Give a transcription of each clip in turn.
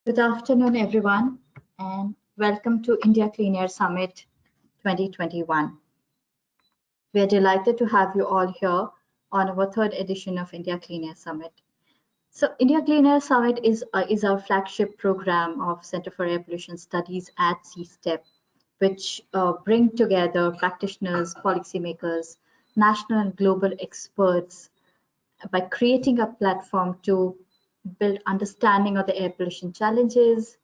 Good afternoon, everyone, and welcome to India Clean Air Summit 2021. We are delighted to have you all here on our third edition of India Clean Air Summit. So, India Clean Air Summit is our flagship program of Center for Air Pollution Studies at CSTEP, which bring together practitioners, policymakers, national and global experts by creating a platform to build understanding of the air pollution challenges,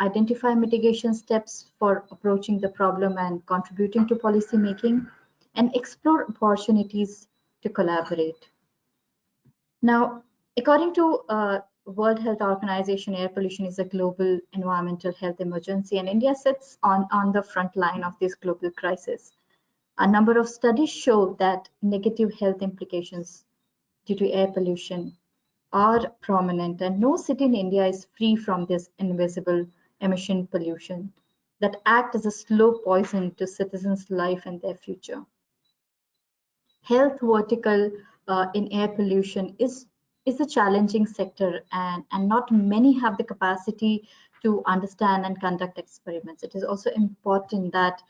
identify mitigation steps for approaching the problem and contributing to policy making, and explore opportunities to collaborate. Now, according to World Health Organization, air pollution is a global environmental health emergency, and India sits on the front line of this global crisis. A number of studies show that negative health implications due to air pollution are prominent, and no city in India is free from this invisible emission pollution that act as a slow poison to citizens' life and their future. Health vertical in air pollution is a challenging sector, and not many have the capacity to understand and conduct experiments. It is also important that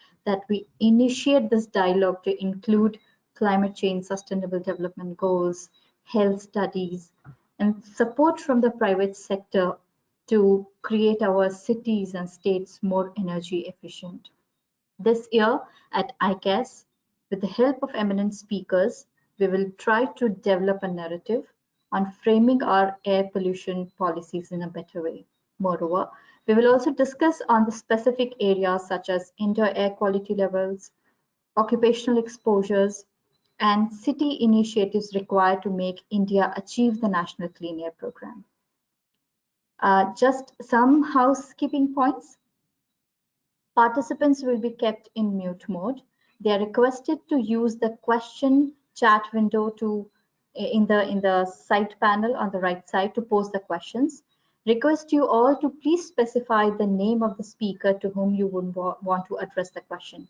we initiate this dialogue to include climate change, sustainable development goals, health studies, and support from the private sector to create our cities and states more energy efficient. This year at ICAS, with the help of eminent speakers, we will try to develop a narrative on framing our air pollution policies in a better way. Moreover, we will also discuss on the specific areas such as indoor air quality levels, occupational exposures, and city initiatives required to make India achieve the National Clean Air Program. Just some housekeeping points. Participants will be kept in mute mode. They are requested to use the question chat window in the side panel on the right side to post the questions. Request you all to please specify the name of the speaker to whom you would want to address the question.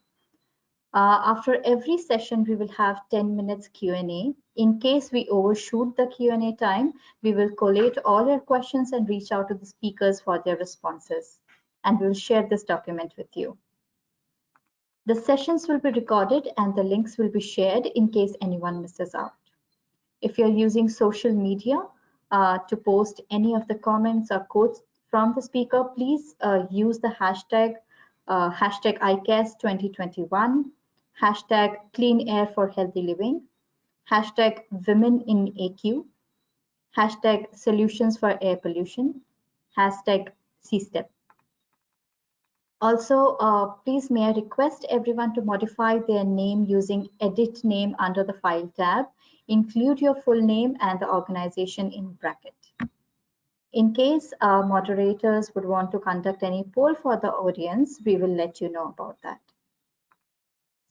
After every session, we will have 10 minutes Q&A. In case we overshoot the Q&A time, we will collate all your questions and reach out to the speakers for their responses. And we'll share this document with you. The sessions will be recorded and the links will be shared in case anyone misses out. If you're using social media to post any of the comments or quotes from the speaker, please use the hashtag ICAS 2021, hashtag Clean Air for Healthy Living, hashtag Women in AQ, hashtag Solutions for Air Pollution, hashtag CSTEP. Also, please may I request everyone to modify their name using edit name under the file tab. Include your full name and the organization in bracket. In case moderators would want to conduct any poll for the audience, we will let you know about that.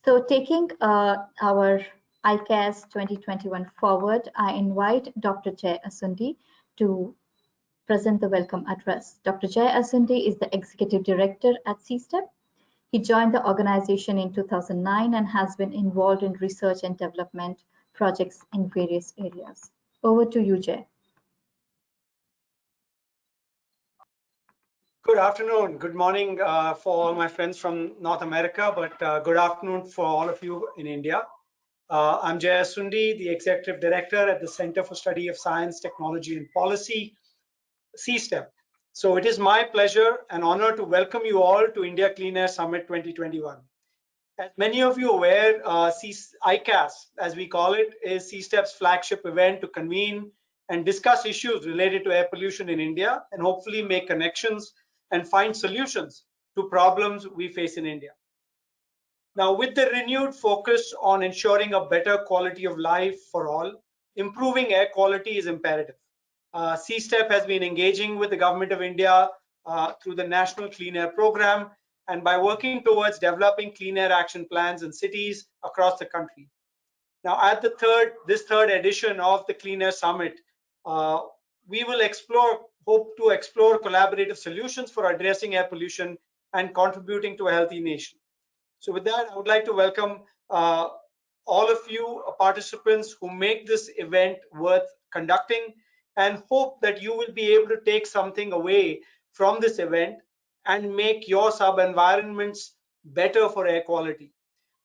So taking our ICAS 2021 forward, I invite Dr. Jay Asundi to present the welcome address. Dr. Jay Asundi is the Executive Director at CSTEP. He joined the organization in 2009 and has been involved in research and development projects in various areas. Over to you, Jay. Good afternoon, good morning for all my friends from North America, but good afternoon for all of you in India. I'm Jay Asundi, the Executive Director at the Center for Study of Science, Technology and Policy, CSTEP. So it is my pleasure and honor to welcome you all to India Clean Air Summit 2021. As many of you are aware, ICAS, as we call it, is CSTEP's flagship event to convene and discuss issues related to air pollution in India and hopefully make connections and find solutions to problems we face in India. Now, with the renewed focus on ensuring a better quality of life for all, improving air quality is imperative. CSTEP has been engaging with the Government of India through the National Clean Air Program and by working towards developing clean air action plans in cities across the country. Now, at this third edition of the Clean Air Summit, we will hope to explore collaborative solutions for addressing air pollution and contributing to a healthy nation. So with that, I would like to welcome all of you participants who make this event worth conducting and hope that you will be able to take something away from this event and make your sub-environments better for air quality.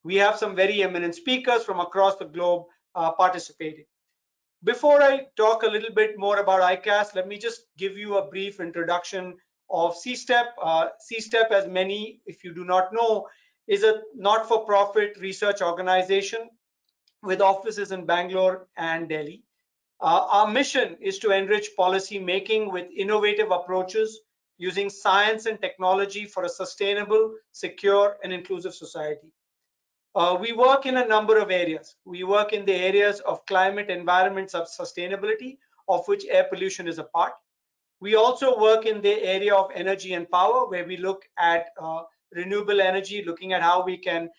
We have some very eminent speakers from across the globe participating. Before I talk a little bit more about ICAS, let me just give you a brief introduction of CSTEP. CSTEP, as many, if you do not know, is a not-for-profit research organization with offices in Bangalore and Delhi. Our mission is to enrich policy making with innovative approaches using science and technology for a sustainable, secure, and inclusive society. We work in a number of areas. We work in the areas of climate, environment, sustainability, of which air pollution is a part. We also work in the area of energy and power, where we look at renewable energy, looking at how we can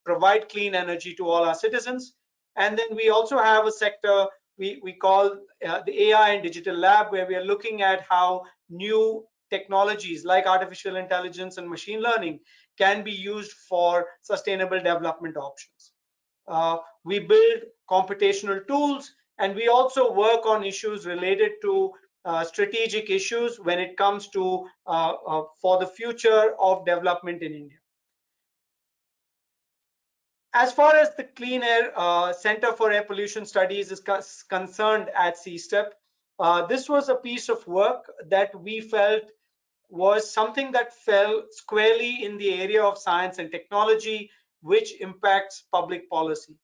provide clean energy to all our citizens. And then we also have a sector we call the AI and Digital Lab, where we are looking at how new technologies like artificial intelligence and machine learning can be used for sustainable development options. We build computational tools, and we also work on issues related to strategic issues when it comes to for the future of development in India. As far as the Clean Air Center for Air Pollution Studies is concerned at CSTEP, this was a piece of work that we felt was something that fell squarely in the area of science and technology, which impacts public policy.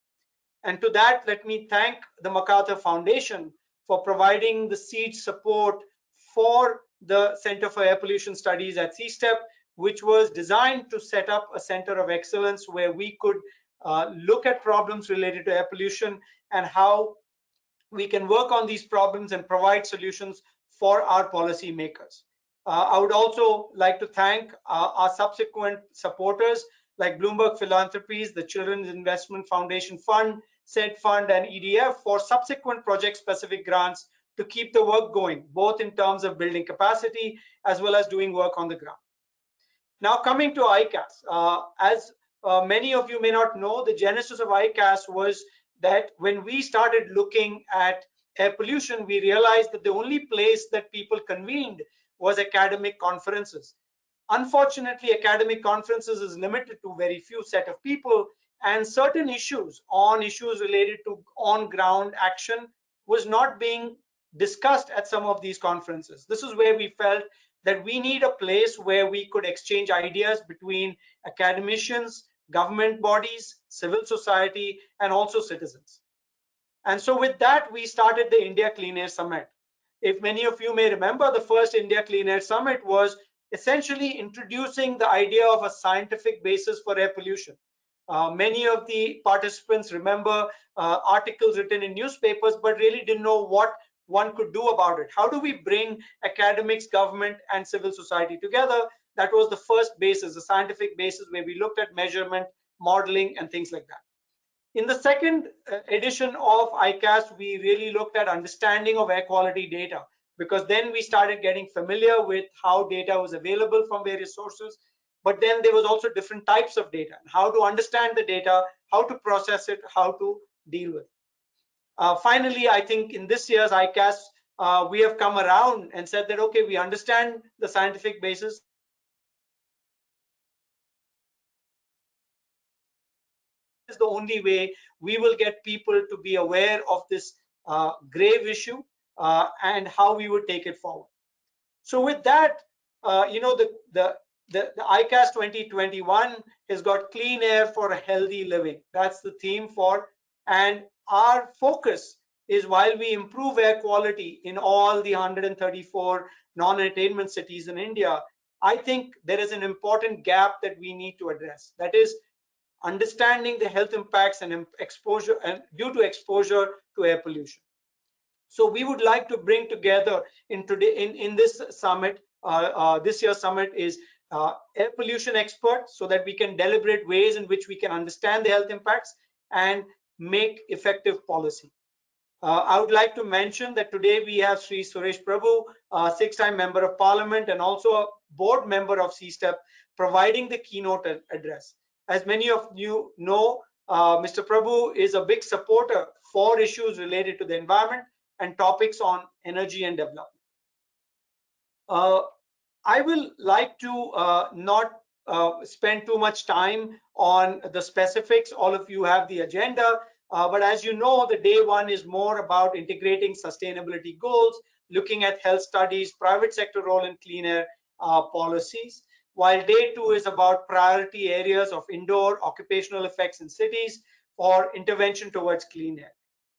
And to that, let me thank the MacArthur Foundation for providing the seed support for the Center for Air Pollution Studies at CSTEP, which was designed to set up a center of excellence where we could look at problems related to air pollution and how we can work on these problems and provide solutions for our policymakers. I would also like to thank our subsequent supporters like Bloomberg Philanthropies, the Children's Investment Foundation Fund, SED Fund, and EDF for subsequent project-specific grants to keep the work going, both in terms of building capacity as well as doing work on the ground. Now, coming to ICAS, as many of you may not know, the genesis of ICAS was that when we started looking at air pollution, we realized that the only place that people convened was academic conferences. Unfortunately, academic conferences is limited to very few set of people, and certain issues related to on-ground action was not being discussed at some of these conferences. This is where we felt that we need a place where we could exchange ideas between academicians, government bodies, civil society, and also citizens. And so with that, we started the India Clean Air Summit. If many of you may remember, the first India Clean Air Summit was essentially introducing the idea of a scientific basis for air pollution. Many of the participants remember articles written in newspapers, but really didn't know what one could do about it. How do we bring academics, government, and civil society together? That was the first basis, the scientific basis, where we looked at measurement, modeling, and things like that. In the second edition of ICAS, we really looked at understanding of air quality data, because then we started getting familiar with how data was available from various sources. But then there was also different types of data, how to understand the data, how to process it, how to deal with it. Finally, I think in this year's ICAS, we have come around and said that, okay, we understand the scientific basis. Is the only way we will get people to be aware of this grave issue and how we would take it forward. So with that, the ICAS 2021 has got clean air for a healthy living. That's the theme for, and our focus is, while we improve air quality in all the 134 non-attainment cities in India, I think there is an important gap that we need to address. That is understanding the health impacts and exposure and due to exposure to air pollution. So we would like to bring together in this summit, this year's summit is air pollution experts, so that we can deliberate ways in which we can understand the health impacts and make effective policy. I would like to mention that today we have Sri Suresh Prabhu, a 6-time member of parliament and also a board member of CSTEP, providing the keynote address. As many of you know, Mr. Prabhu is a big supporter for issues related to the environment and topics on energy and development. I will like to not spend too much time on the specifics. All of you have the agenda, but as you know, the day one is more about integrating sustainability goals, looking at health studies, private sector role in clean air policies, while day two is about priority areas of indoor occupational effects in cities for intervention towards clean air.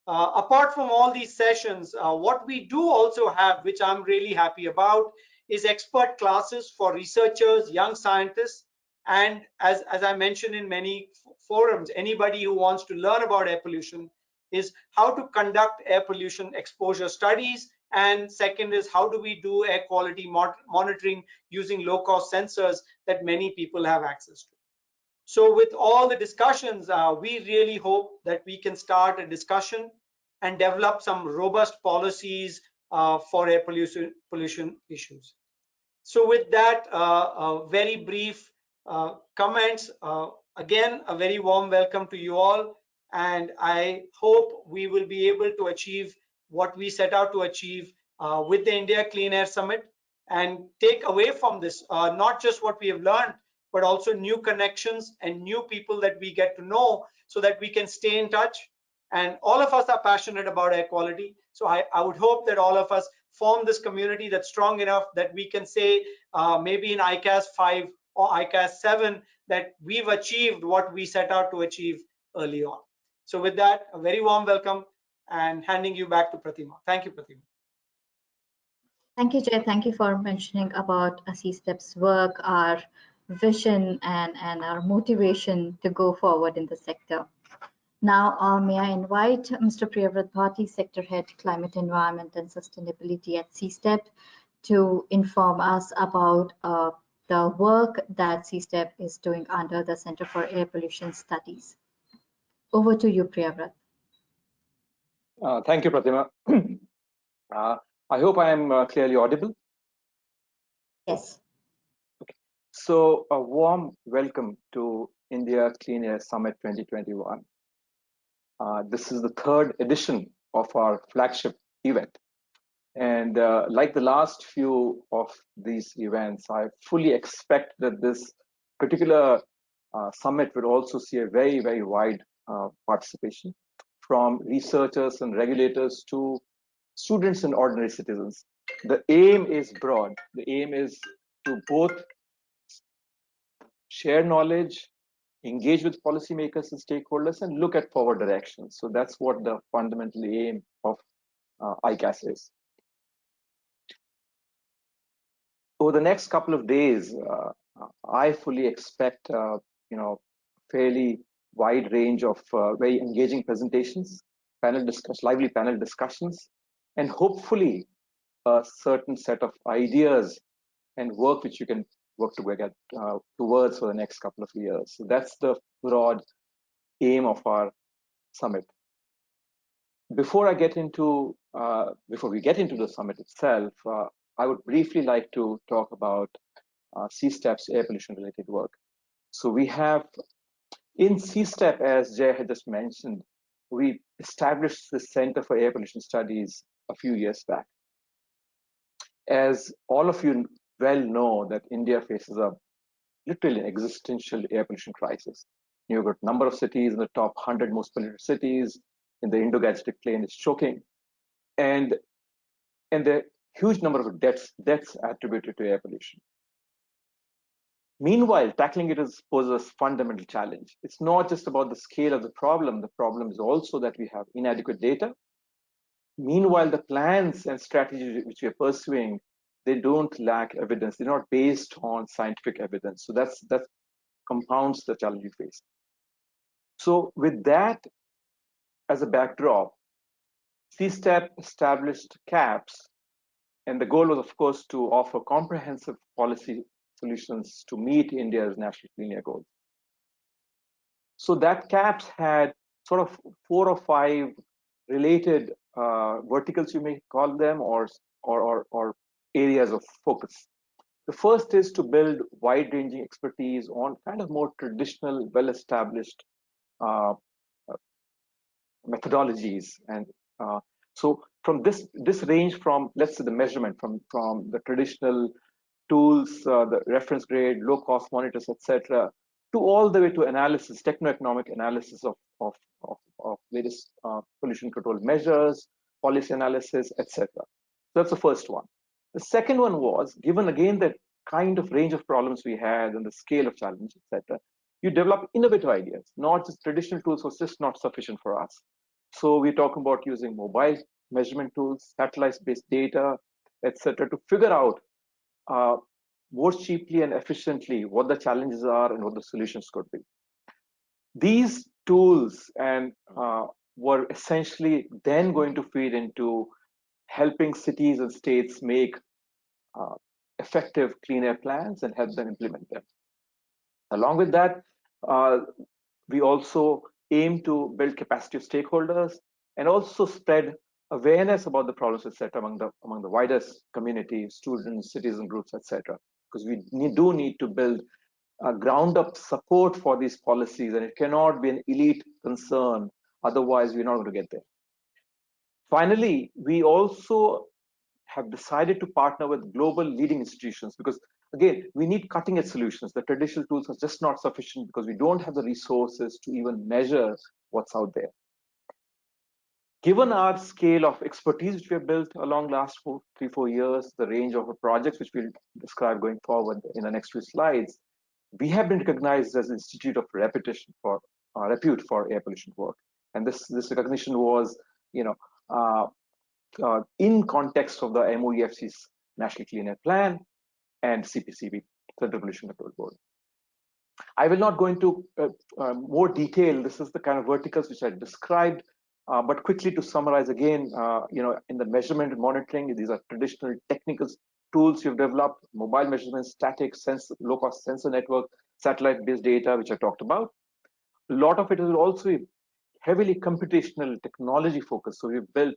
Apart from all these sessions, what we do also have, which I'm really happy about, is expert classes for researchers, young scientists, and as I mentioned in many forums, anybody who wants to learn about air pollution is how to conduct air pollution exposure studies. And second is how do we do air quality monitoring using low-cost sensors that many people have access to. So with all the discussions, we really hope that we can start a discussion and develop some robust policies for air pollution issues. So with that, very brief comments, again, a very warm welcome to you all. And I hope we will be able to achieve what we set out to achieve with the India Clean Air Summit and take away from this, not just what we have learned, but also new connections and new people that we get to know so that we can stay in touch. And all of us are passionate about air quality. So I would hope that all of us form this community that's strong enough that we can say maybe in ICAS 5 or ICAS 7 that we've achieved what we set out to achieve early on. So with that, a very warm welcome and handing you back to Pratima. Thank you, Pratima. Thank you, Jay. Thank you for mentioning about C-STEP's work, our vision, and our motivation to go forward in the sector. Now, may I invite Mr. Priyavrat Bhati, Sector Head, Climate, Environment and Sustainability at C-STEP, to inform us about the work that C-STEP is doing under the Center for Air Pollution Studies. Over to you, Priyavrat. Thank you, Pratima. I hope I am clearly audible. Yes. Okay. So a warm welcome to India Clean Air Summit 2021. This is the third edition of our flagship event. And like the last few of these events, I fully expect that this particular summit will also see a very, very wide participation from researchers and regulators to students and ordinary citizens. The aim is broad. The aim is to both share knowledge, engage with policymakers and stakeholders, and look at forward directions. So that's what the fundamental aim of ICAS is. Over the next couple of days, I fully expect, fairly wide range of very engaging presentations, lively panel discussions, and hopefully a certain set of ideas and work which you can work towards for the next couple of years. So that's the broad aim of our summit. Before we get into the summit itself, I would briefly like to talk about C-STEP's air pollution related work. So we have in C-STEP, as Jay had just mentioned, we established the Center for Air Pollution Studies a few years back. As all of you well know, that India faces a literally an existential air pollution crisis. You've got a number of cities in the top 100 most polluted cities in the Indo-Gangetic Plain is choking, and the huge number of deaths attributed to air pollution. Meanwhile, tackling it poses a fundamental challenge. It's not just about the scale of the problem. The problem is also that we have inadequate data. Meanwhile, the plans and strategies which we are pursuing, they don't lack evidence. They're not based on scientific evidence. So that compounds the challenge we face. So with that as a backdrop, C-STEP established CAPS, and the goal was, of course, to offer comprehensive policy solutions to meet India's national clean air goals. So that CAPS had sort of 4 or 5 related verticals, you may call them, or areas of focus. The first is to build wide-ranging expertise on kind of more traditional, well-established methodologies, and so from this range from, let's say, the measurement from the traditional tools, the reference grade, low cost monitors, etc., to all the way to analysis, techno-economic analysis of various pollution control measures, policy analysis, etc. So that's the first one. The second one was, given again that kind of range of problems we had and the scale of challenge, etc., you develop innovative ideas. Not just traditional tools was just not sufficient for us. So we're talking about using mobile measurement tools, satellite-based data, etc., to figure out more cheaply and efficiently what the challenges are and what the solutions could be. These tools and were essentially then going to feed into helping cities and states make effective clean air plans and help them implement them. Along with that, we also aim to build capacity of stakeholders and also spread awareness about the problems, etc., among the widest community, students, citizen groups, etc. Because we do need to build ground up support for these policies, and it cannot be an elite concern. Otherwise, we're not going to get there. Finally, we also have decided to partner with global leading institutions because, again, we need cutting edge solutions. The traditional tools are just not sufficient because we don't have the resources to even measure what's out there. Given our scale of expertise which we have built along last 3-4 years, the range of projects which we'll describe going forward in the next few slides, we have been recognized as an institute of repute for air pollution work. And this recognition was, in context of the MOEFC's National Clean Air Plan and CPCB, Central Pollution Control Board. I will not go into more detail. This is the kind of verticals which I described, but quickly to summarize again, in the measurement and monitoring, these are traditional technical tools you've developed: mobile measurements, static, low-cost sensor network, satellite-based data, which I talked about. A lot of it will also be heavily computational technology focused. So we've built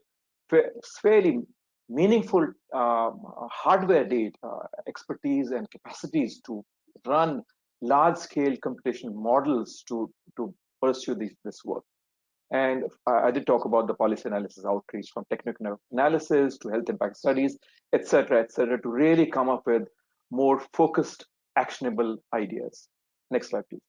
fairly meaningful hardware data expertise and capacities to run large-scale computational models to pursue this work. And I did talk about the policy analysis outreach, from technical analysis to health impact studies, etc., to really come up with more focused, actionable ideas. Next slide, please.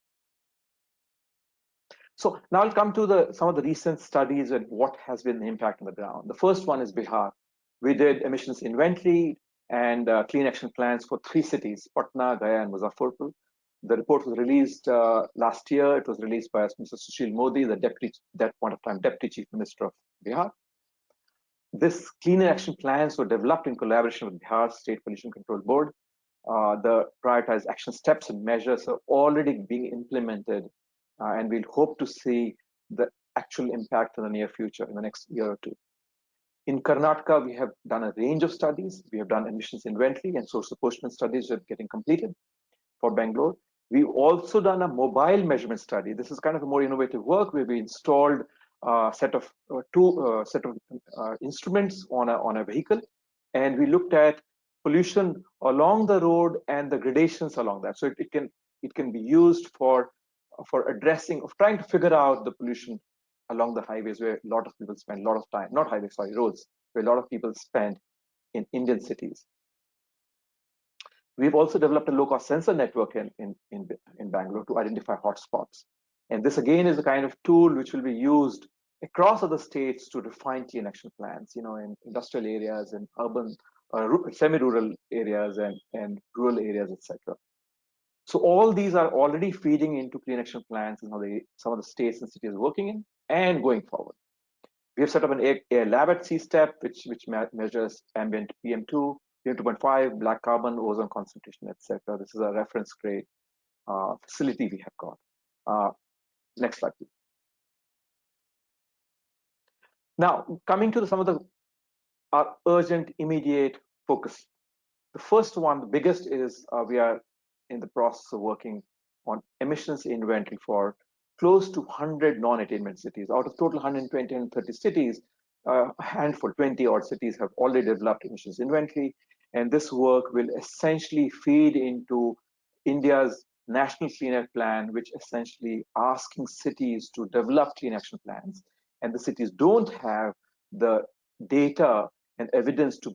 So now I'll come to some of the recent studies and what has been the impact on the ground. The first one is Bihar. We did emissions inventory and clean action plans for 3 cities: Patna, Gaya, and Muzaffarpur. The report was released last year. It was released by Mr. Sushil Modi, that point of time Deputy Chief Minister of Bihar. This clean action plans were developed in collaboration with Bihar State Pollution Control Board. The prioritized action steps and measures are already being implemented, and we'll hope to see the actual impact in the near future, in the next year or 2. In Karnataka, we have done a range of studies. We have done emissions inventory and source apportionment studies that are getting completed for Bangalore. We've also done a mobile measurement study. This is kind of a more innovative work where we installed a set of instruments on a vehicle, and we looked at pollution along the road and the gradations along that. So it can be used for trying to figure out the pollution along the highways, where a lot of people spend a lot of time, not highways, sorry, roads, where a lot of people spend in Indian cities. We've also developed a low-cost sensor network in Bangalore to identify hotspots. And this again is a kind of tool which will be used across other states to refine clean action plans, in industrial areas and urban, semi-rural areas and rural areas, etc. So all these are already feeding into clean action plans and how some of the states and cities are working in and going forward. We have set up an air lab at C-STEP, which measures ambient PM2, PM2.5, black carbon, ozone concentration, etc. This is a reference grade facility we have got. Next slide, please. Now, coming to some of our urgent, immediate focus. The first one, the biggest, is we are in the process of working on emissions inventory for close to 100 non-attainment cities. Out of total 120 and 30 cities, a handful, 20 odd cities have already developed emissions inventory. And this work will essentially feed into India's National Clean Air Plan, which essentially asking cities to develop clean action plans. And the cities don't have the data and evidence to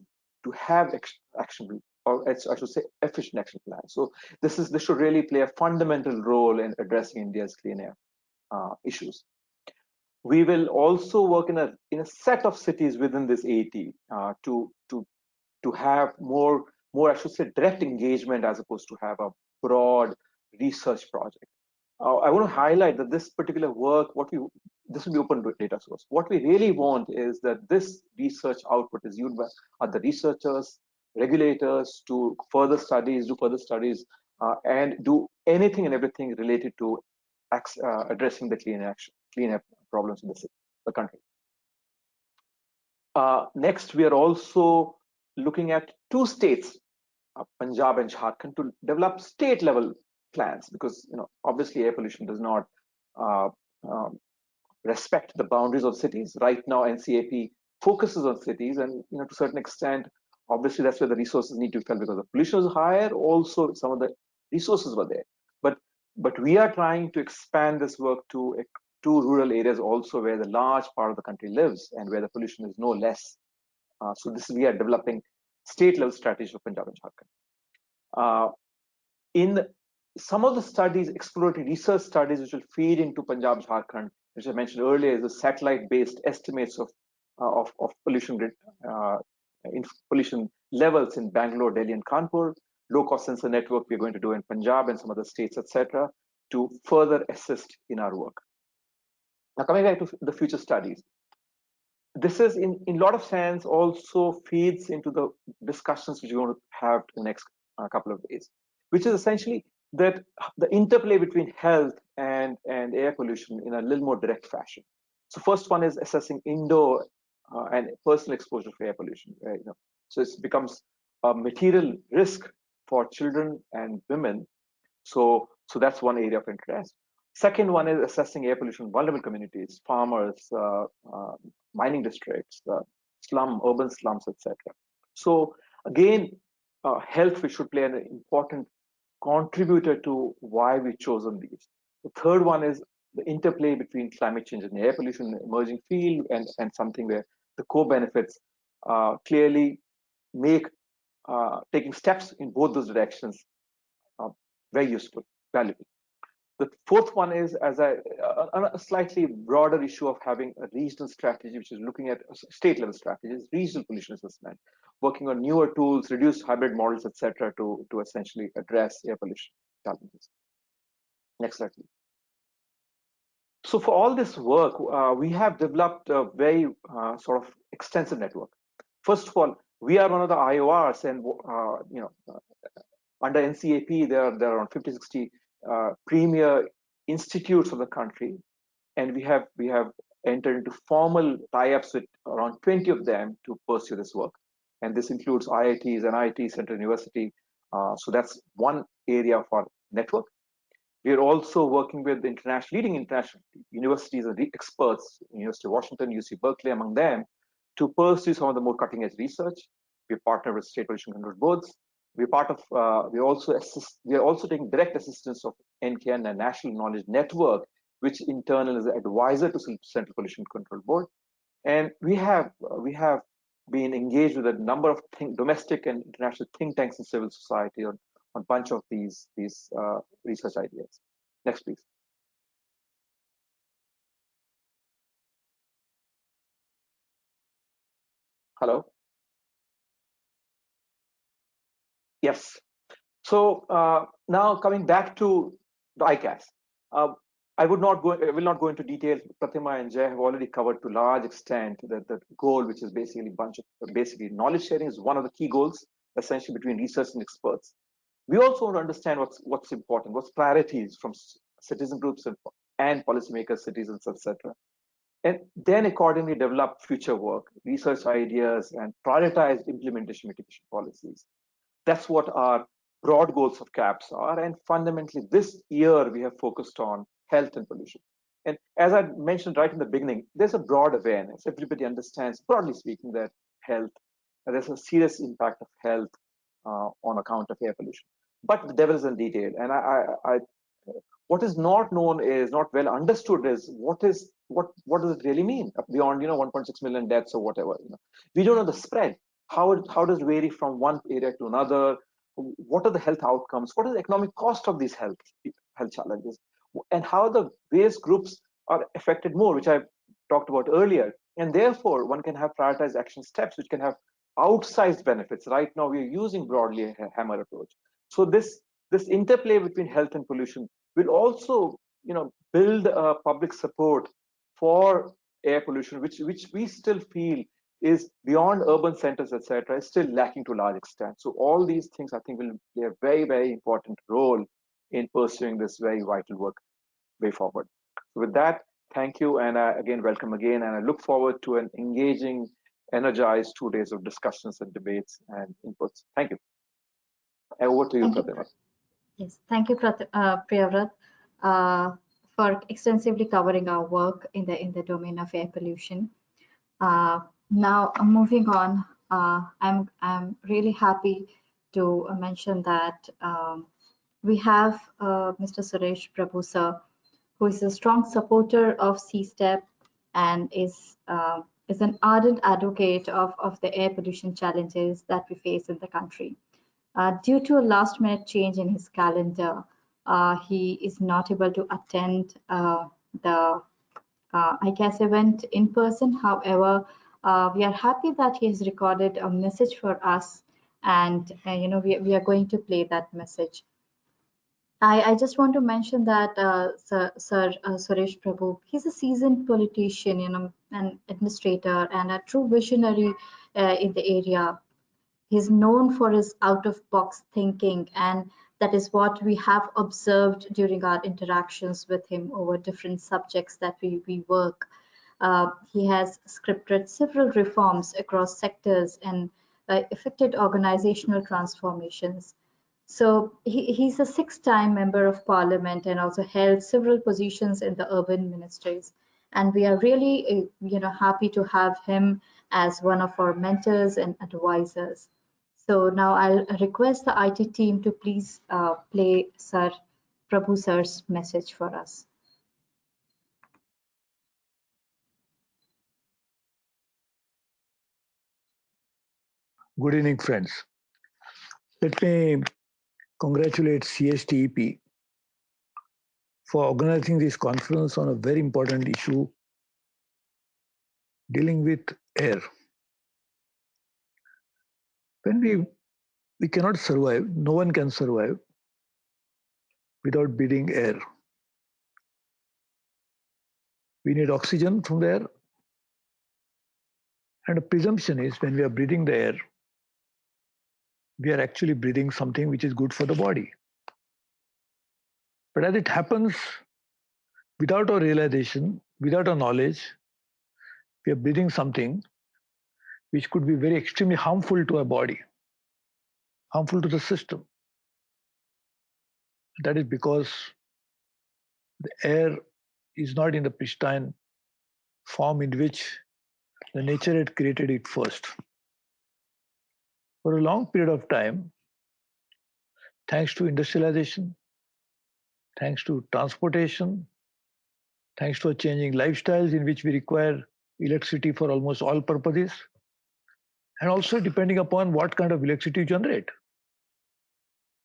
have actionable or I should say efficient action plan. So this should really play a fundamental role in addressing India's clean air issues. We will also work in a set of cities within this 80 to have more I should say direct engagement as opposed to have a broad research project. I want to highlight that this particular work, this will be open data source. What we really want is that this research output is used by other researchers, regulators to do further studies, and do anything and everything related to addressing the clean air problems in the country. Next, we are also looking at two states, Punjab and Jharkhand, to develop state-level plans, because obviously air pollution does not respect the boundaries of cities. Right now, NCAP focuses on cities, and to a certain extent, obviously that's where the resources need to be felt, because the pollution is higher. Also, some of the resources were there, but we are trying to expand this work to rural areas also, where the large part of the country lives and where the pollution is no less. So we are developing state-level strategies for Punjab and Jharkhand. In some of the studies, exploratory research studies, which will feed into Punjab, Jharkhand, which I mentioned earlier, is the satellite-based estimates of pollution pollution levels in Bangalore, Delhi, and Kanpur. Low-cost sensor network we're going to do in Punjab and some other states, etc., to further assist in our work. Now, coming back to the future studies, this is in a lot of sense also feeds into the discussions which we're going to have in the next couple of days, which is essentially that the interplay between health and air pollution in a little more direct fashion. So first one is assessing indoor and personal exposure for air pollution. Right? So it becomes a material risk for children and women. So that's one area of interest. Second one is assessing air pollution in vulnerable communities, farmers, mining districts, urban slums, etc. So again, health we should play an important contributor to why we've chosen these. The third one is the interplay between climate change and air pollution, an emerging field, and something where the co-benefits clearly make taking steps in both those directions very useful, valuable. The fourth one is a slightly broader issue of having a regional strategy, which is looking at state-level strategies, regional pollution assessment, working on newer tools, reduced hybrid models, etc., to essentially address air pollution challenges. Next slide, please. So for all this work, we have developed a very sort of extensive network. First of all, we are one of the IORs, and under NCAP, there are around 50, 60 premier institutes of the country, and we have entered into formal tie-ups with around 20 of them to pursue this work. And this includes IITs, NIT, Central University. So that's one area of our network. We are also working with leading international universities and experts, University of Washington, UC Berkeley, among them, to pursue some of the more cutting-edge research. We partner with state pollution control boards. We're part of. We are also taking direct assistance of NKN, a National Knowledge Network, which in turn is an advisor to Central Pollution Control Board. And we have been engaged with a number of domestic and international think tanks and civil society on a bunch of these research ideas. Next, please. Hello. Yes. So now coming back to the ICAS, I will not go into detail. Pratima and Jay have already covered to a large extent the goal, which is basically knowledge sharing is one of the key goals, essentially between research and experts. We also want to understand what's important, what's priorities from citizen groups and policymakers, citizens, etc. And then accordingly develop future work, research ideas, and prioritized implementation mitigation policies. That's what our broad goals of CAPS are. And fundamentally, this year we have focused on health and pollution. And as I mentioned right in the beginning, there's a broad awareness. Everybody understands, broadly speaking, that there's a serious impact of health on account of air pollution. But the devil is in detail. And what is not known is not well understood is what does it really mean beyond 1.6 million deaths or whatever. We don't know the spread. How does it vary from one area to another? What are the health outcomes? What is the economic cost of these health challenges? And how the various groups are affected more, which I talked about earlier. And therefore, one can have prioritized action steps which can have outsized benefits. Right now, we are using broadly a hammer approach. So this interplay between health and pollution will also, build public support for air pollution, which we still feel is beyond urban centers, etc., is still lacking to a large extent. So all these things, I think, will play a very, very important role in pursuing this very vital work way forward. So with that, thank you, and again, welcome again, and I look forward to an engaging, energized 2 days of discussions and debates and inputs. Thank you. And over to you, Pratima. Yes, thank you, Priyavrat, for extensively covering our work in the domain of air pollution. Now, moving on, I'm really happy to mention that we have Mr. Suresh Prabhu sir, who is a strong supporter of C-STEP and is an ardent advocate of the air pollution challenges that we face in the country. Due to a last-minute change in his calendar, he is not able to attend the ICAS event in person. However, we are happy that he has recorded a message for us, and we are going to play that message. I just want to mention that Sir Suresh Prabhu, he's a seasoned politician, an administrator, and a true visionary in the area. He's known for his out-of-box thinking, and that is what we have observed during our interactions with him over different subjects that we work. He has scripted several reforms across sectors and effected organizational transformations. So he's a six-time member of parliament and also held several positions in the urban ministries. And we are really, happy to have him as one of our mentors and advisors. So now I'll request the IT team to please play Sir Prabhu sir's message for us. Good evening, friends. Let me congratulate CSTEP for organizing this conference on a very important issue dealing with air. When we cannot survive, no one can survive without breathing air. We need oxygen from the air. And the presumption is when we are breathing the air, we are actually breathing something which is good for the body. But as it happens, without our realization, without our knowledge, we are breathing something which could be very extremely harmful to our body, harmful to the system. That is because the air is not in the pristine form in which the nature had created it first. For a long period of time, thanks to industrialization, thanks to transportation, thanks to changing lifestyles in which we require electricity for almost all purposes, and also depending upon what kind of electricity you generate.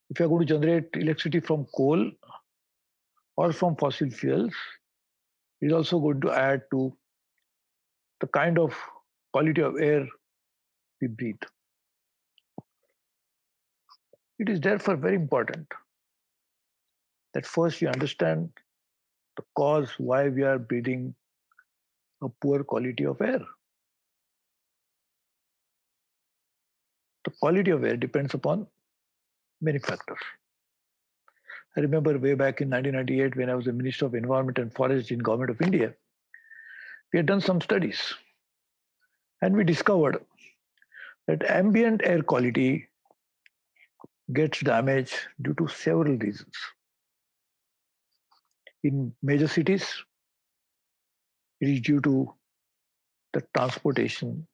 If you're going to generate electricity from coal or from fossil fuels, it's also going to add to the kind of quality of air we breathe. It is therefore very important that first you understand the cause why we are breathing a poor quality of air. The quality of air depends upon many factors. I remember way back in 1998 when I was the Minister of Environment and Forest in Government of India, we had done some studies and we discovered that ambient air quality gets damaged due to several reasons. In major cities, it is due to the transportation,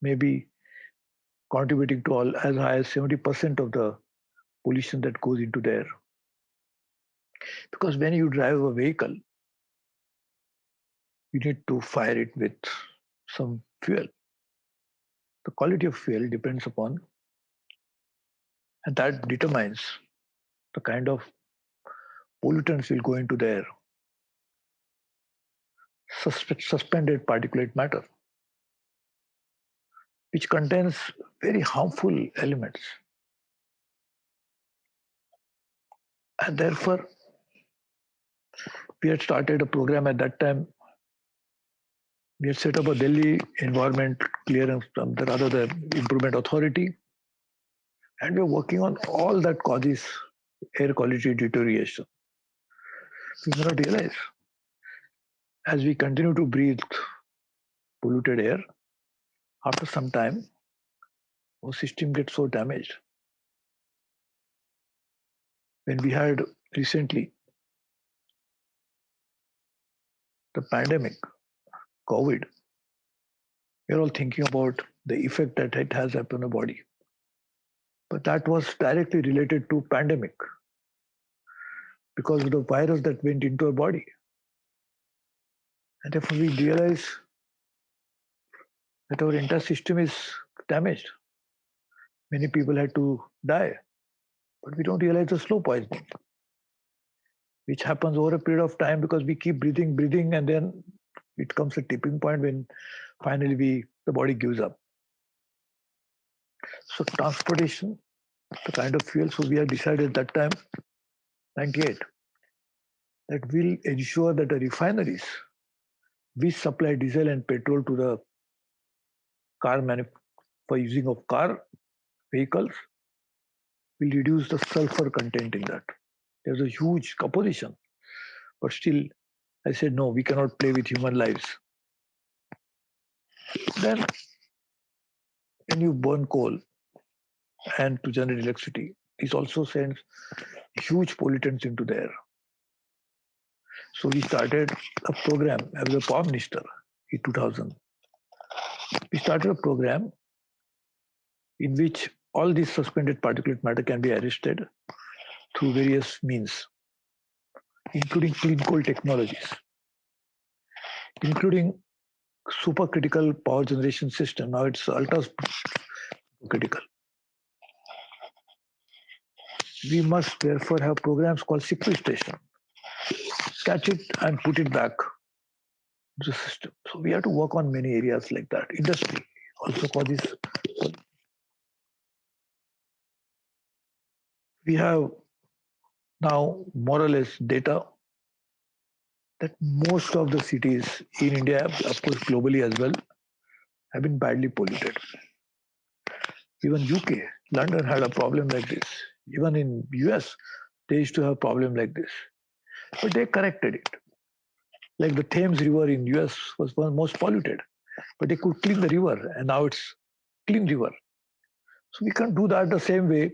maybe contributing to all as high as 70% of the pollution that goes into the air. Because when you drive a vehicle, you need to fire it with some fuel. the quality of fuel depends upon, and that determines the kind of pollutants will go into the air. Suspended particulate matter, which contains very harmful elements. And therefore, we had started a program at that time. We had set up a Delhi Environment Clearance, rather the Improvement Authority, and we're working on all that causes air quality deterioration. We do not realize, as we continue to breathe polluted air, after some time, our system gets so damaged. When we had recently the pandemic, COVID, we're all thinking about the effect that it has upon the body. But that was directly related to pandemic because of the virus that went into our body. And therefore we realize that our entire system is damaged. Many people had to die, but we don't realize the slow poisoning, which happens over a period of time because we keep breathing, and then it comes a tipping point when finally the body gives up. So transportation, the kind of fuel, so we have decided that time, 98, that will ensure that the refineries which supply diesel and petrol to the for using of car vehicles will reduce the sulfur content in that. There's a huge opposition, but still I said, no, we cannot play with human lives. Then when you burn coal and to generate electricity, it also sends huge pollutants into the air. So we started a program as a power minister in 2000. We started a program in which all these suspended particulate matter can be arrested through various means, including clean coal technologies, including supercritical power generation system. Now it's ultra critical. We must therefore have programs called sequestration, catch it and put it back into the system. So we have to work on many areas like that. Industry also causes. We have now more or less data that most of the cities in India, of course globally as well, have been badly polluted. Even UK, London had a problem like this. Even in US, they used to have a problem like this. But they corrected it. Like the Thames River in US was one most polluted, but they could clean the river, and now it's clean river. So we can't do that the same way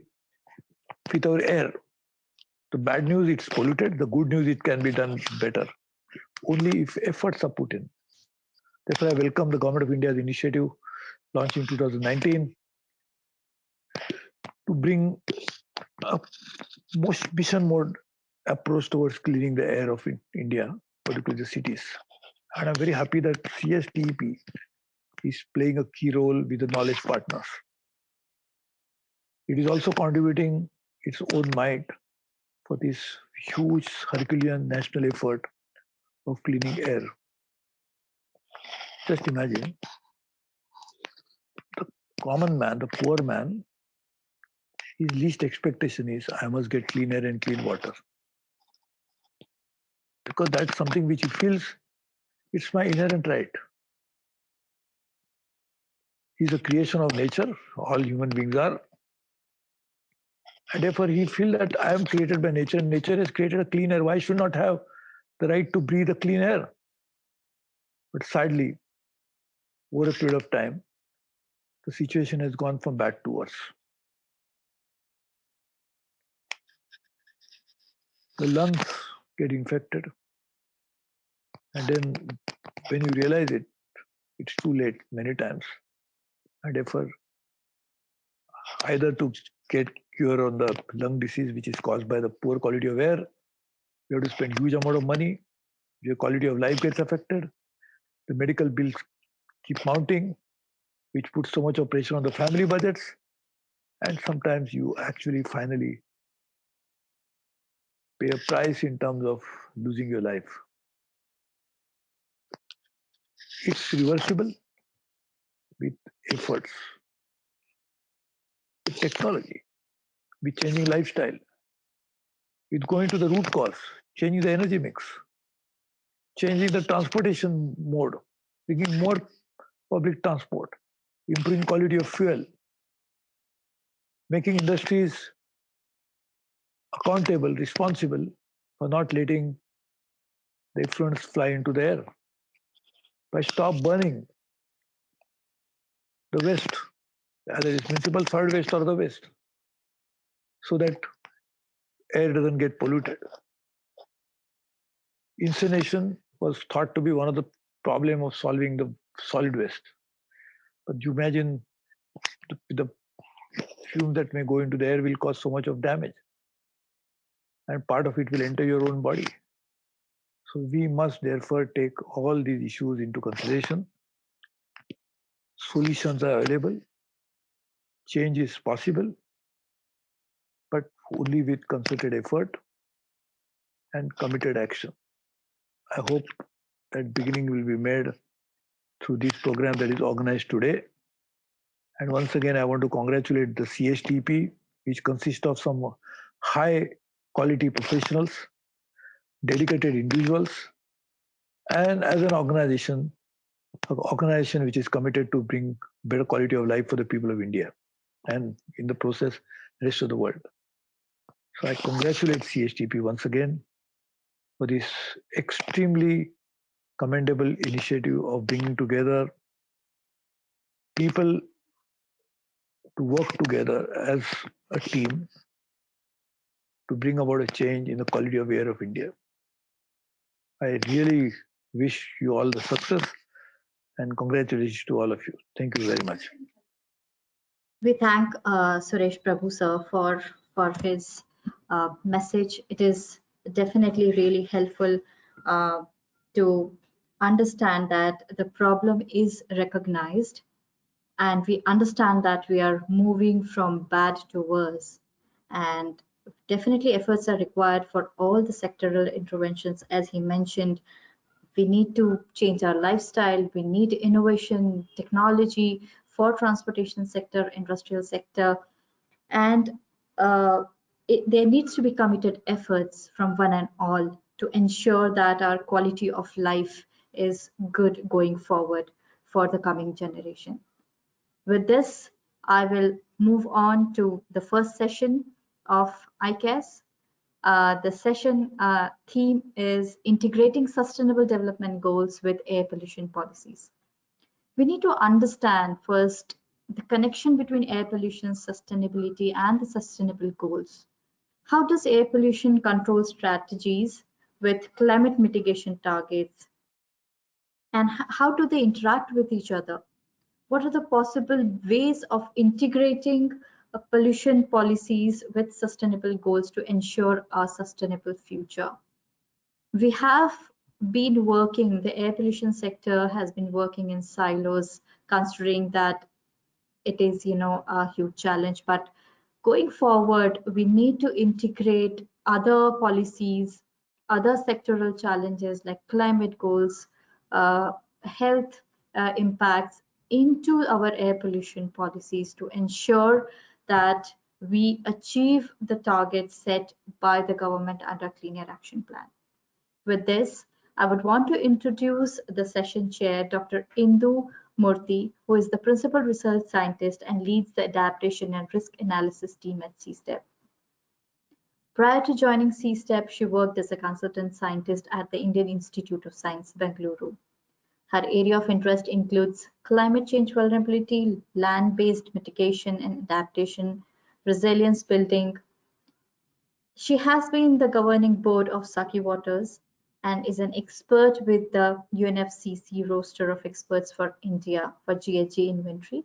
with our air. The bad news, it's polluted. The good news, it can be done better. Only if efforts are put in. Therefore, I welcome the Government of India's initiative launched in 2019 to bring a mission mode approach towards cleaning the air of India, particularly the cities. And I'm very happy that CSTEP is playing a key role with the knowledge partners. It is also contributing its own might for this huge Herculean national effort of cleaning air. Just imagine the common man, the poor man, his least expectation is, I must get clean air and clean water. Because that's something which he feels it's my inherent right. He's a creation of nature, all human beings are. And therefore he feels that I am created by nature, nature has created a clean air. Why should not have the right to breathe a clean air? But sadly, over a period of time, the situation has gone from bad to worse. The lungs get infected. And then when you realize it, it's too late many times. And therefore, either to get cure on the lung disease, which is caused by the poor quality of air, you have to spend huge amount of money, your quality of life gets affected, the medical bills keep mounting, which puts so much of pressure on the family budgets, and sometimes you actually finally pay a price in terms of losing your life. It's reversible with efforts, with technology, with changing lifestyle, with going to the root cause, changing the energy mix, changing the transportation mode, bringing more public transport, improving quality of fuel, making industries accountable, responsible for not letting the effluents fly into the air. By stop burning the waste, whether it's municipal solid waste or the waste, so that air doesn't get polluted. Incineration was thought to be one of the problem of solving the solid waste. But you imagine the fume that may go into the air will cause so much of damage, and part of it will enter your own body. So we must therefore take all these issues into consideration. Solutions are available, change is possible, but only with concerted effort and committed action. I hope that beginning will be made through this program that is organized today. And once again, I want to congratulate the CHTP, which consists of some high quality professionals, dedicated individuals, and as an organization which is committed to bring better quality of life for the people of India and in the process, the rest of the world. So I congratulate CHTP once again for this extremely commendable initiative of bringing together people to work together as a team to bring about a change in the quality of air of India. I really wish you all the success and congratulations to all of you. Thank you very much. We thank Suresh Prabhu sir for his message. It is definitely really helpful to understand that the problem is recognized, and we understand that we are moving from bad to worse, and definitely efforts are required for all the sectoral interventions. As he mentioned, we need to change our lifestyle, we need innovation, technology for transportation sector, industrial sector, and there needs to be committed efforts from one and all to ensure that our quality of life is good going forward for the coming generation. With this, I will move on to the first session of ICAS. The session theme is integrating sustainable development goals with air pollution policies. We need to understand first the connection between air pollution sustainability and the sustainable goals. How does air pollution control strategies with climate mitigation targets? And how do they interact with each other? What are the possible ways of integrating pollution policies with sustainable goals to ensure a sustainable future? We have been working, the air pollution sector has been working in silos, considering that it is, a huge challenge. But going forward, we need to integrate other policies, other sectoral challenges like climate goals, health impacts into our air pollution policies to ensure that we achieve the targets set by the government under Clean Air Action Plan. With this, I would want to introduce the session chair, Dr. Indu Murthy, who is the principal research scientist and leads the adaptation and risk analysis team at CSTEP. Prior to joining CSTEP, she worked as a consultant scientist at the Indian Institute of Science, Bengaluru. Her area of interest includes climate change vulnerability, land-based mitigation and adaptation, resilience building. She has been the governing board of Saki Waters and is an expert with the UNFCCC roster of experts for India for GHG inventory,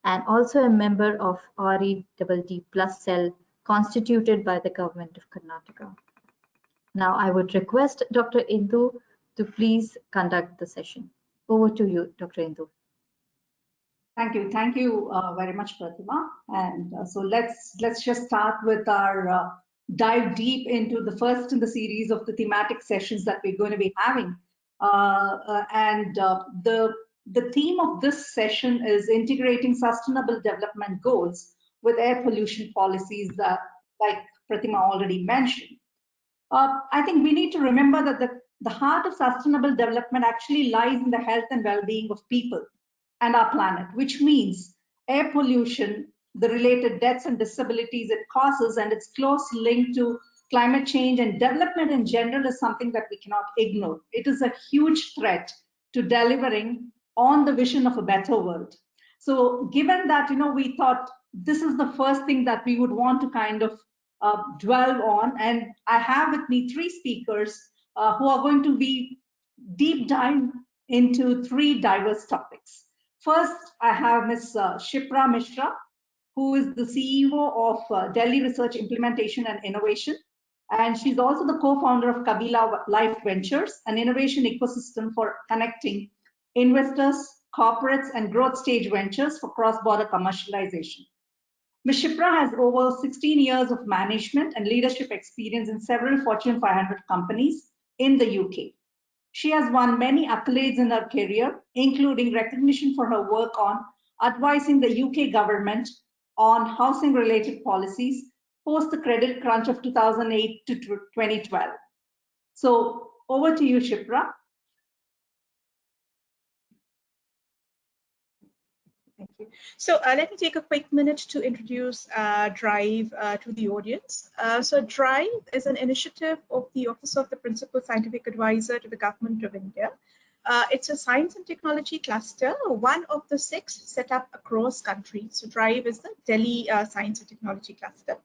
and also a member of REDD Plus cell constituted by the government of Karnataka. Now I would request Dr. Indu to please conduct the session. Over to you, Dr. Indu. Thank you very much, Pratima. And so let's just start with our dive deep into the first in the series of the thematic sessions that we're going to be having. The theme of this session is integrating sustainable development goals with air pollution policies that, like Pratima already mentioned. I think we need to remember that the heart of sustainable development actually lies in the health and well-being of people and our planet, which means air pollution, the related deaths and disabilities it causes, and its close link to climate change and development in general is something that we cannot ignore. It is a huge threat to delivering on the vision of a better world. So given that, we thought this is the first thing that we would want to kind of dwell on, and I have with me three speakers who are going to be deep dive into three diverse topics. First, I have Ms. Shipra Mishra, who is the CEO of Delhi Research Implementation and Innovation. And she's also the co-founder of Kabila Life Ventures, an innovation ecosystem for connecting investors, corporates, and growth stage ventures for cross-border commercialization. Ms. Shipra has over 16 years of management and leadership experience in several Fortune 500 companies in the UK. She has won many accolades in her career, including recognition for her work on advising the UK government on housing-related policies post the credit crunch of 2008 to 2012. So over to you, Shipra. Thank you. So let me take a quick minute to introduce DRIVE to the audience. So DRIVE is an initiative of the Office of the Principal Scientific Advisor to the Government of India. It's a science and technology cluster, one of the 6 set up across countries. So DRIVE is the Delhi Science and Technology Cluster.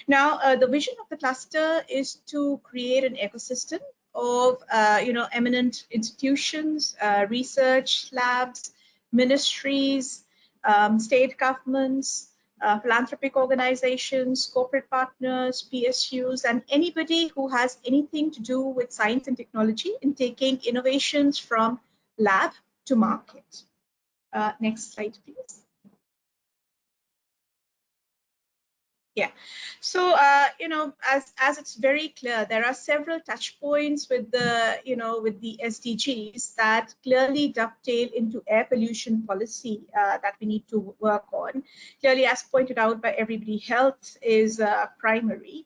Now, the vision of the cluster is to create an ecosystem of eminent institutions, research labs, ministries, state governments, philanthropic organizations, corporate partners, PSUs, and anybody who has anything to do with science and technology in taking innovations from lab to market. Next slide, please. Yeah, so as it's very clear, there are several touch points with the with the SDGs that clearly dovetail into air pollution policy that we need to work on. Clearly, as pointed out by everybody, health is primary,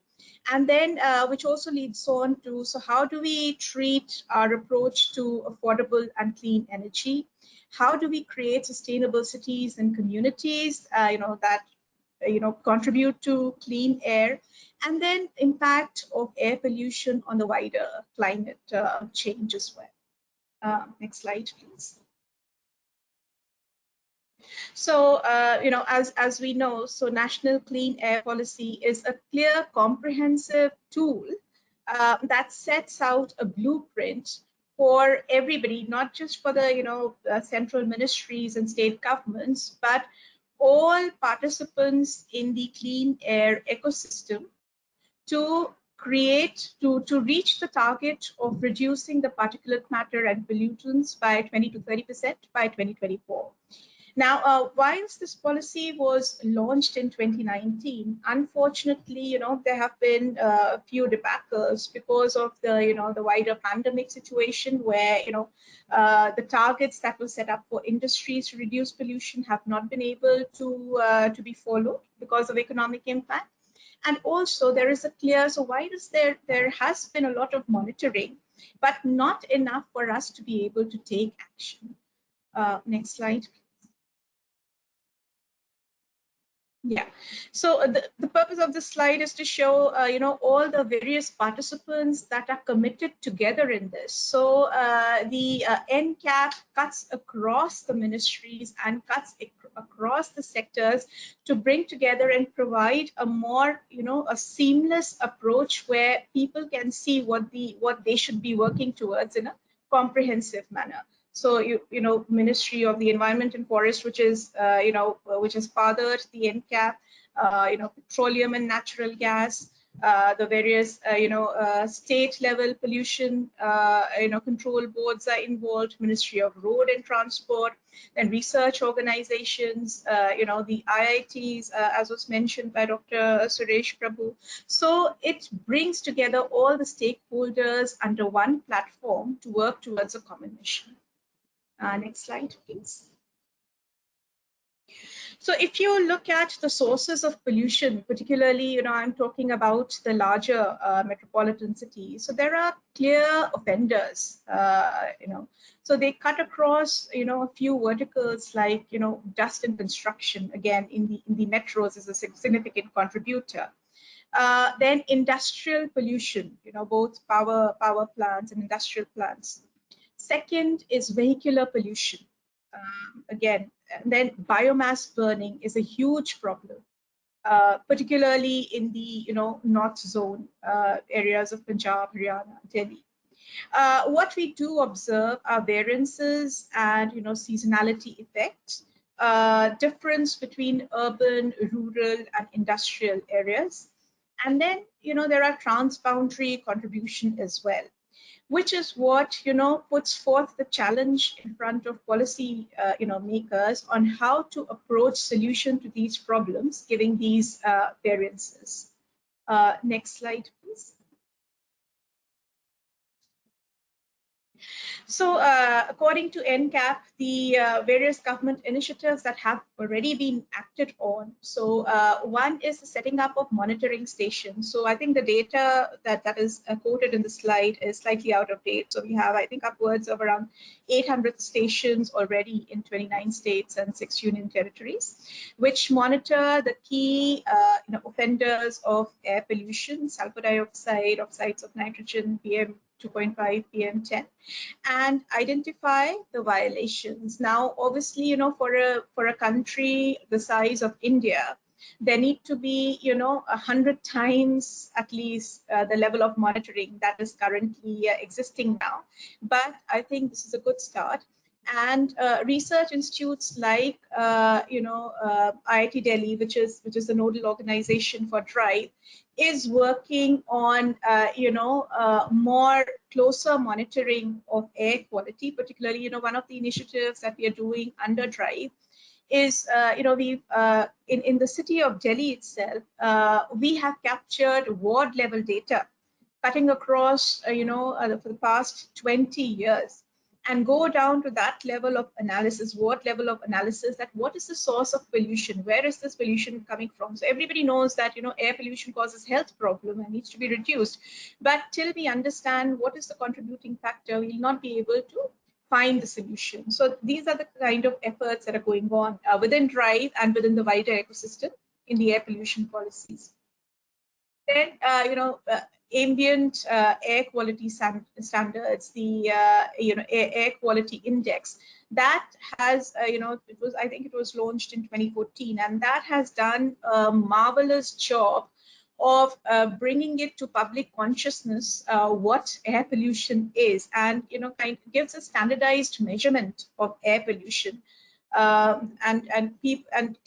and then which also leads on to, so how do we treat our approach to affordable and clean energy? How do we create sustainable cities and communities that contribute to clean air, and then impact of air pollution on the wider climate change as well. Next slide, please. So, as we know, so National Clean Air Policy is a clear, comprehensive tool that sets out a blueprint for everybody, not just for the central ministries and state governments, but all participants in the clean air ecosystem to reach the target of reducing the particulate matter and pollutants by 20 to 30% by 2024. Now, whilst this policy was launched in 2019, unfortunately, there have been a few debacles because of the wider pandemic situation, where the targets that were set up for industries to reduce pollution have not been able to be followed because of economic impact. And also, there is a clear, so why is there has been a lot of monitoring, but not enough for us to be able to take action. Next slide. Yeah, so the purpose of this slide is to show, all the various participants that are committed together in this. So the NCAP cuts across the ministries and cuts across the sectors to bring together and provide a more, a seamless approach where people can see what they should be working towards in a comprehensive manner. So, Ministry of the Environment and Forest, which is, which has fathered the NCAP, petroleum and natural gas, The various, state level pollution, control boards are involved, Ministry of Road and Transport, then research organizations, the IITs, as was mentioned by Dr. Suresh Prabhu. So it brings together all the stakeholders under one platform to work towards a common mission. Next slide, please. So if you look at the sources of pollution, particularly, I'm talking about the larger metropolitan cities. So there are clear offenders, so they cut across, a few verticals like, dust and construction, again, in the metros is a significant contributor. Then industrial pollution, both power plants and industrial plants. Second is vehicular pollution. Again, and then biomass burning is a huge problem, particularly in the north zone areas of Punjab, Haryana, Delhi. What we do observe are variances and seasonality effects, difference between urban, rural, and industrial areas, and then there are transboundary contribution as well, which is what puts forth the challenge in front of policy makers on how to approach solution to these problems, given these variances. Next slide, please. So according to NCAP, the various government initiatives that have already been acted on. So one is the setting up of monitoring stations. So I think the data that is quoted in the slide is slightly out of date. So we have, I think, upwards of around 800 stations already in 29 states and 6 union territories, which monitor the key offenders of air pollution, sulfur dioxide, oxides of nitrogen, PM 2.5, PM10, and identify the violations. Now, obviously, for a country the size of India, there need to be 100 times at least the level of monitoring that is currently existing now. But I think this is a good start. And research institutes like IIT Delhi, which is the nodal organization for DRIVE, is working on more closer monitoring of air quality. Particularly, one of the initiatives that we are doing under DRIVE is we've in the city of Delhi itself, we have captured ward level data cutting across for the past 20 years, and go down to that level of analysis, what level of analysis, that what is the source of pollution, where is this pollution coming from. So everybody knows that air pollution causes health problem and needs to be reduced, but till we understand what is the contributing factor, we will not be able to find the solution. So these are the kind of efforts that are going on within DRIVE and within the wider ecosystem in the air pollution policies. Then ambient air quality standards, the air quality index, that has I think it was launched in 2014, and that has done a marvelous job of bringing it to public consciousness what air pollution is, and gives a standardized measurement of air pollution. And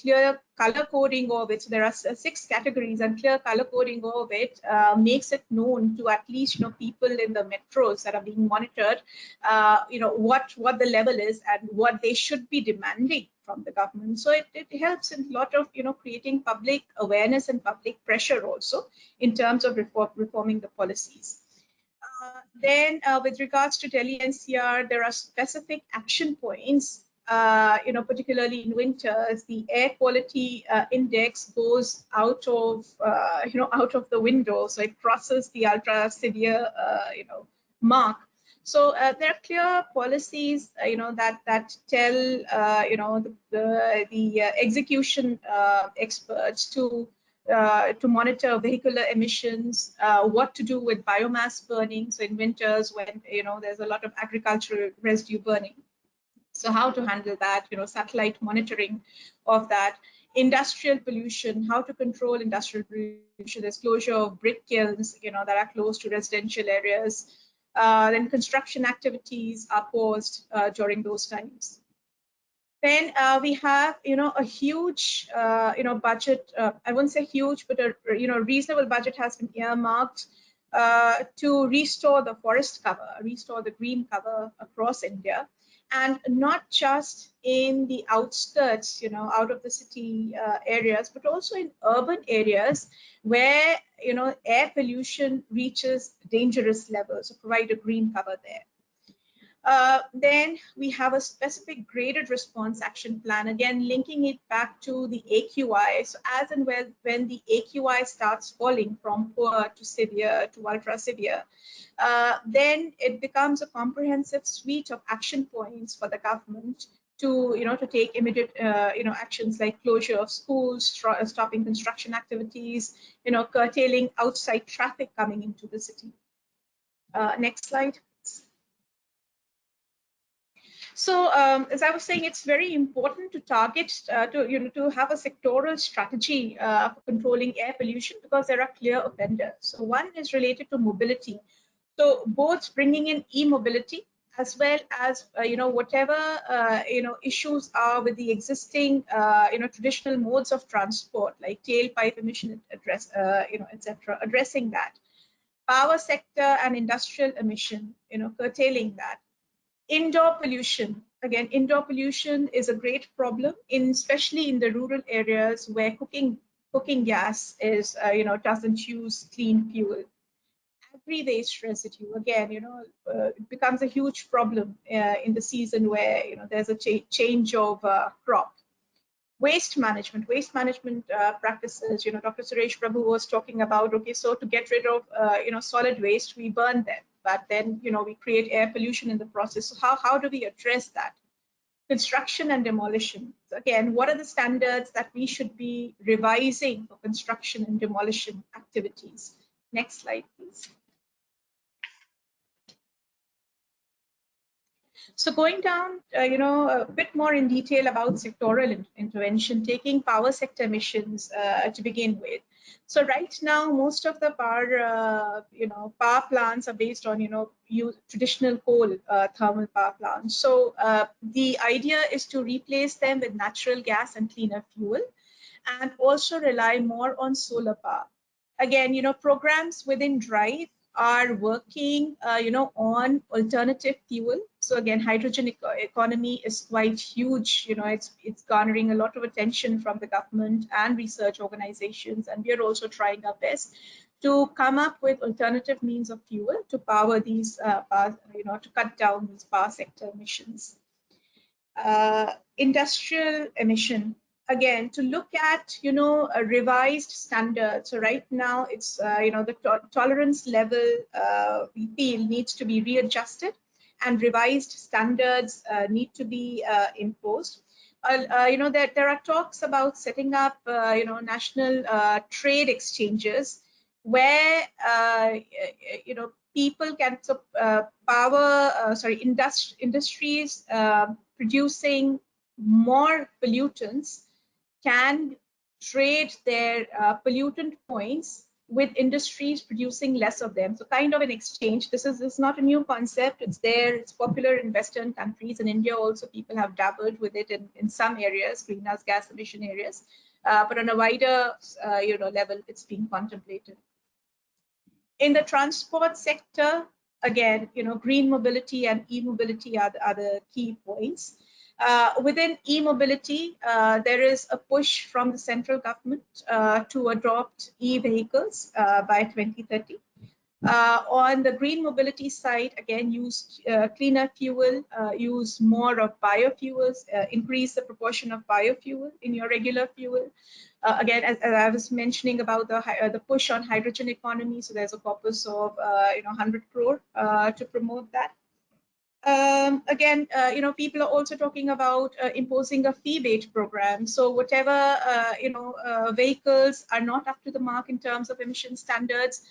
clear color coding of it. So there are 6 categories, and clear color coding of it makes it known to at least people in the metros that are being monitored, what the level is and what they should be demanding from the government. So it helps in a lot of creating public awareness and public pressure also in terms of reforming the policies. Then with regards to Delhi NCR, there are specific action points. Particularly in winters, the air quality index goes out of the window, so it crosses the ultra severe mark. So there are clear policies that tell the execution experts to monitor vehicular emissions, what to do with biomass burning. So in winters, when there's a lot of agricultural residue burning, so how to handle that, satellite monitoring of that. Industrial pollution, how to control industrial pollution. There's closure of brick kilns, that are close to residential areas. Then construction activities are paused during those times. Then we have, a huge, budget. I wouldn't say huge, but a reasonable budget has been earmarked to restore the forest cover, restore the green cover across India, and not just in the outskirts, out of the city areas, but also in urban areas where, air pollution reaches dangerous levels. So provide a green cover there. Then we have a specific graded response action plan, again, linking it back to the AQI. So as and when the AQI starts falling from poor to severe to ultra severe, then it becomes a comprehensive suite of action points for the government to, to take immediate, actions like closure of schools, stopping construction activities, curtailing outside traffic coming into the city. Next slide. So as I was saying, it's very important to target, to have a sectoral strategy for controlling air pollution, because there are clear offenders. So one is related to mobility. So both bringing in e-mobility as well as, whatever, issues are with the existing, traditional modes of transport, like tailpipe emission etc., addressing that. Power sector and industrial emission, curtailing that. Indoor pollution. Again, indoor pollution is a great problem, especially in the rural areas where cooking gas is, doesn't use clean fuel. Agri-waste residue, again, it becomes a huge problem in the season where, there's a change of crop. Waste management practices, Dr. Suresh Prabhu was talking about, okay, so to get rid of, solid waste, we burn them, but then, we create air pollution in the process. So how do we address that? Construction and demolition. So again, what are the standards that we should be revising for construction and demolition activities? Next slide, please. So going down, a bit more in detail about sectoral intervention, taking power sector emissions to begin with. So right now, most of the power, power plants are based on, traditional coal thermal power plants. So the idea is to replace them with natural gas and cleaner fuel, and also rely more on solar power. Again, programs within DRIVE are working, on alternative fuel. So again, hydrogen economy is quite huge. It's garnering a lot of attention from the government and research organizations, and we are also trying our best to come up with alternative means of fuel to power these, to cut down these power sector emissions. Industrial emission. Again, to look at, a revised standard. So right now it's, the tolerance level we feel needs to be readjusted, and revised standards need to be imposed. There are talks about setting up, national trade exchanges where, people can, industries producing more pollutants can trade their pollutant points with industries producing less of them. So kind of an exchange. This is not a new concept. It's there. It's popular in Western countries. In India also, people have dabbled with it in some areas, greenhouse gas emission areas. But on a wider level, it's being contemplated. In the transport sector, again, green mobility and e-mobility are the key points. Within e-mobility, there is a push from the central government to adopt e-vehicles by 2030. On the green mobility side, again, use cleaner fuel, use more of biofuels, increase the proportion of biofuel in your regular fuel. Again, as I was mentioning about the push on hydrogen economy, so there's a corpus of 100 crore to promote that. Again, people are also talking about imposing a fee-based program. So whatever, vehicles are not up to the mark in terms of emission standards,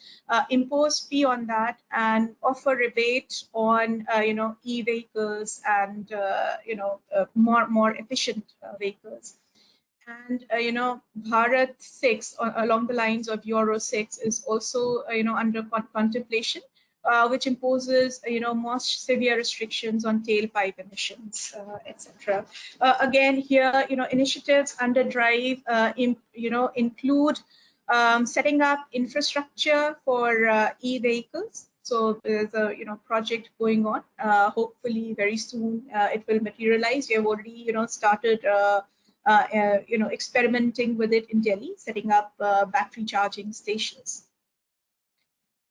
impose fee on that and offer rebate on, e-vehicles and, more efficient vehicles. And, Bharat 6, along the lines of Euro 6, is also, under contemplation, which imposes, more severe restrictions on tailpipe emissions, etc. Again, here, initiatives under DRIVE, include setting up infrastructure for e-vehicles. So there's a project going on. Hopefully, very soon it will materialize. We have already started experimenting with it in Delhi, setting up battery charging stations.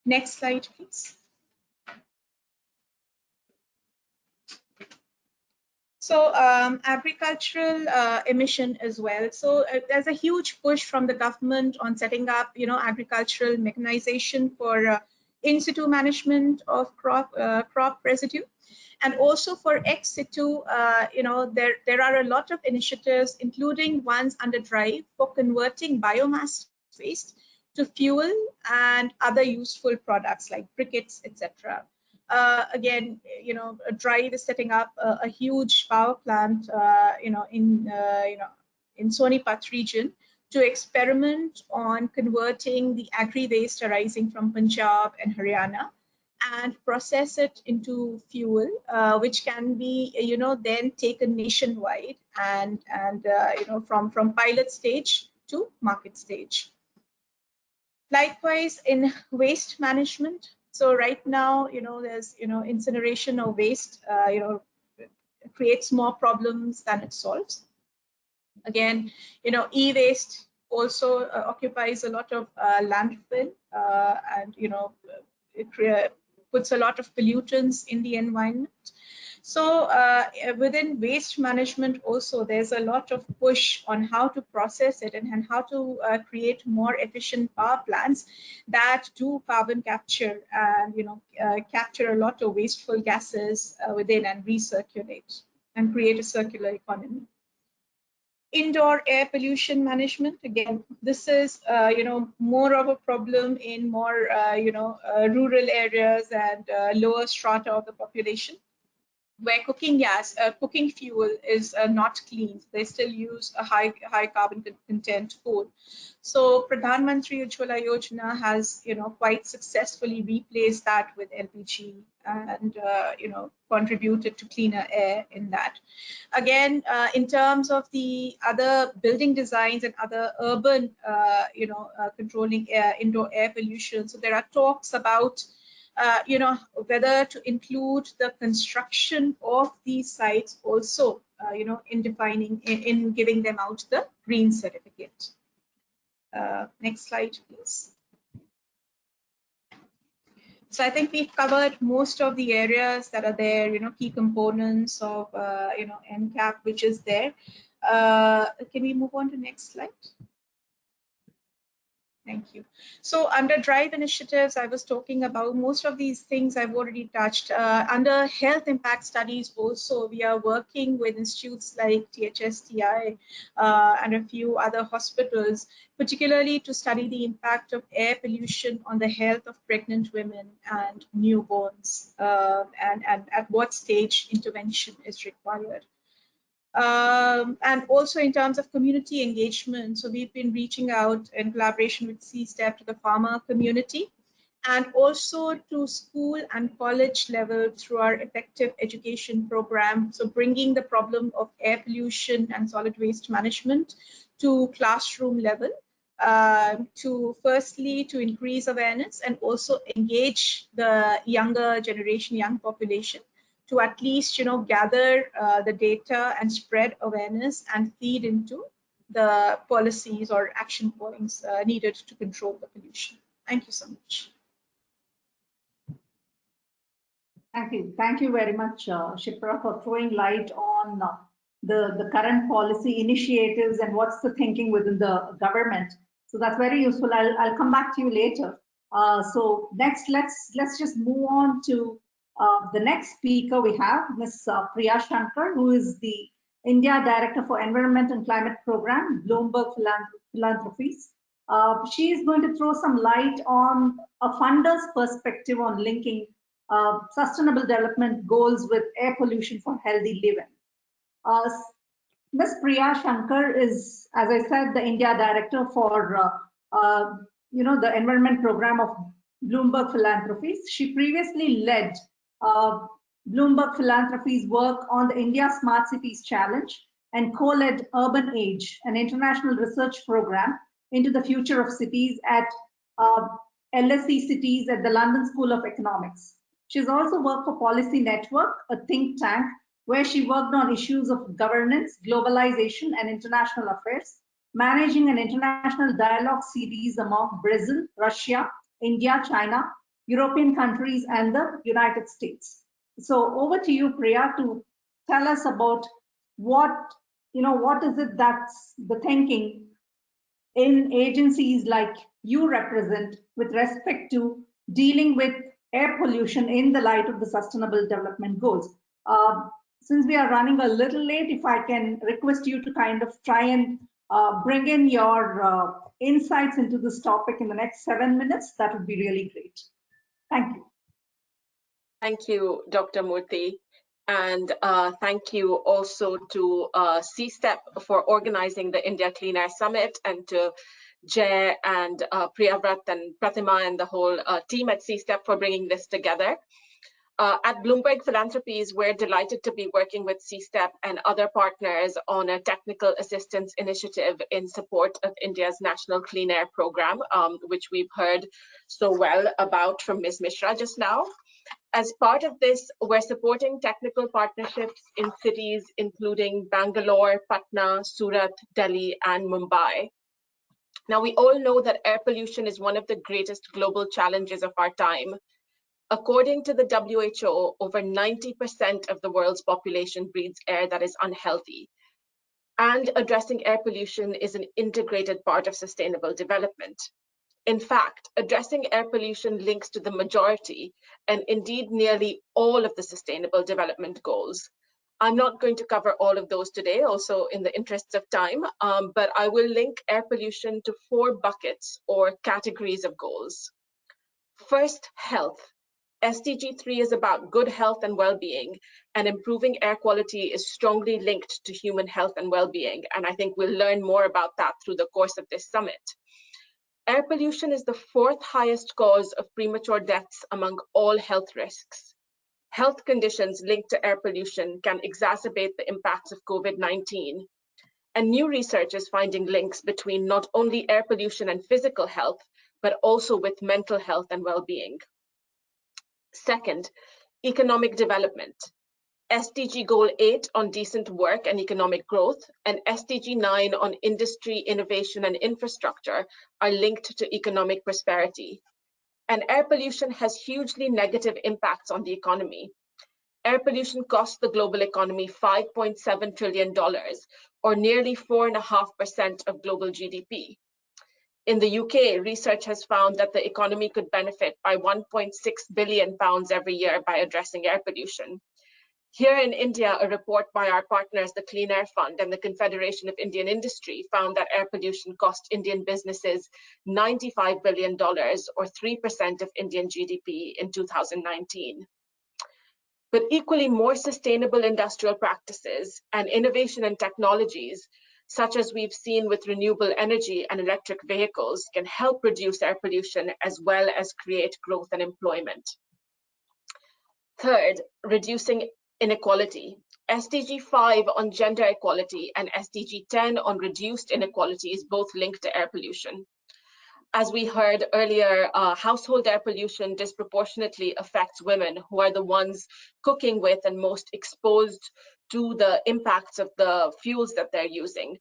Next slide, please. So agricultural emission as well. So there's a huge push from the government on setting up, agricultural mechanization for in situ management of crop residue, and also for ex situ. There are a lot of initiatives, including ones under DRIVE, for converting biomass waste to fuel and other useful products like briquettes, etc. Again, DRIVE is setting up a huge power plant, in Sonipat region to experiment on converting the agri waste arising from Punjab and Haryana and process it into fuel, which can be, then taken nationwide and from pilot stage to market stage. Likewise, in waste management. So right now, there's, incineration of waste, creates more problems than it solves. Again, e-waste also occupies a lot of landfill, and, it puts a lot of pollutants in the environment. So within waste management also, there's a lot of push on how to process it and how to create more efficient power plants that do carbon capture and capture a lot of wasteful gases within and recirculate and create a circular economy. Indoor air pollution management, again, this is more of a problem in more rural areas and lower strata of the population, where cooking fuel is not clean. They still use a high carbon content coal. So Pradhan Mantri Ujjwala Yojana has quite successfully replaced that with LPG and contributed to cleaner air in that. Again, in terms of the other building designs and other urban controlling indoor air pollution, so there are talks about whether to include the construction of these sites also, in giving them out the green certificate. Next slide, please. So I think we've covered most of the areas that are there, key components of, NCAP, which is there. Can we move on to next slide? Thank you. So under DRIVE initiatives, I was talking about most of these things I've already touched. Under health impact studies also, we are working with institutes like THSTI and a few other hospitals, particularly to study the impact of air pollution on the health of pregnant women and newborns, and at what stage intervention is required. And also in terms of community engagement, so we've been reaching out in collaboration with CSTEP to the farmer community and also to school and college level through our effective education program. So bringing the problem of air pollution and solid waste management to classroom level, to firstly to increase awareness and also engage the younger generation, young population, to at least gather the data and spread awareness and feed into the policies or action points needed to control the pollution. Thank you so much. Thank you very much, Shipra, for throwing light on the current policy initiatives and what's the thinking within the government. So that's very useful. I'll come back to you later. So next, let's just move on to the next speaker we have, Ms. Priya Shankar, who is the India Director for Environment and Climate Program, Bloomberg Philanthropies. She is going to throw some light on a funder's perspective on linking sustainable development goals with air pollution for healthy living. Ms. Priya Shankar is, as I said, the India Director for the Environment Program of Bloomberg Philanthropies. She previously led Bloomberg Philanthropies' work on the India Smart Cities Challenge and co-led Urban Age, an international research program into the future of cities at LSE Cities at the London School of Economics. She's also worked for Policy Network, a think tank, where she worked on issues of governance, globalization, and international affairs, managing an international dialogue series among Brazil, Russia, India, China, European countries, and the United States. So over to you, Priya, to tell us about what is it that's the thinking in agencies like you represent with respect to dealing with air pollution in the light of the Sustainable Development Goals. Since we are running a little late, if I can request you to kind of try and bring in your insights into this topic in the next 7 minutes, that would be really great. Thank you. Thank you, Dr. Murthy. And thank you also to CSTEP for organizing the India Clean Air Summit, and to Jay and Priyavrat and Pratima and the whole team at CSTEP for bringing this together. At Bloomberg Philanthropies, we're delighted to be working with CSTEP and other partners on a technical assistance initiative in support of India's National Clean Air Program, which we've heard so well about from Ms. Mishra just now. As part of this, we're supporting technical partnerships in cities including Bangalore, Patna, Surat, Delhi, and Mumbai. Now, we all know that air pollution is one of the greatest global challenges of our time. According to the WHO, over 90% of the world's population breathes air that is unhealthy. And addressing air pollution is an integrated part of sustainable development. In fact, addressing air pollution links to the majority, and indeed nearly all, of the Sustainable Development Goals. I'm not going to cover all of those today, also in the interests of time, but I will link air pollution to 4 buckets or categories of goals. First, health. SDG 3 is about good health and well-being, and improving air quality is strongly linked to human health and well-being, and I think we'll learn more about that through the course of this summit. Air pollution is the 4th highest cause of premature deaths among all health risks. Health conditions linked to air pollution can exacerbate the impacts of COVID-19. And new research is finding links between not only air pollution and physical health, but also with mental health and well-being. Second, economic development. SDG Goal 8 on decent work and economic growth, and SDG 9 on industry, innovation, and infrastructure are linked to economic prosperity. And air pollution has hugely negative impacts on the economy. Air pollution costs the global economy $5.7 trillion, or nearly 4.5% of global GDP. In the UK, research has found that the economy could benefit by £1.6 billion every year by addressing air pollution. Here in India, a report by our partners, the Clean Air Fund and the Confederation of Indian Industry, found that air pollution cost Indian businesses $95 billion, or 3% of Indian GDP in 2019. But equally, more sustainable industrial practices and innovation and technologies, such as we've seen with renewable energy and electric vehicles, can help reduce air pollution as well as create growth and employment. Third, reducing inequality. SDG 5 on gender equality and SDG 10 on reduced inequality is both linked to air pollution. As we heard earlier, household air pollution disproportionately affects women, who are the ones cooking with and most exposed to the impacts of the fuels that they're using.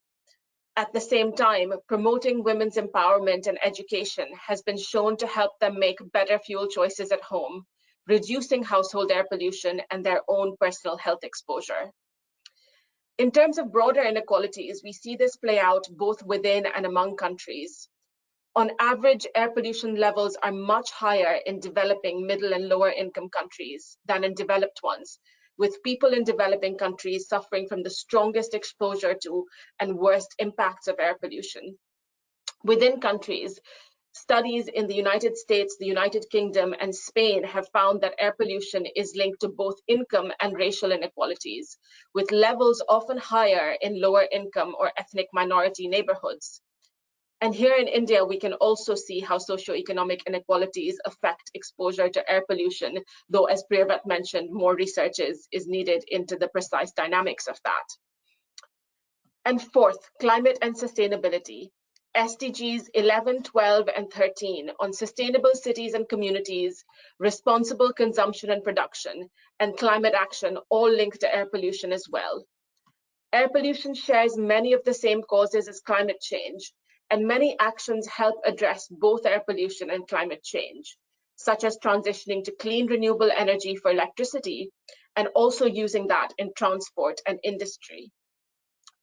At the same time, promoting women's empowerment and education has been shown to help them make better fuel choices at home, reducing household air pollution and their own personal health exposure. In terms of broader inequalities, we see this play out both within and among countries. On average, air pollution levels are much higher in developing, middle and lower income countries than in developed ones, with people in developing countries suffering from the strongest exposure to and worst impacts of air pollution. Within countries, studies in the United States, the United Kingdom, and Spain have found that air pollution is linked to both income and racial inequalities, with levels often higher in lower income or ethnic minority neighborhoods. And here in India, we can also see how socioeconomic inequalities affect exposure to air pollution, though as Priya mentioned, more research is needed into the precise dynamics of that. And fourth, climate and sustainability. SDGs 11, 12, and 13 on sustainable cities and communities, responsible consumption and production, and climate action all linked to air pollution as well. Air pollution shares many of the same causes as climate change, and many actions help address both air pollution and climate change, such as transitioning to clean renewable energy for electricity, and also using that in transport and industry.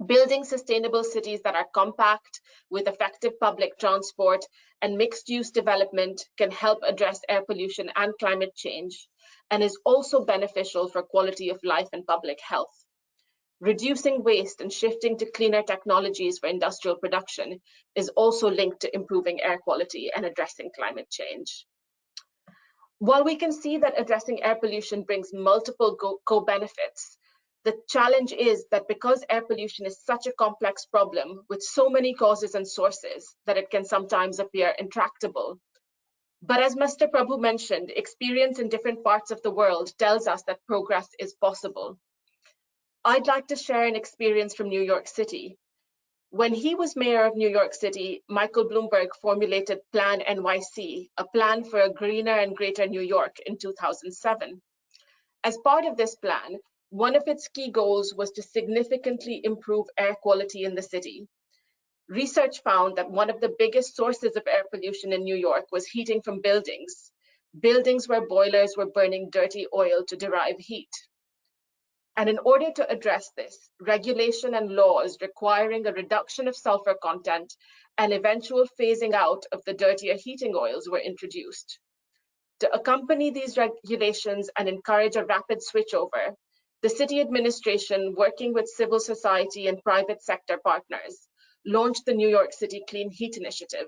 Building sustainable cities that are compact with effective public transport and mixed-use development can help address air pollution and climate change, and is also beneficial for quality of life and public health. Reducing waste and shifting to cleaner technologies for industrial production is also linked to improving air quality and addressing climate change. While we can see that addressing air pollution brings multiple co-benefits, the challenge is that because air pollution is such a complex problem with so many causes and sources that it can sometimes appear intractable. But as Mr. Prabhu mentioned, experience in different parts of the world tells us that progress is possible. I'd like to share an experience from New York City. When he was mayor of New York City, Michael Bloomberg formulated Plan NYC, a plan for a greener and greater New York in 2007. As part of this plan, one of its key goals was to significantly improve air quality in the city. Research found that one of the biggest sources of air pollution in New York was heating from buildings where boilers were burning dirty oil to derive heat. And in order to address this, regulation and laws requiring a reduction of sulfur content and eventual phasing out of the dirtier heating oils were introduced. To accompany these regulations and encourage a rapid switchover, the city administration, working with civil society and private sector partners, launched the New York City Clean Heat Initiative.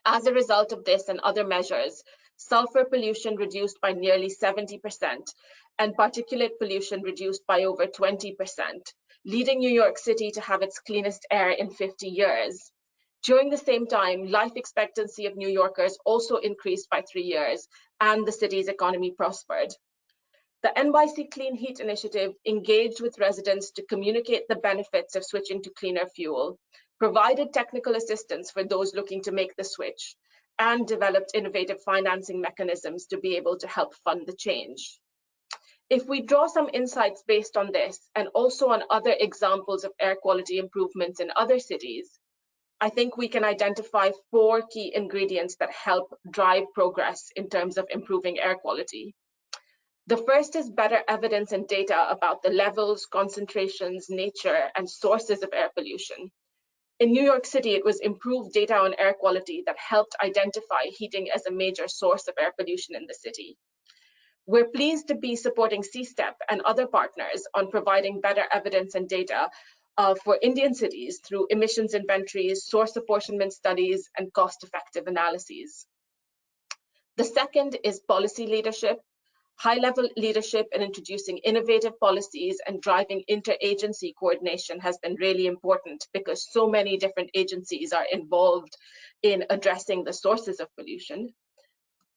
As a result of this and other measures, sulfur pollution reduced by nearly 70%, and particulate pollution reduced by over 20%, leading New York City to have its cleanest air in 50 years. During the same time, life expectancy of New Yorkers also increased by 3 years, and the city's economy prospered. The NYC Clean Heat Initiative engaged with residents to communicate the benefits of switching to cleaner fuel, provided technical assistance for those looking to make the switch, and developed innovative financing mechanisms to be able to help fund the change. If we draw some insights based on this, and also on other examples of air quality improvements in other cities, I think we can identify 4 key ingredients that help drive progress in terms of improving air quality. The first is better evidence and data about the levels, concentrations, nature, and sources of air pollution. In New York City, it was improved data on air quality that helped identify heating as a major source of air pollution in the city. We're pleased to be supporting CSTEP and other partners on providing better evidence and data for Indian cities through emissions inventories, source apportionment studies, and cost-effective analyses. The second is policy leadership. High-level leadership in introducing innovative policies and driving interagency coordination has been really important because so many different agencies are involved in addressing the sources of pollution.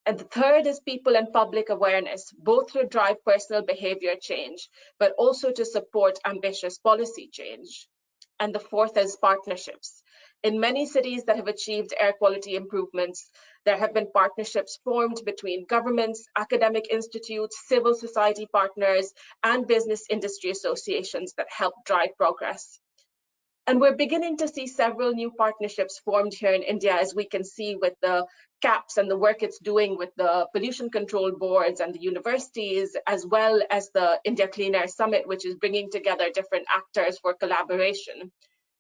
And the third is people and public awareness, both to drive personal behavior change, but also to support ambitious policy change. And the fourth is partnerships. In many cities that have achieved air quality improvements, there have been partnerships formed between governments, academic institutes, civil society partners, and business industry associations that help drive progress. And we're beginning to see several new partnerships formed here in India, as we can see with the CAPS and the work it's doing with the pollution control boards and the universities, as well as the India Clean Air Summit, which is bringing together different actors for collaboration.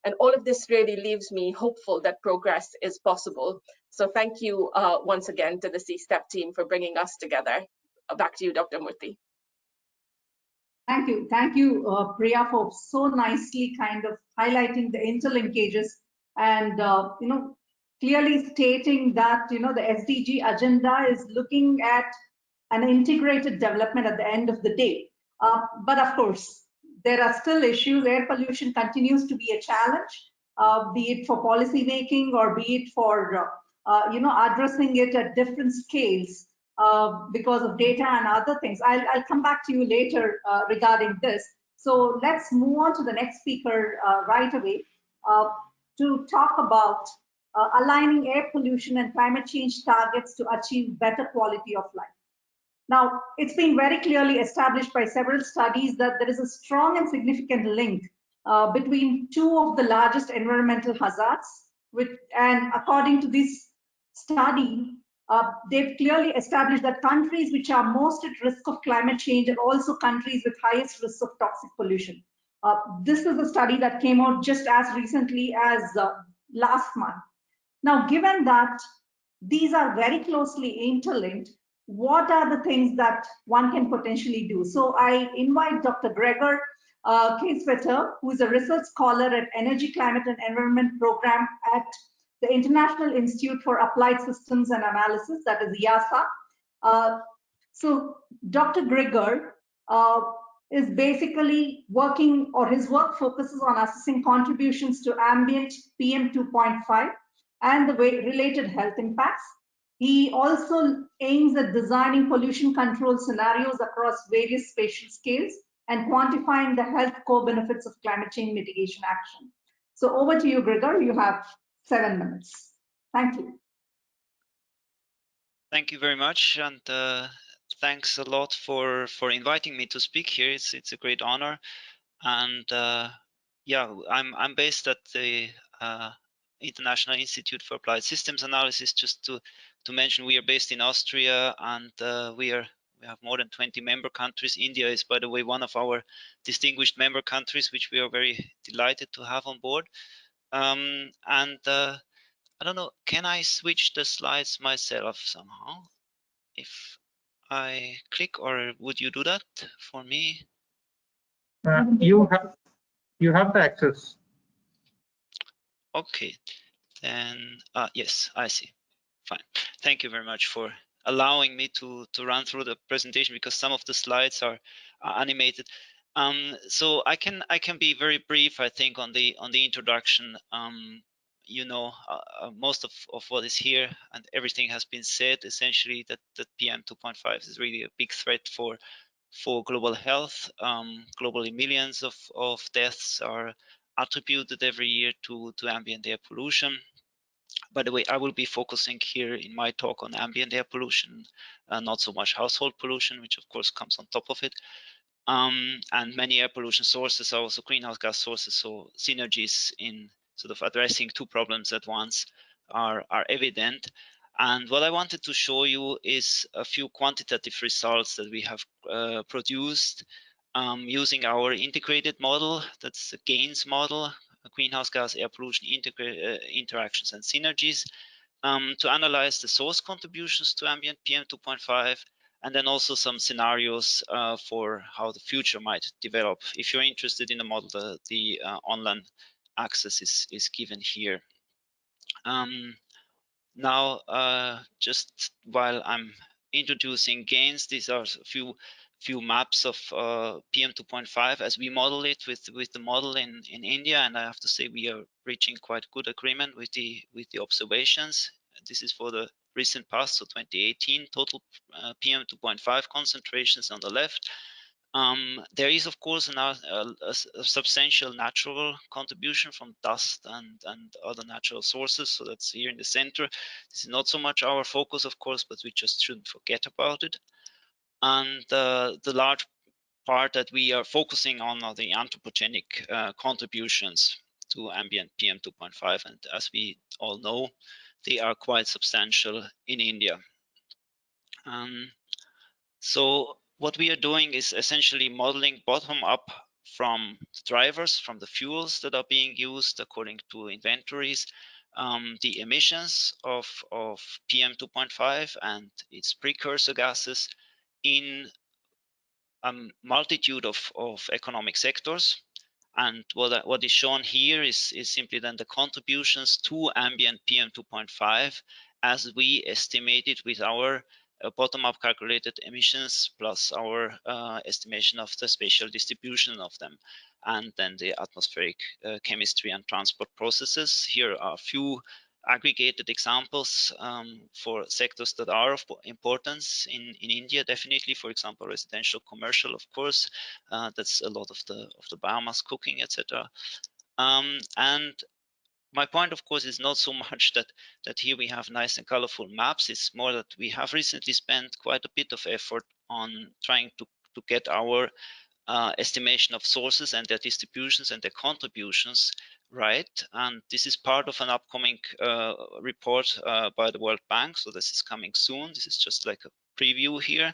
And all of this really leaves me hopeful that progress is possible. So thank you once again to the CSTEP team for bringing us together. Back to you, Dr. Murthy. Thank you, Priya, for so nicely kind of highlighting the interlinkages and clearly stating that the SDG agenda is looking at an integrated development at the end of the day. But of course, there are still issues. Air pollution continues to be a challenge. be it for policy making or be it for addressing it at different scales because of data and other things. I'll come back to you later regarding this. So let's move on to the next speaker right away to talk about aligning air pollution and climate change targets to achieve better quality of life. Now, it's been very clearly established by several studies that there is a strong and significant link between two of the largest environmental hazards, and according to this study, they've clearly established that countries which are most at risk of climate change are also countries with highest risks of toxic pollution. This is a study that came out just as recently as last month. Now, given that these are very closely interlinked, what are the things that one can potentially do? So I invite Dr. Gregor Kaeswetter, who is a research scholar at Energy, Climate and Environment Program at the International Institute for Applied Systems and Analysis, that is IASA. So Dr. Gregor is basically working, or his work focuses on assessing contributions to ambient PM 2.5 and the related health impacts. He also aims at designing pollution control scenarios across various spatial scales and quantifying the health co-benefits of climate change mitigation action. So over to you, Gregor. You have 7 minutes. Thank you. Thank you very much, and thanks a lot for inviting me to speak here. It's a great honor, and yeah, I'm based at the International Institute for Applied Systems Analysis. Just to mention, we are based in Austria, and we have more than 20 member countries. India is, by the way, one of our distinguished member countries, which we are very delighted to have on board. And I don't know, can I switch the slides myself somehow? If I click, or would you do that for me? You have the access. Okay, then yes, I see. Fine. Thank you very much for allowing me to run through the presentation, because some of the slides are animated. So I can be very brief, I think, on the introduction. You know, most of what is here and everything has been said. Essentially, that PM 2.5 is really a big threat for global health. Globally, millions of deaths are attributed every year to ambient air pollution. By the way, I will be focusing here in my talk on ambient air pollution, not so much household pollution, which of course comes on top of it. And many air pollution sources are also greenhouse gas sources, so synergies in sort of addressing two problems at once are evident. And what I wanted to show you is a few quantitative results that we have produced using our integrated model. That's the GAINS model, greenhouse gas air pollution interactions and synergies, to analyze the source contributions to ambient PM 2.5, and then also some scenarios for how the future might develop. If you're interested in the model, the online access is given here. Now, just while I'm introducing GAINS, these are a few maps of PM 2.5 as we model it with the model in India, and I have to say we are reaching quite good agreement with the observations. This is for the recent past, so 2018 total PM 2.5 concentrations on the left. There is, of course, a substantial natural contribution from dust and other natural sources. So that's here in the center. This is not so much our focus, of course, but we just shouldn't forget about it. And the large part that we are focusing on are the anthropogenic contributions to ambient PM 2.5. And as we all know, they are quite substantial in India. So what we are doing is essentially modeling bottom up from the drivers, from the fuels that are being used according to inventories, the emissions of PM 2.5 and its precursor gases in a multitude of economic sectors. And what is shown here is simply then the contributions to ambient PM 2.5 as we estimated with our bottom-up calculated emissions plus our estimation of the spatial distribution of them. and then the atmospheric chemistry and transport processes. Here are a few aggregated examples for sectors that are of importance in India, definitely. For example, residential, commercial, of course, that's a lot of the biomass cooking, etc. And my point, of course, is not so much that here we have nice and colorful maps. It's more that we have recently spent quite a bit of effort on trying to get our estimation of sources and their distributions and their contributions right. And this is part of an upcoming report by the World Bank. So this is coming soon. This is just like a preview here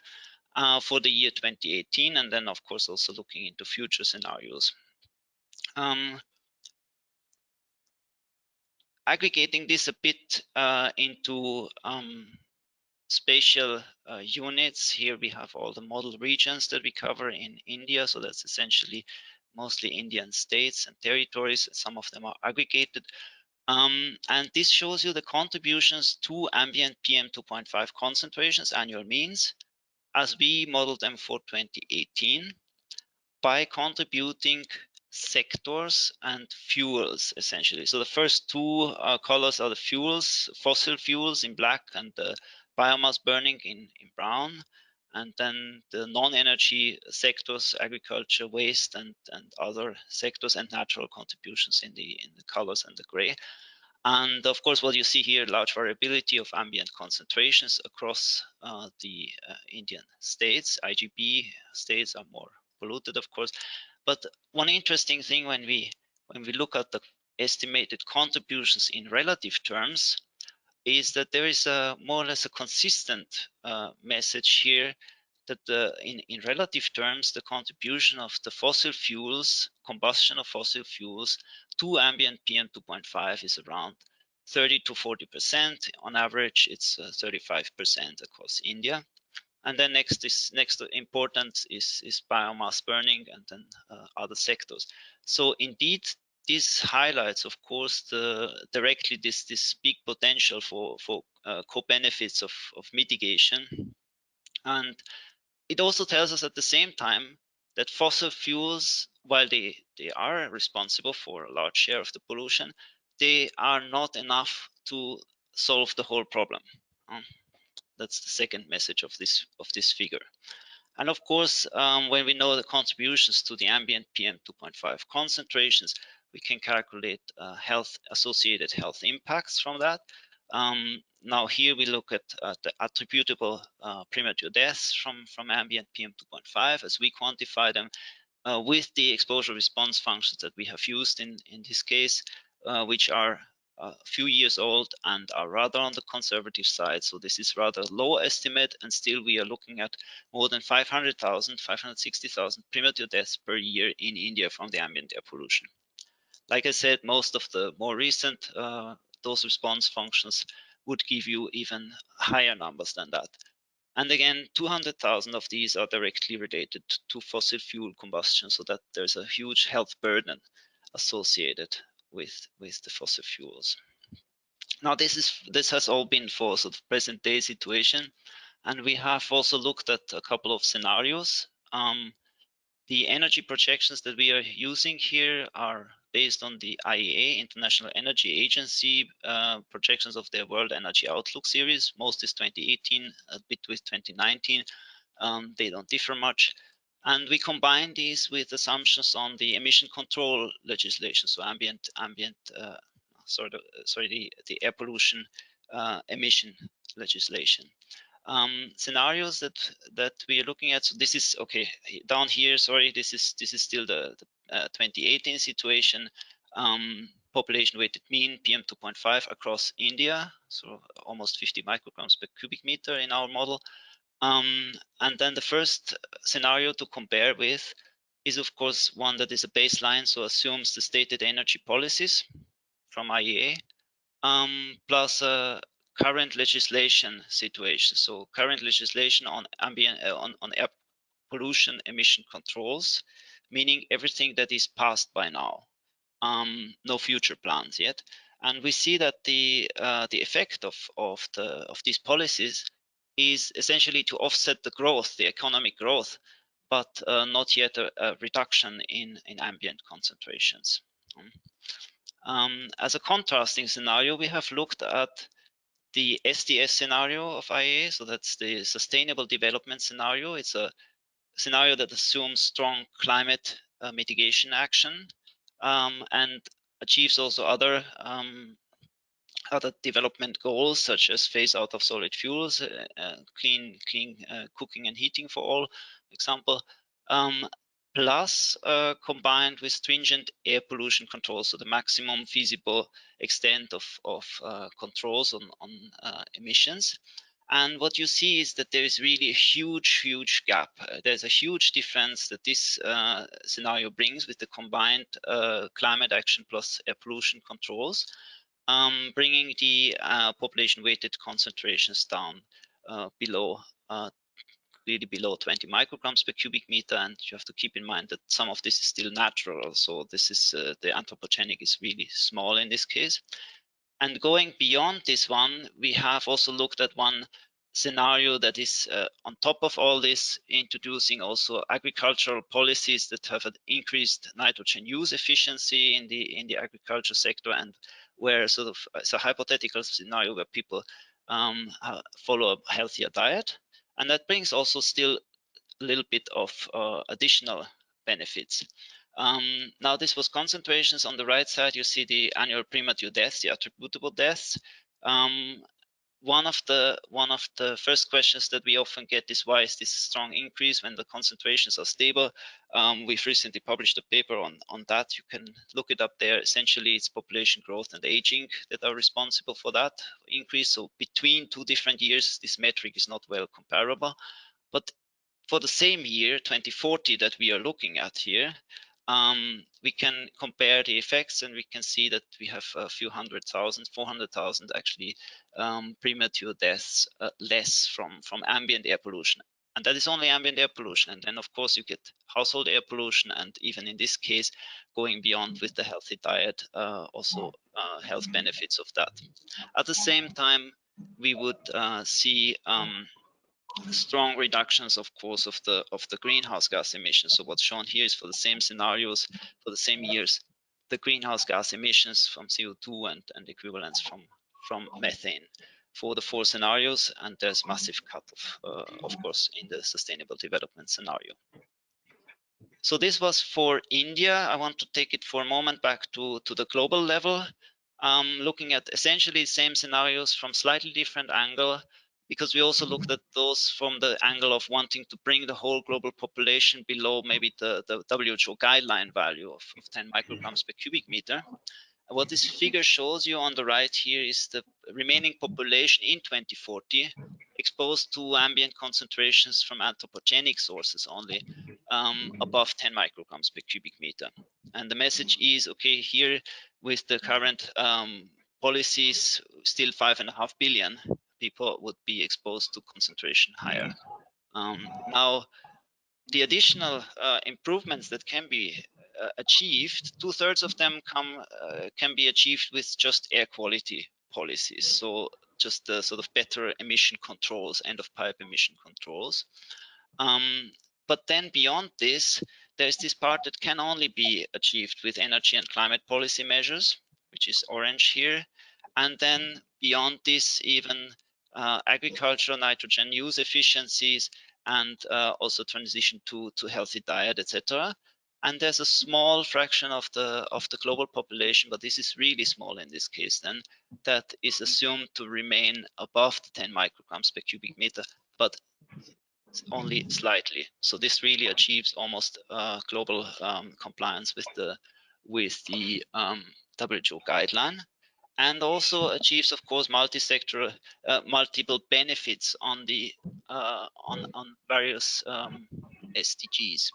for the year 2018. And then, of course, also looking into future scenarios. Aggregating this a bit into spatial units. Here we have all the model regions that we cover in India. So that's essentially mostly Indian states and territories. Some of them are aggregated. And this shows you the contributions to ambient PM 2.5 concentrations, annual means, as we modeled them for 2018 by contributing sectors and fuels, essentially. So the first two colors are the fuels, fossil fuels in black and the biomass burning in brown. And then the non-energy sectors, agriculture, waste, and other sectors, and natural contributions in the colors and the gray. And of course, what you see here, large variability of ambient concentrations across the Indian states. IGB states are more polluted, of course. But one interesting thing when we look at the estimated contributions in relative terms is that there is a more or less a consistent message here that in relative terms, the contribution of the fossil fuels, combustion of fossil fuels to ambient PM 2.5 is around 30 to 40%. On average, it's 35% across India. And then next important is biomass burning, and then other sectors. So indeed, this highlights, of course, directly this big potential for co-benefits of mitigation. And it also tells us at the same time that fossil fuels, while they are responsible for a large share of the pollution, they are not enough to solve the whole problem. That's the second message of this figure. And of course, when we know the contributions to the ambient PM 2.5 concentrations, we can calculate associated health impacts from that. Now here we look at the attributable premature deaths from ambient PM 2.5 as we quantify them with the exposure response functions that we have used in this case, which are a few years old and are rather on the conservative side. So this is rather low estimate, and still we are looking at more than 500,000, 560,000 premature deaths per year in India from the ambient air pollution. Like I said, most of the more recent dose response functions would give you even higher numbers than that. And again, 200,000 of these are directly related to fossil fuel combustion, so that there's a huge health burden associated with the fossil fuels. Now, this has all been for sort of present day situation, and we have also looked at a couple of scenarios. The energy projections that we are using here are based on the IEA, International Energy Agency, projections of their World Energy Outlook series. Most is 2018, a bit with 2019. They don't differ much. And we combine these with assumptions on the emission control legislation, so the air pollution emission legislation. Scenarios that we are looking at. So this is okay down here. Sorry, this is still the 2018 situation. Population weighted mean PM 2.5 across India, so almost 50 micrograms per cubic meter in our model. And then the first scenario to compare with is, of course, one that is a baseline, so assumes the stated energy policies from IEA, plus a current legislation situation. So current legislation on ambient on air pollution emission controls, meaning everything that is passed by now. No future plans yet. And we see that the effect of these policies is essentially to offset the growth, the economic growth, but not yet a reduction in ambient concentrations. As a contrasting scenario, we have looked at the SDS scenario of IEA, so that's the Sustainable Development Scenario. It's a scenario that assumes strong climate mitigation action and achieves also other development goals, such as phase out of solid fuels, clean cooking and heating for all, example, plus combined with stringent air pollution controls, so the maximum feasible extent of controls on emissions. And what you see is that there is really a huge gap. There's a huge difference that this scenario brings with the combined climate action plus air pollution controls, bringing the population-weighted concentrations down below, really below 20 micrograms per cubic meter. And you have to keep in mind that some of this is still natural. So this is the anthropogenic is really small in this case. And going beyond this one, we have also looked at one scenario that is on top of all this, introducing also agricultural policies that have an increased nitrogen use efficiency in the agriculture sector, and where sort of it's a hypothetical scenario where people follow a healthier diet, and that brings also still a little bit of additional benefits. Now this was concentrations. On the right side, you see the annual premature deaths, the attributable deaths. One of the first questions that we often get is, why is this strong increase when the concentrations are stable? We've recently published a paper on that. You can look it up there. Essentially, it's population growth and aging that are responsible for that increase. So between two different years, this metric is not well comparable. But for the same year, 2040, that we are looking at here, we can compare the effects, and we can see that we have a few 400,000 actually premature deaths less from ambient air pollution. And that is only ambient air pollution. And then, of course, you get household air pollution, and even in this case, going beyond with the healthy diet, also health benefits of that. At the same time, we would see strong reductions, of course, of the greenhouse gas emissions. So what's shown here is for the same scenarios, for the same years, the greenhouse gas emissions from CO2 and equivalents from methane for the 4 scenarios, and there's massive cutoff, of course, in the sustainable development scenario. So this was for India. I want to take it for a moment back to the global level, looking at essentially the same scenarios from slightly different angle, because we also looked at those from the angle of wanting to bring the whole global population below maybe the WHO guideline value of 10 micrograms per cubic meter. What this figure shows you on the right here is the remaining population in 2040 exposed to ambient concentrations from anthropogenic sources only above 10 micrograms per cubic meter. And the message is, okay, here with the current policies, still 5.5 billion people would be exposed to concentration higher. Now, the additional improvements that can be achieved, 2/3 of them can be achieved with just air quality policies. So just the sort of better emission controls, end of pipe emission controls. But then beyond this, there's this part that can only be achieved with energy and climate policy measures, which is orange here. And then beyond this, even agricultural nitrogen use efficiencies, and also transition to healthy diet, etc. And there's a small fraction of the global population, but this is really small in this case, then, that is assumed to remain above the 10 micrograms per cubic meter, but only slightly. So this really achieves almost global compliance with the WHO guideline, and also achieves, of course, multi-sector, multiple benefits on the on various SDGs.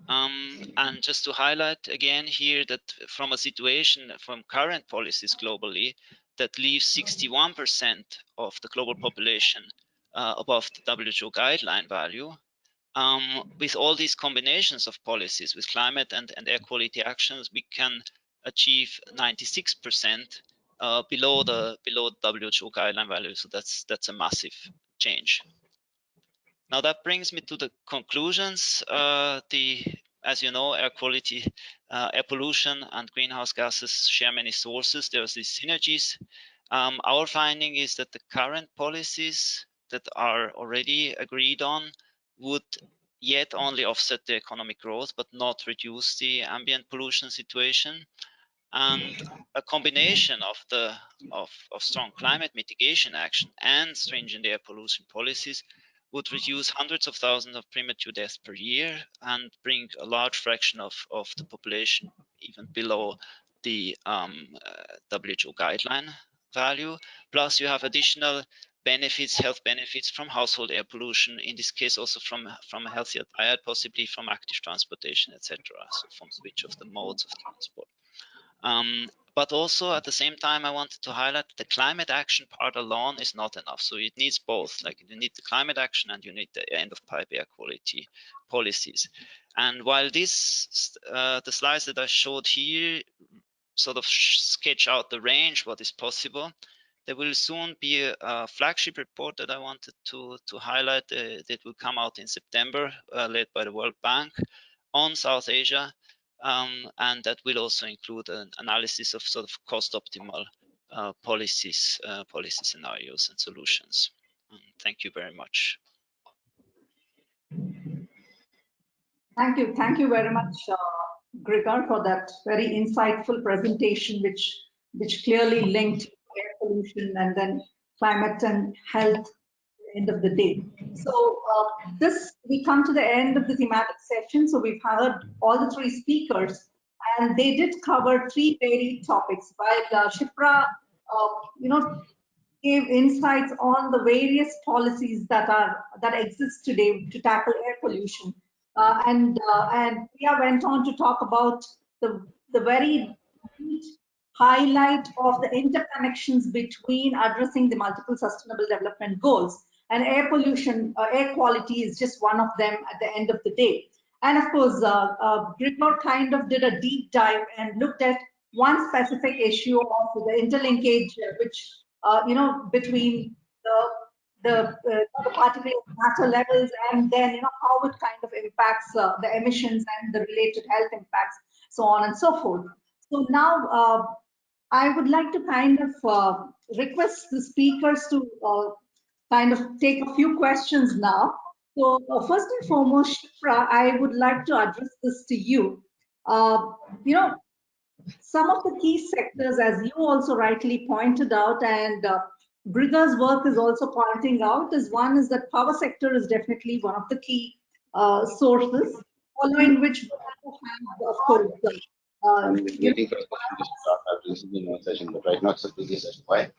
And just to highlight again here that from a situation from current policies globally that leaves 61% of the global population above the WHO guideline value, with all these combinations of policies, with climate and air quality actions, we can achieve 96% below the WHO guideline value. So that's a massive change. Now that brings me to the conclusions. As you know, air quality, air pollution and greenhouse gases share many sources. There's these synergies. Our finding is that the current policies that are already agreed on would yet only offset the economic growth, but not reduce the ambient pollution situation. And a combination of strong climate mitigation action and stringent air pollution policies would reduce hundreds of thousands of premature deaths per year and bring a large fraction of the population even below the WHO guideline value. Plus, you have additional benefits, health benefits from household air pollution, in this case also from a healthier diet, possibly from active transportation, etc. So from switch of the modes of transport. But also at the same time, I wanted to highlight the climate action part alone is not enough. So it needs both, like you need the climate action and you need the end of pipe air quality policies. And while this, the slides that I showed here sort of sketch out the range, what is possible, there will soon be a flagship report that I wanted to highlight that will come out in September, led by the World Bank on South Asia. And that will also include an analysis of sort of cost optimal policy scenarios and solutions. Thank you very much. Thank you very much, Gregor, for that very insightful presentation, which clearly linked air pollution and then climate and health end of the day. So we come to the end of the thematic session. So we've heard all the three speakers, and they did cover three varied topics. While Shipra, gave insights on the various policies that exist today to tackle air pollution, and Priya went on to talk about the very highlight of the interconnections between addressing the multiple sustainable development goals. And air pollution, air quality is just one of them at the end of the day. And of course, Gregor kind of did a deep dive and looked at one specific issue of the interlinkage, which, between the particulate matter levels, and then, how it kind of impacts the emissions and the related health impacts, so on and so forth. So now I would like to kind of request the speakers to kind of take a few questions now. So first and foremost, Shipra, I would like to address this to you. Some of the key sectors, as you also rightly pointed out, and Gregor's work is also pointing out, is one is that power sector is definitely one of the key sources, following which we also have, of course, I'm waiting for a question to start after this is the one session, but right now it's a busy session. Why?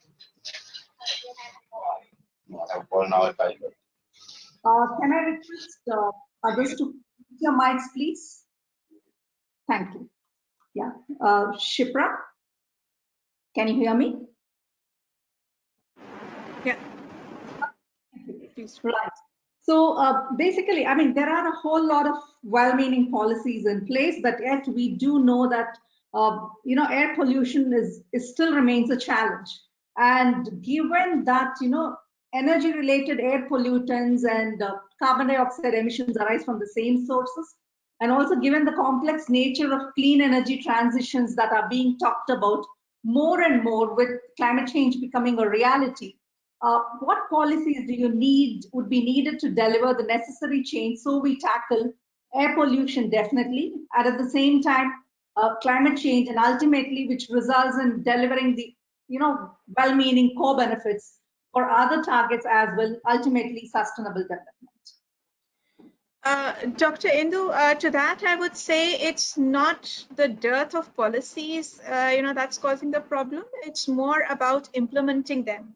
No, I have call now at 5. Can I request others to mute your mics, please? Thank you. Yeah. Shipra, can you hear me? Yeah. Right. So basically, I mean, there are a whole lot of well-meaning policies in place, but yet we do know that air pollution still remains a challenge. And given that energy-related air pollutants and carbon dioxide emissions arise from the same sources, and also given the complex nature of clean energy transitions that are being talked about more and more with climate change becoming a reality, what policies would be needed to deliver the necessary change so we tackle air pollution definitely, and at the same time climate change, and ultimately which results in delivering the well-meaning core benefits for other targets as well, ultimately sustainable development? Dr. Indu, to that I would say it's not the dearth of policies that's causing the problem. It's more about implementing them.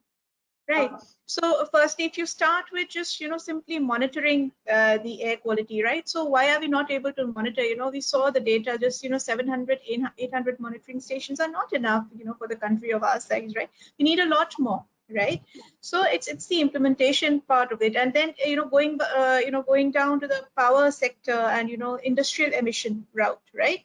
Right. So firstly, if you start with just, simply monitoring the air quality, right? So why are we not able to monitor? We saw the data, just, 700, 800 monitoring stations are not enough, for the country of our size, right? We need a lot more, right? So it's the implementation part of it. And then, going down to the power sector and, industrial emission route, right?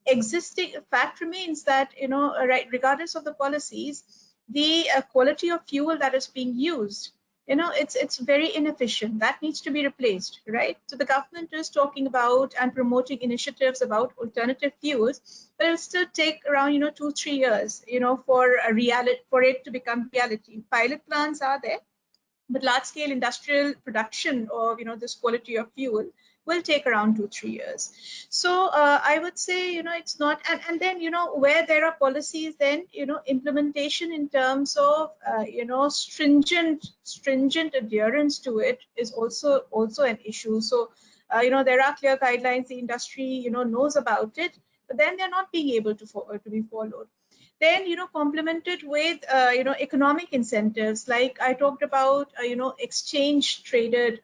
Existing fact remains that, right, regardless of the policies, the quality of fuel that is being used it's very inefficient. That needs to be replaced, right? So the government is talking about and promoting initiatives about alternative fuels, but it'll still take around 2-3 years for it to become reality. Pilot plants are there, but large-scale industrial production of this quality of fuel will take around 2-3 years. So I would say it's not, and then where there are policies, then implementation in terms of stringent adherence to it is also an issue. So there are clear guidelines, the industry knows about it, but then they're not being able to be followed. Then complemented with economic incentives, like I talked about exchange traded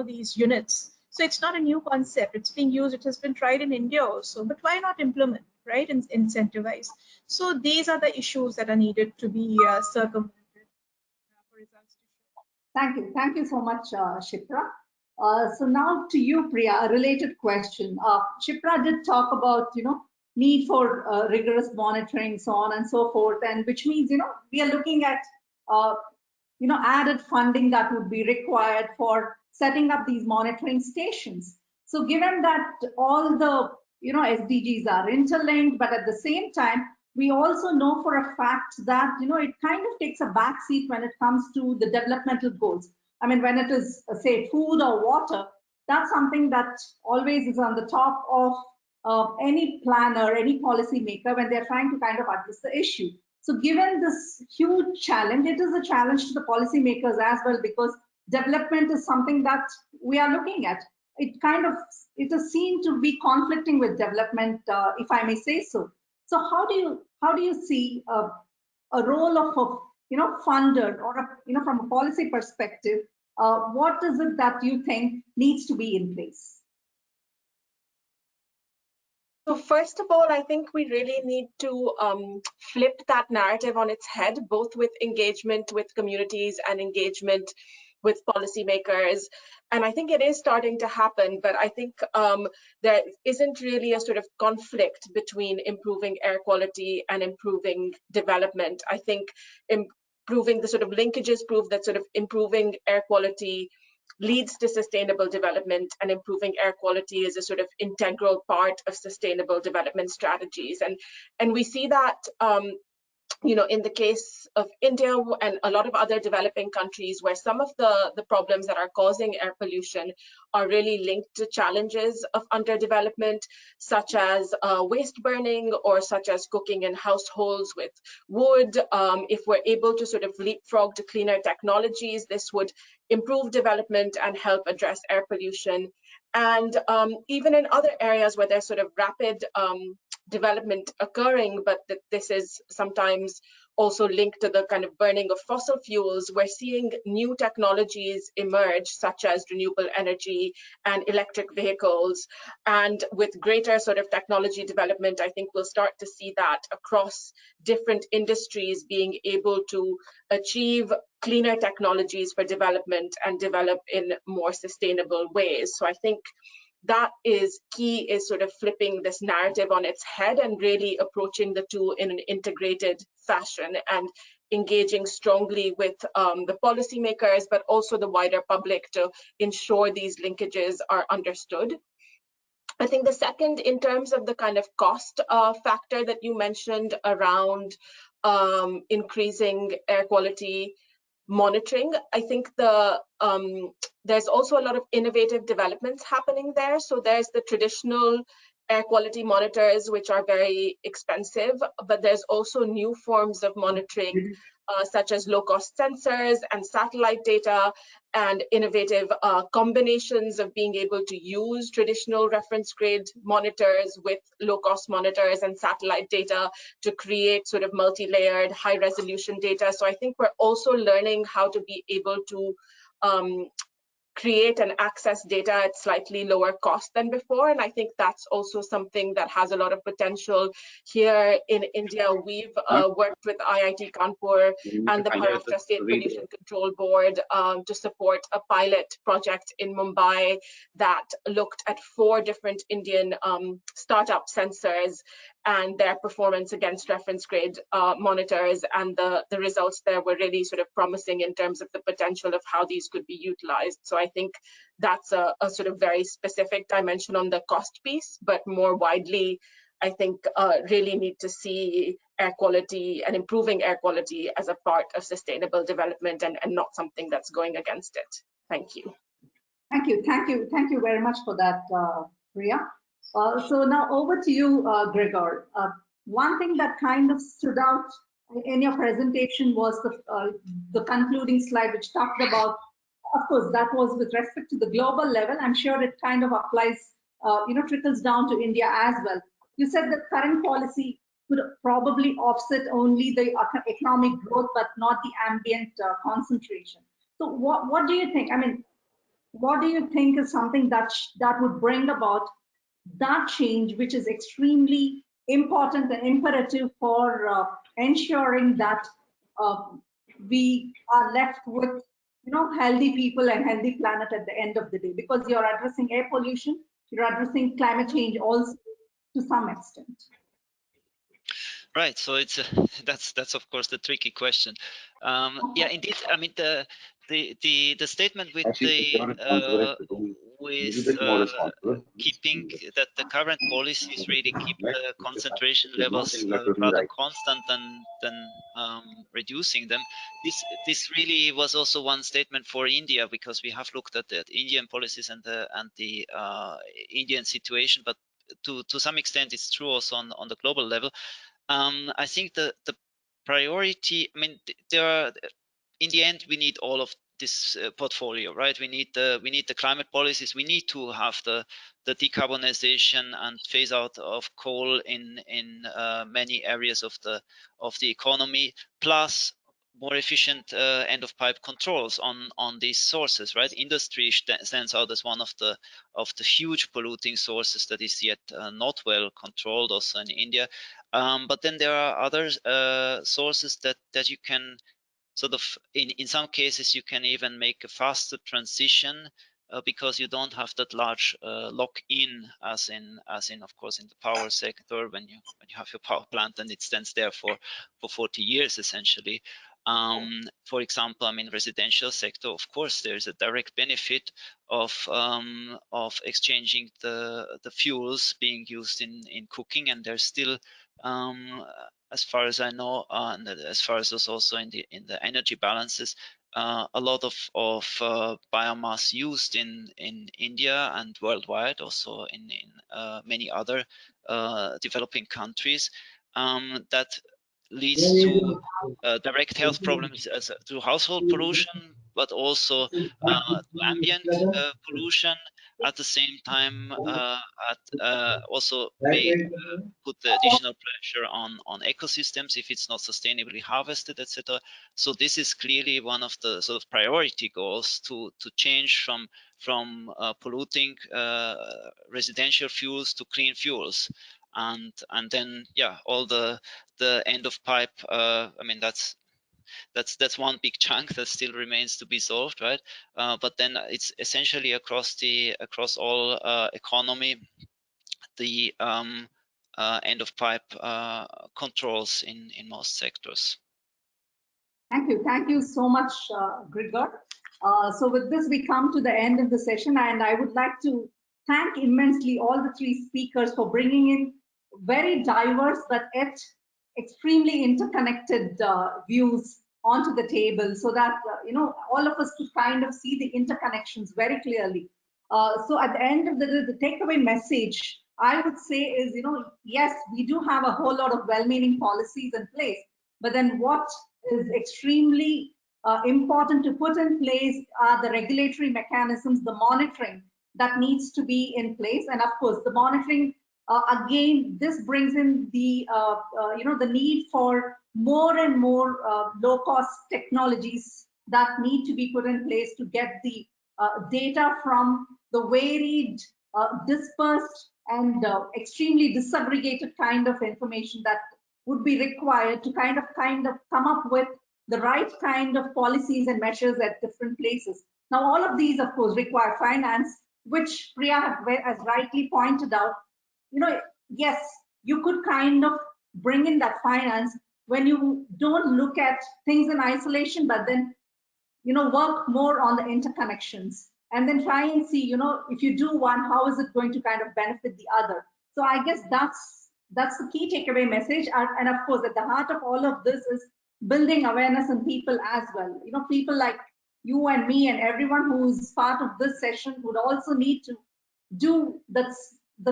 these units. So it's not a new concept, it's being used, it has been tried in India also, but why not implement, right, and incentivize? So these are the issues that are needed to be circumvented for results to show. Thank you so much, Shipra. So now to you, Priya, a related question. Shipra did talk about need for rigorous monitoring, so on and so forth, and which means we are looking at added funding that would be required for setting up these monitoring stations. So given that all the SDGs are interlinked, but at the same time we also know for a fact that it kind of takes a backseat when it comes to the developmental goals. I mean, when it is say food or water, that's something that always is on the top of any planner, any policy maker when they're trying to kind of address the issue. So given this huge challenge, it is a challenge to the policymakers as well, because development is something that we are looking at. It is seen to be conflicting with development, if I may say so. So how do you see a role of a funder, or from a policy perspective, what is it that you think needs to be in place? So first of all, I think we really need to flip that narrative on its head, both with engagement with communities and engagement with policymakers. And I think it is starting to happen, but I think there isn't really a sort of conflict between improving air quality and improving development. I think improving the sort of linkages prove that sort of improving air quality leads to sustainable development, and improving air quality is a sort of integral part of sustainable development strategies. And we see that in the case of India and a lot of other developing countries, where some of the problems that are causing air pollution are really linked to challenges of underdevelopment, such as waste burning, or such as cooking in households with wood. If we're able to sort of leapfrog to cleaner technologies, this would improve development and help address air pollution. And even in other areas where there's sort of rapid development occurring, but that this is sometimes also linked to the kind of burning of fossil fuels, we're seeing new technologies emerge, such as renewable energy and electric vehicles. And with greater sort of technology development, I think we'll start to see that across different industries being able to achieve cleaner technologies for development and develop in more sustainable ways. So I think that is key, is sort of flipping this narrative on its head and really approaching the two in an integrated fashion, and engaging strongly with the policymakers, but also the wider public, to ensure these linkages are understood. I think the second, in terms of the kind of cost factor that you mentioned around increasing air quality monitoring, I think there's also a lot of innovative developments happening there. So there's the traditional air quality monitors, which are very expensive, but there's also new forms of monitoring, such as low-cost sensors and satellite data, and innovative combinations of being able to use traditional reference grade monitors with low-cost monitors and satellite data to create sort of multi-layered high-resolution data. So I think we're also learning how to be able to create and access data at slightly lower cost than before. And I think that's also something that has a lot of potential. Here in India, we've worked with IIT Kanpur and the Maharashtra State Pollution Control Board to support a pilot project in Mumbai that looked at 4 different Indian startup sensors. and their performance against reference grade monitors, and the results there were really sort of promising in terms of the potential of how these could be utilized. So I think that's a sort of very specific dimension on the cost piece, but more widely, I think really need to see air quality and improving air quality as a part of sustainable development and not something that's going against it. Thank you. Thank you very much for that, Priya. So now over to you, Gregor. One thing that kind of stood out in your presentation was the concluding slide, which talked about, of course, that was with respect to the global level. I'm sure it kind of applies, trickles down to India as well. You said that current policy could probably offset only the economic growth, but not the ambient concentration. So what do you think? I mean, what do you think is something that would bring about that change, which is extremely important and imperative for ensuring that we are left with healthy people and healthy planet at the end of the day? Because you're addressing air pollution, you're addressing climate change also to some extent. Right. So it's that's of course the tricky question. Yeah, indeed. I mean the statement with keeping that the current policies really keep the concentration levels rather constant than reducing them. This really was also one statement for India, because we have looked at the Indian policies and the Indian situation, but to some extent it's true also on the global level. I think the priority, I mean, there are, in the end, we need all of this portfolio, right? We need the climate policies. We need to have the decarbonization and phase out of coal in many areas of the economy, plus more efficient end of pipe controls on these sources, right? Industry stands out as one of the huge polluting sources that is yet not well controlled, also in India. But then there are other sources that you can sort of, in some cases, you can even make a faster transition because you don't have that large lock-in as in of course in the power sector, when you have your power plant and it stands there for 40 years essentially. For example, I mean, residential sector, of course, there's a direct benefit of exchanging the fuels being used in cooking, and there's still, as far as I know, and as far as there's also in the energy balances, a lot of biomass used in India and worldwide, also in many other developing countries, that leads to direct health problems to household pollution, but also to ambient pollution. At the same time, also may put the additional pressure on ecosystems if it's not sustainably harvested, etc. So this is clearly one of the sort of priority goals, to change from polluting residential fuels to clean fuels. And then, yeah, all the end of pipe, I mean, that's one big chunk that still remains to be solved, right? But then it's essentially across all economy, the end of pipe controls in most sectors. Thank you so much, Gregor. So with this, we come to the end of the session, and I would like to thank immensely all the three speakers for bringing in very diverse but yet extremely interconnected views onto the table, so that all of us could kind of see the interconnections very clearly. So at the end of the takeaway message, I would say is, yes, we do have a whole lot of well-meaning policies in place, but then what is extremely important to put in place are the regulatory mechanisms, the monitoring that needs to be in place. And of course, the monitoring, again, this brings in the the need for more and more low-cost technologies that need to be put in place to get the data from the varied, dispersed, and extremely disaggregated kind of information that would be required to kind of come up with the right kind of policies and measures at different places. Now, all of these, of course, require finance, which Priya has rightly pointed out. Yes, you could kind of bring in that finance when you don't look at things in isolation, but then, work more on the interconnections and then try and see, if you do one, how is it going to kind of benefit the other? So I guess that's the key takeaway message. And of course, at the heart of all of this is building awareness in people as well. People like you and me and everyone who's part of this session would also need to do that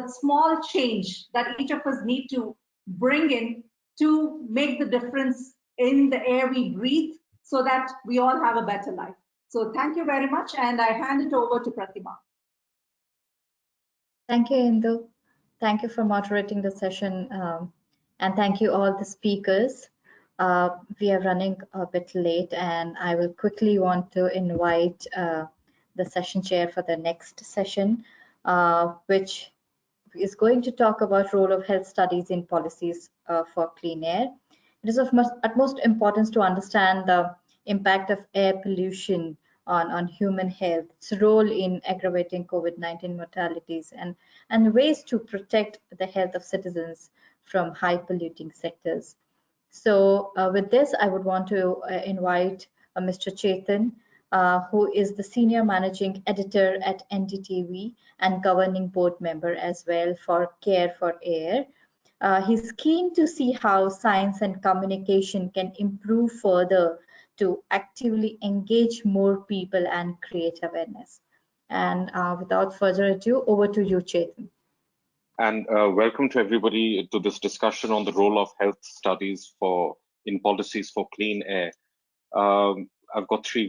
small change that each of us need to bring in to make the difference in the air we breathe so that we all have a better life. So thank you very much, and I hand it over to Pratima. Thank you, Indu. Thank you for moderating the session, and thank you all the speakers. We are running a bit late, and I will quickly want to invite the session chair for the next session, which is going to talk about role of health studies in policies for clean air. It is of utmost importance to understand the impact of air pollution on human health, its role in aggravating COVID-19 mortalities, and ways to protect the health of citizens from high polluting sectors. So with this, I would want to invite Mr. Chetan, who is the Senior Managing Editor at NDTV and Governing Board Member as well for Care for Air. He's keen to see how science and communication can improve further to actively engage more people and create awareness. And without further ado, over to you, Chetan. And welcome to everybody to this discussion on the role of health studies in policies for clean air. I've got three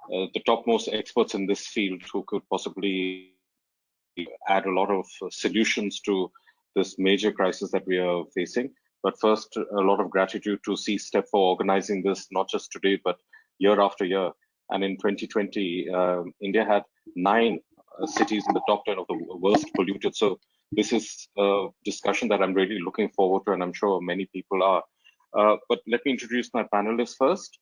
the topmost experts in this field who could possibly add a lot of solutions to this major crisis that we are facing. But first, a lot of gratitude to C-STEP for organizing this, not just today, but year after year. And in 2020, India had 9 cities in the top 10 of the worst polluted. So this is a discussion that I'm really looking forward to, and I'm sure many people are. But let me introduce my panelists first.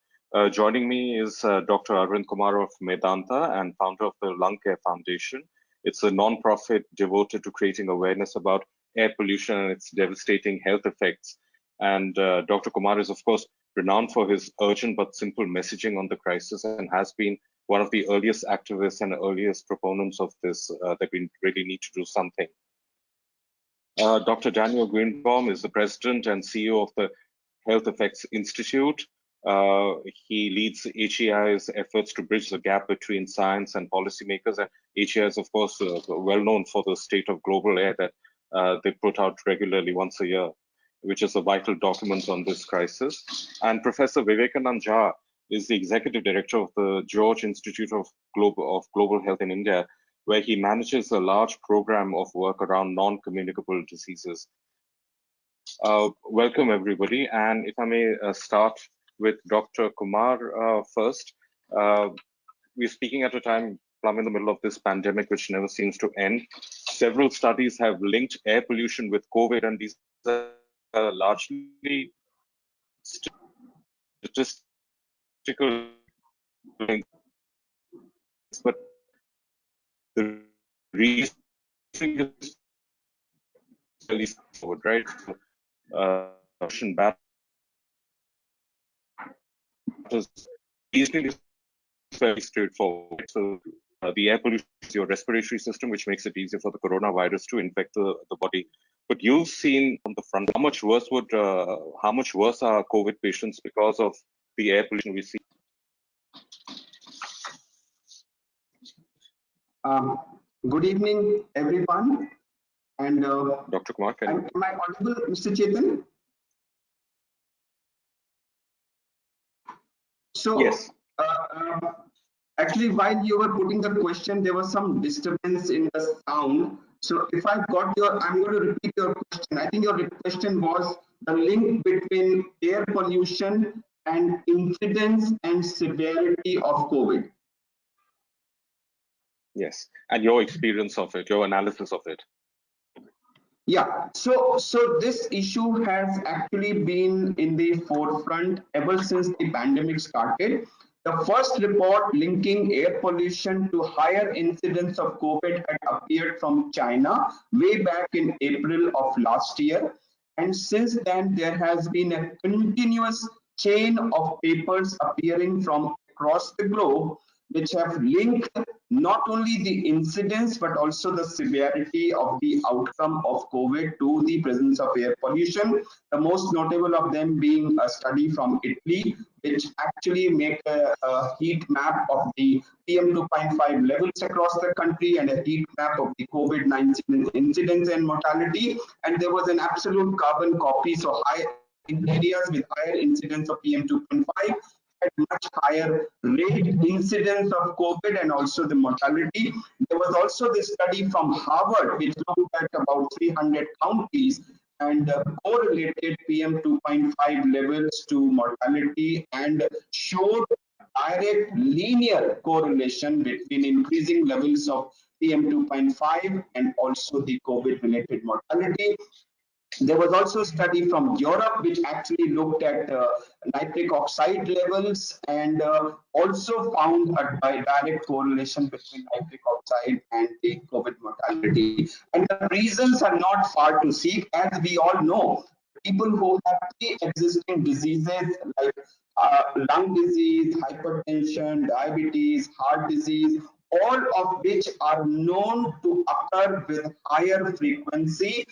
Joining me is Dr. Arvind Kumar of Medanta and founder of the Lung Care Foundation. It's a non-profit devoted to creating awareness about air pollution and its devastating health effects. And Dr. Kumar is, of course, renowned for his urgent but simple messaging on the crisis and has been one of the earliest activists and earliest proponents of this, that we really need to do something. Dr. Daniel Greenbaum is the president and CEO of the Health Effects Institute. He leads HEI's efforts to bridge the gap between science and policymakers. And HEI is, of course, well known for the state of global air that they put out regularly once a year, which is a vital document on this crisis. And Professor Vivekanand Jha is the executive director of the George Institute of Global Health in India, where he manages a large program of work around non-communicable diseases. Welcome, everybody. And if I may start with Dr. Kumar first. We're speaking at a time plumb in the middle of this pandemic, which never seems to end. Several studies have linked air pollution with COVID, and these are largely statistical links. But the reason is fairly forward, right? Battles easily fairly straightforward. So the air pollution is your respiratory system, which makes it easier for the coronavirus to infect the body. But you've seen on the front, how much worse are COVID patients because of the air pollution we see? Good evening, everyone. And Dr. Kumar, am I audible, Mr. Chetan? So, yes. Actually, while you were putting the question, there was some disturbance in the sound. So if I got I'm going to repeat your question. I think your question was the link between air pollution and incidence and severity of COVID. Yes, and your experience of it, your analysis of it. Yeah, so this issue has actually been in the forefront ever since the pandemic started. The first report linking air pollution to higher incidence of COVID had appeared from China way back in April of last year. And since then, there has been a continuous chain of papers appearing from across the globe, which have linked not only the incidence but also the severity of the outcome of COVID to the presence of air pollution. The most notable of them being a study from Italy, which actually make a heat map of the PM2.5 levels across the country and a heat map of the COVID-19 incidence and mortality. And there was an absolute carbon copy, so high in areas with higher incidence of PM2.5 had much higher rate incidence of COVID and also the mortality. There was also this study from Harvard, which looked at about 300 counties and correlated PM2.5 levels to mortality and showed direct linear correlation between increasing levels of PM2.5 and also the COVID-related mortality. There was also a study from Europe which actually looked at nitric oxide levels and also found a direct correlation between nitric oxide and the COVID mortality. And the reasons are not far to seek. As we all know, people who have pre-existing diseases like lung disease, hypertension, diabetes, heart disease, all of which are known to occur with higher frequency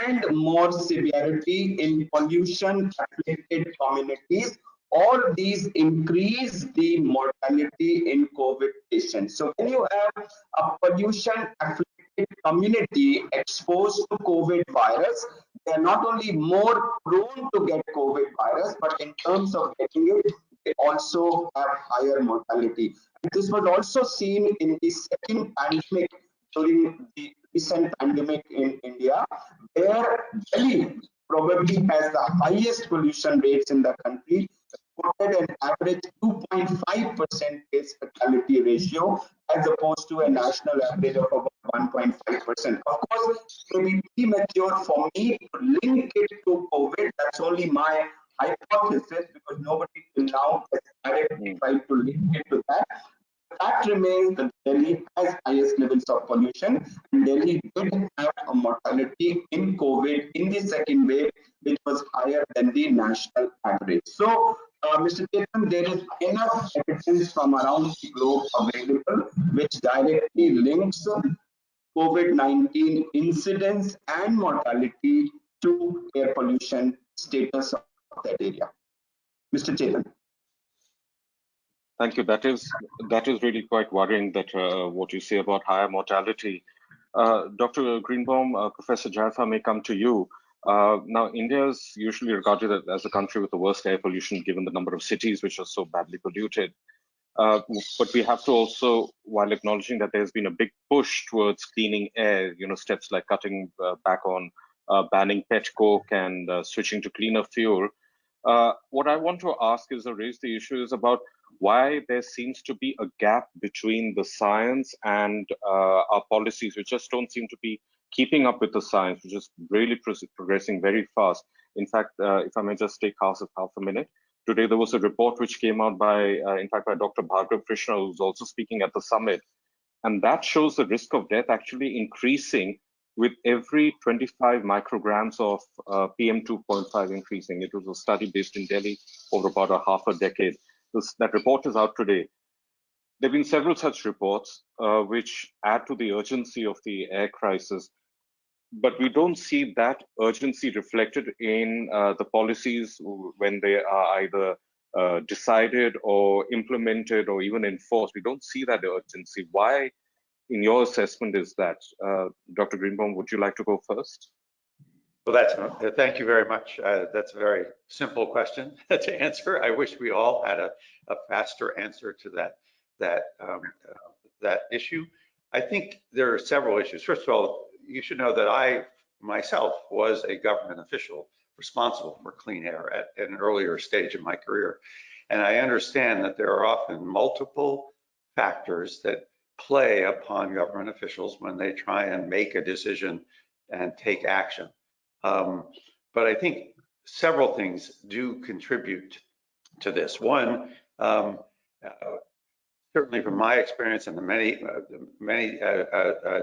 and more severity in pollution afflicted communities. All these increase the mortality in COVID patients. So when you have a pollution afflicted community exposed to COVID virus, they are not only more prone to get COVID virus, but in terms of getting it, they also have higher mortality. And this was also seen in the second pandemic during the recent pandemic in India, where Delhi probably has the highest pollution rates in the country, reported an average 2.5% case fatality ratio as opposed to a national average of about 1.5%. Of course, it may be premature for me to link it to COVID. That's only my hypothesis because nobody till now has directly tried to link it to that. Fact remains that Delhi has highest levels of pollution, and Delhi did have a mortality in COVID in the second wave, which was higher than the national average. So, Mr. Chetan, there is enough evidence from around the globe available which directly links COVID-19 incidence and mortality to air pollution status of that area. Mr. Chetan. Thank you. That is really quite worrying, that what you say about higher mortality. Dr. Greenbaum, Professor Jaffa, may come to you. Now, India is usually regarded as a country with the worst air pollution, given the number of cities which are so badly polluted. But we have to also, while acknowledging that there's been a big push towards cleaning air, steps like cutting back on banning pet coke and switching to cleaner fuel. What I want to ask is, or raise the issue, is about why there seems to be a gap between the science and our policies, which just don't seem to be keeping up with the science, which is really progressing very fast. In fact, if I may just take half a minute, today there was a report which came out by, in fact, by Dr. Bhargav Krishna, who's also speaking at the summit, and that shows the risk of death actually increasing with every 25 micrograms of PM2.5 increasing. It was a study based in Delhi over about half a decade. That report is out today. There have been several such reports which add to the urgency of the air crisis, but we don't see that urgency reflected in the policies when they are either decided or implemented or even enforced. We don't see that urgency. Why, in your assessment, is that? Dr. Greenbaum, would you like to go first? Well, thank you very much. That's a very simple question to answer. I wish we all had a faster answer to that issue. I think there are several issues. First of all, you should know that I myself was a government official responsible for clean air at an earlier stage in my career. And I understand that there are often multiple factors that play upon government officials when they try and make a decision and take action. But I think several things do contribute to this. One, Certainly from my experience and the many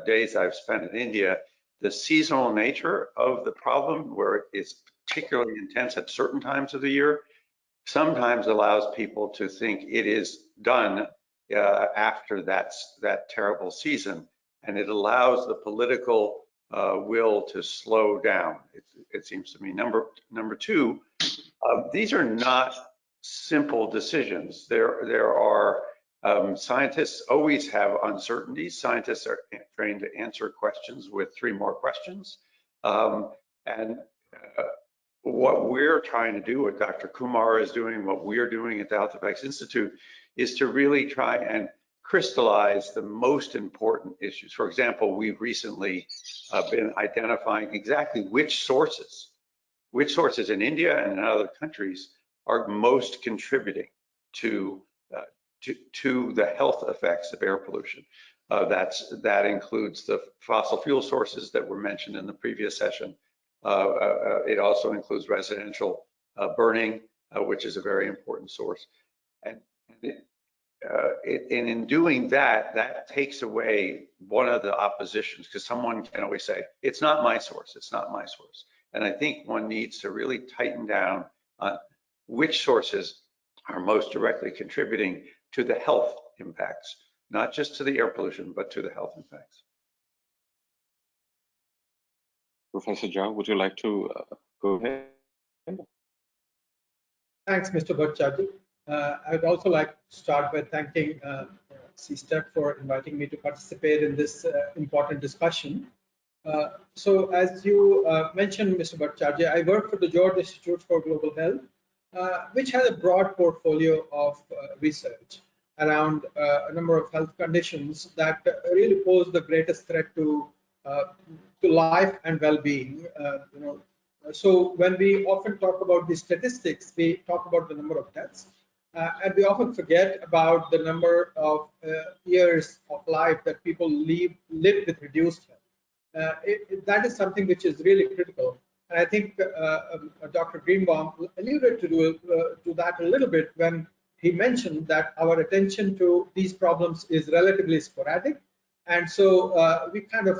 days I've spent in India, the seasonal nature of the problem, where it's particularly intense at certain times of the year, sometimes allows people to think it is done after that terrible season, and it allows the political will to slow down. It seems to me. Number two, these are not simple decisions. There are scientists always have uncertainties. Scientists are trained to answer questions with 3 more questions. And what we're trying to do, what Dr. Kumar is doing, what we're doing at the Health Effects Institute, is to really try and crystallize the most important issues. For example, we've recently been identifying exactly which sources in India and in other countries are most contributing to the health effects of air pollution. That includes the fossil fuel sources that were mentioned in the previous session. It also includes residential burning, which is a very important source. And in doing that, that takes away one of the oppositions, because someone can always say, it's not my source, it's not my source. And I think one needs to really tighten down on which sources are most directly contributing to the health impacts, not just to the air pollution, but to the health impacts. Professor Jha, would you like to go ahead? Thanks, Mr. Bhattacharjee. I would also like to start by thanking CSTEP for inviting me to participate in this important discussion. So as you mentioned, Mr. Bhattacharjee, I work for the George Institute for Global Health, which has a broad portfolio of research around a number of health conditions that really pose the greatest threat to life and well-being. So when we often talk about the statistics, we talk about the number of deaths, and we often forget about the number of years of life that people live with reduced health. That is something which is really critical. And I think Dr. Greenbaum alluded to that a little bit when he mentioned that our attention to these problems is relatively sporadic. And so we kind of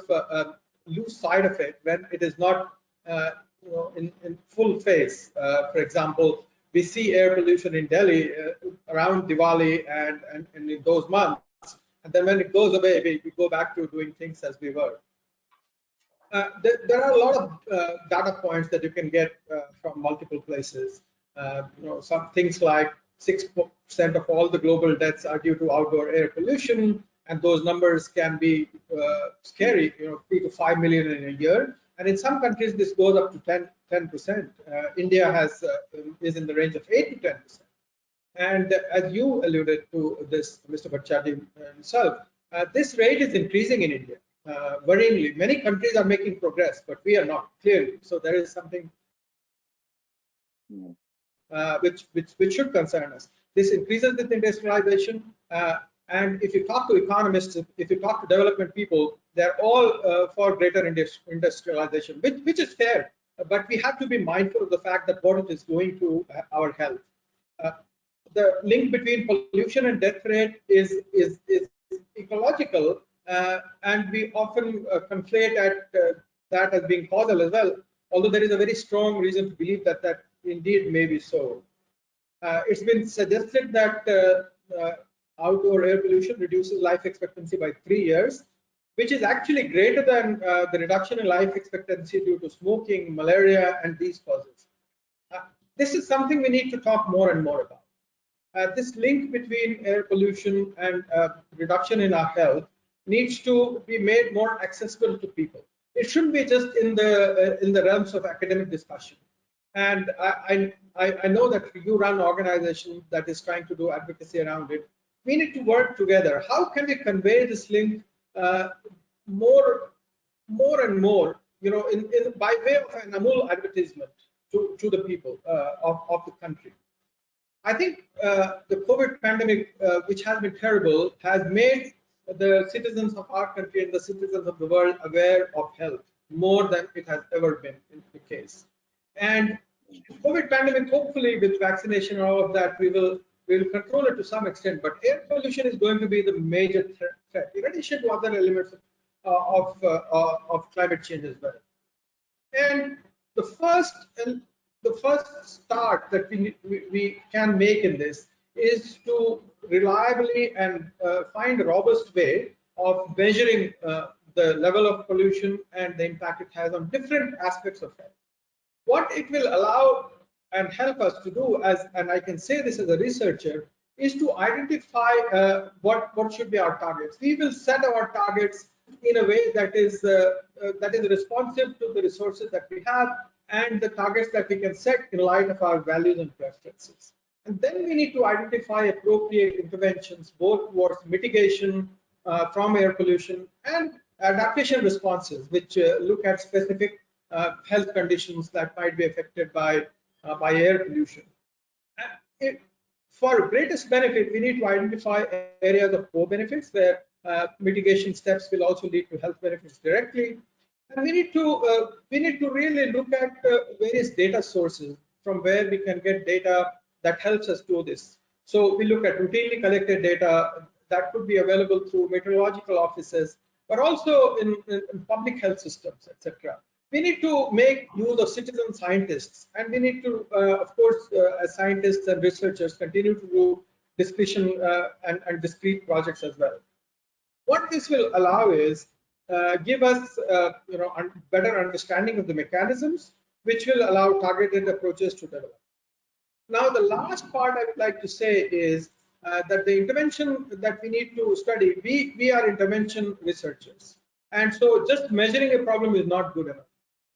lose sight of it when it is not in full phase. For example, we see air pollution in Delhi around Diwali and in those months. And then when it goes away, we go back to doing things as we were. There are a lot of data points that you can get from multiple places. Some things like 6% of all the global deaths are due to outdoor air pollution, and those numbers can be scary. 3 to 5 million in a year, and in some countries this goes up to 10%. India is in the range of 8 to 10%. And as you alluded to this, Mr. Bhattacharjee himself, this rate is increasing in India. Worryingly, many countries are making progress, but we are not, clearly. So there is something which should concern us. This increases with industrialization, and if you talk to economists, if you talk to development people, they're all for greater industrialization, which is fair, but we have to be mindful of the fact that what it is doing to our health. The link between pollution and death rate is ecological, and we often conflate that as being causal as well, although there is a very strong reason to believe that that indeed may be so. It's been suggested that outdoor air pollution reduces life expectancy by 3 years, which is actually greater than the reduction in life expectancy due to smoking, malaria, and these causes. This is something we need to talk more and more about. This link between air pollution and reduction in our health needs to be made more accessible to people. It shouldn't be just in the realms of academic discussion. And I know that you run an organization that is trying to do advocacy around it. We need to work together. How can we convey this link more and more, by way of an Amul advertisement to the people of the country? I think the COVID pandemic, which has been terrible, has made the citizens of our country and the citizens of the world aware of health more than it has ever been in the case. And COVID pandemic, hopefully with vaccination and all of that, we will we'll control it to some extent, but air pollution is going to be the major threat, in addition to other elements of climate change as well. And the first start that we can make in this is to reliably and find a robust way of measuring the level of pollution and the impact it has on different aspects of health. What it will allow and help us to do, and I can say this as a researcher, is to identify what should be our targets. We will set our targets in a way that is responsive to the resources that we have and the targets that we can set in light of our values and preferences. And then we need to identify appropriate interventions, both towards mitigation from air pollution and adaptation responses, which look at specific health conditions that might be affected by air pollution. For greatest benefit, we need to identify areas of co-benefits where mitigation steps will also lead to health benefits directly. And we need to really look at various data sources from where we can get data that helps us do this. So we look at routinely collected data that could be available through meteorological offices, but also in public health systems, etc. We need to make use of citizen scientists, and we need to, of course, as scientists and researchers, continue to do discretion and discrete projects as well. What this will allow is give us, better understanding of the mechanisms, which will allow targeted approaches to develop. Now, the last part I would like to say is that the intervention that we need to study, we are intervention researchers, and so just measuring a problem is not good enough.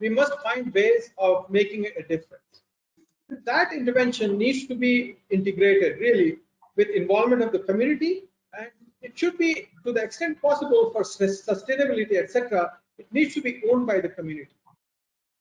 We must find ways of making a difference. That intervention needs to be integrated really with involvement of the community, and it should be, to the extent possible for sustainability, etc., it needs to be owned by the community.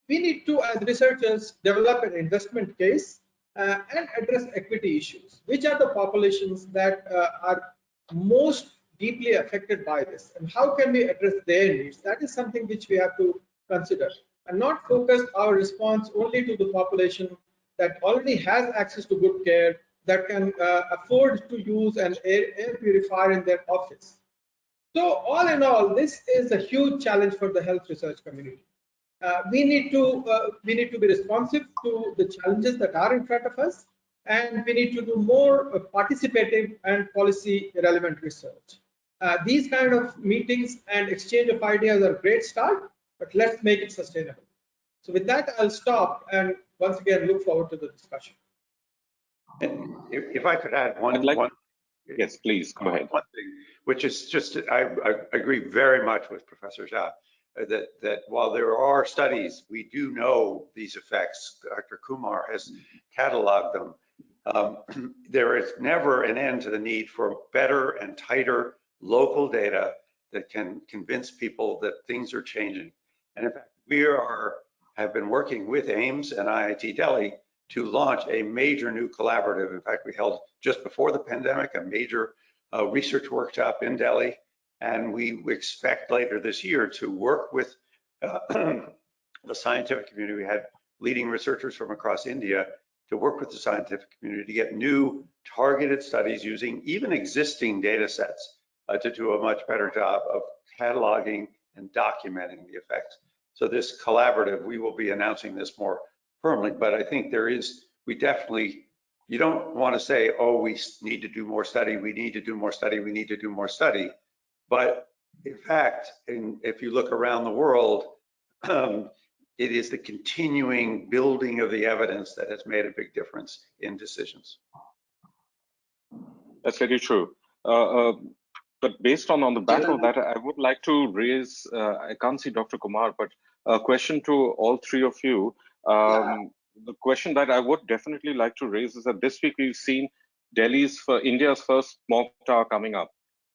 We need to, as researchers, develop an investment case and address equity issues. Which are the populations that are most deeply affected by this, and how can we address their needs? That is something which we have to consider, and not focus our response only to the population that already has access to good care, that can afford to use an air purifier in their office. So all in all, this is a huge challenge for the health research community. We need to be responsive to the challenges that are in front of us, and we need to do more participative and policy relevant research. These kind of meetings and exchange of ideas are a great start, but let's make it sustainable. So with that, I'll stop and once again look forward to the discussion. And if I could add one, yes, please go ahead. One thing, which is just, I agree very much with Professor Jha, that while there are studies, we do know these effects. Dr. Kumar has cataloged them. There is never an end to the need for better and tighter local data that can convince people that things are changing. And in fact, we have been working with AIMS and IIT Delhi to launch a major new collaborative. In fact, we held just before the pandemic a major research workshop in Delhi, and we expect later this year to work with the scientific community. We had leading researchers from across India to work with the scientific community to get new targeted studies using even existing data sets to do a much better job of cataloging and documenting the effects. So this collaborative, we will be announcing this more firmly, but I think we definitely, you don't want to say, oh, we need to do more study, we need to do more study, we need to do more study. But in fact, if you look around the world, it is the continuing building of the evidence that has made a big difference in decisions. That's very true. But based on the back of that, I would like to raise, I can't see Dr. Kumar, but a question to all three of you. The question that I would definitely like to raise is that this week we've seen India's first smog tower coming up.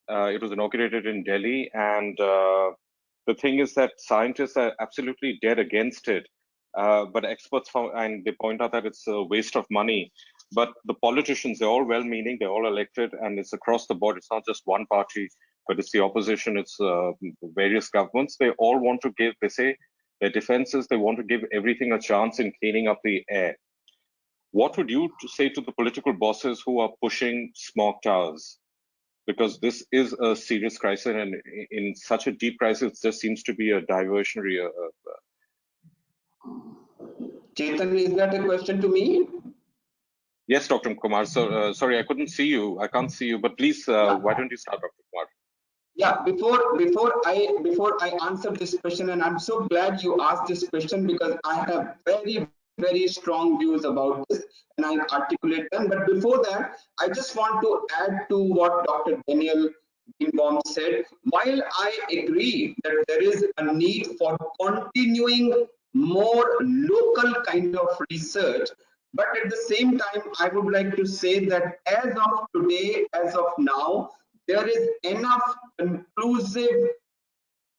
It was inaugurated in Delhi, and the thing is that scientists are absolutely dead against it. But experts found, and they point out that it's a waste of money. But the politicians, they're all well-meaning, they're all elected, and it's across the board. It's not just one party, but it's the opposition, it's various governments. They all want to give, they say, their defenses, they want to give everything a chance in cleaning up the air. what would you say to the political bosses who are pushing smog towers? Because this is a serious crisis, and in such a deep crisis, there seems to be a diversionary. Chetan, is that a question to me? Yes, Dr. Kumar. So sorry, I couldn't see you. I can't see you, but please, why don't you start, Dr. Kumar? Yeah, before I answer this question, and I'm so glad you asked this question because I have very strong views about this and I articulate them. But before that, I just want to add to what Dr. Daniel Greenbaum said. While I agree that there is a need for continuing more local kind of research, but at the same time, I would like to say that as of today, as of now, there is enough conclusive,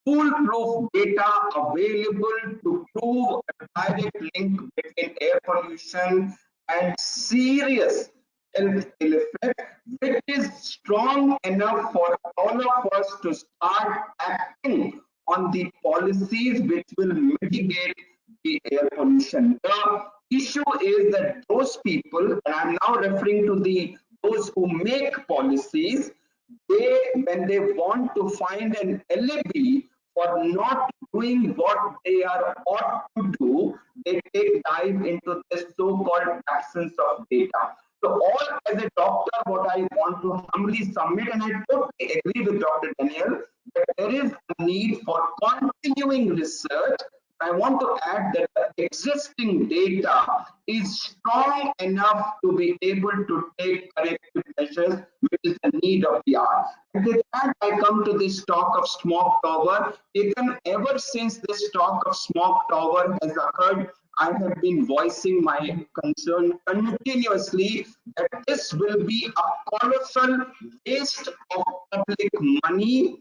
foolproof data available to prove a direct link between air pollution and serious health ill effect, which is strong enough for all of us to start acting on the policies which will mitigate the air pollution. The issue is that those people, and I'm now referring to those who make policies, when they want to find an alibi for not doing what they are ought to do, they take dive into this so-called absence of data. So all as a doctor, what I want to humbly submit, and I totally agree with Dr. Daniel, that there is a need for continuing research. I want to add that the existing data is strong enough to be able to take corrective measures, which is the need of the hour. And with that, I come to this talk of smog tower. Even ever since this talk of smog tower has occurred, I have been voicing my concern continuously that this will be a colossal waste of public money.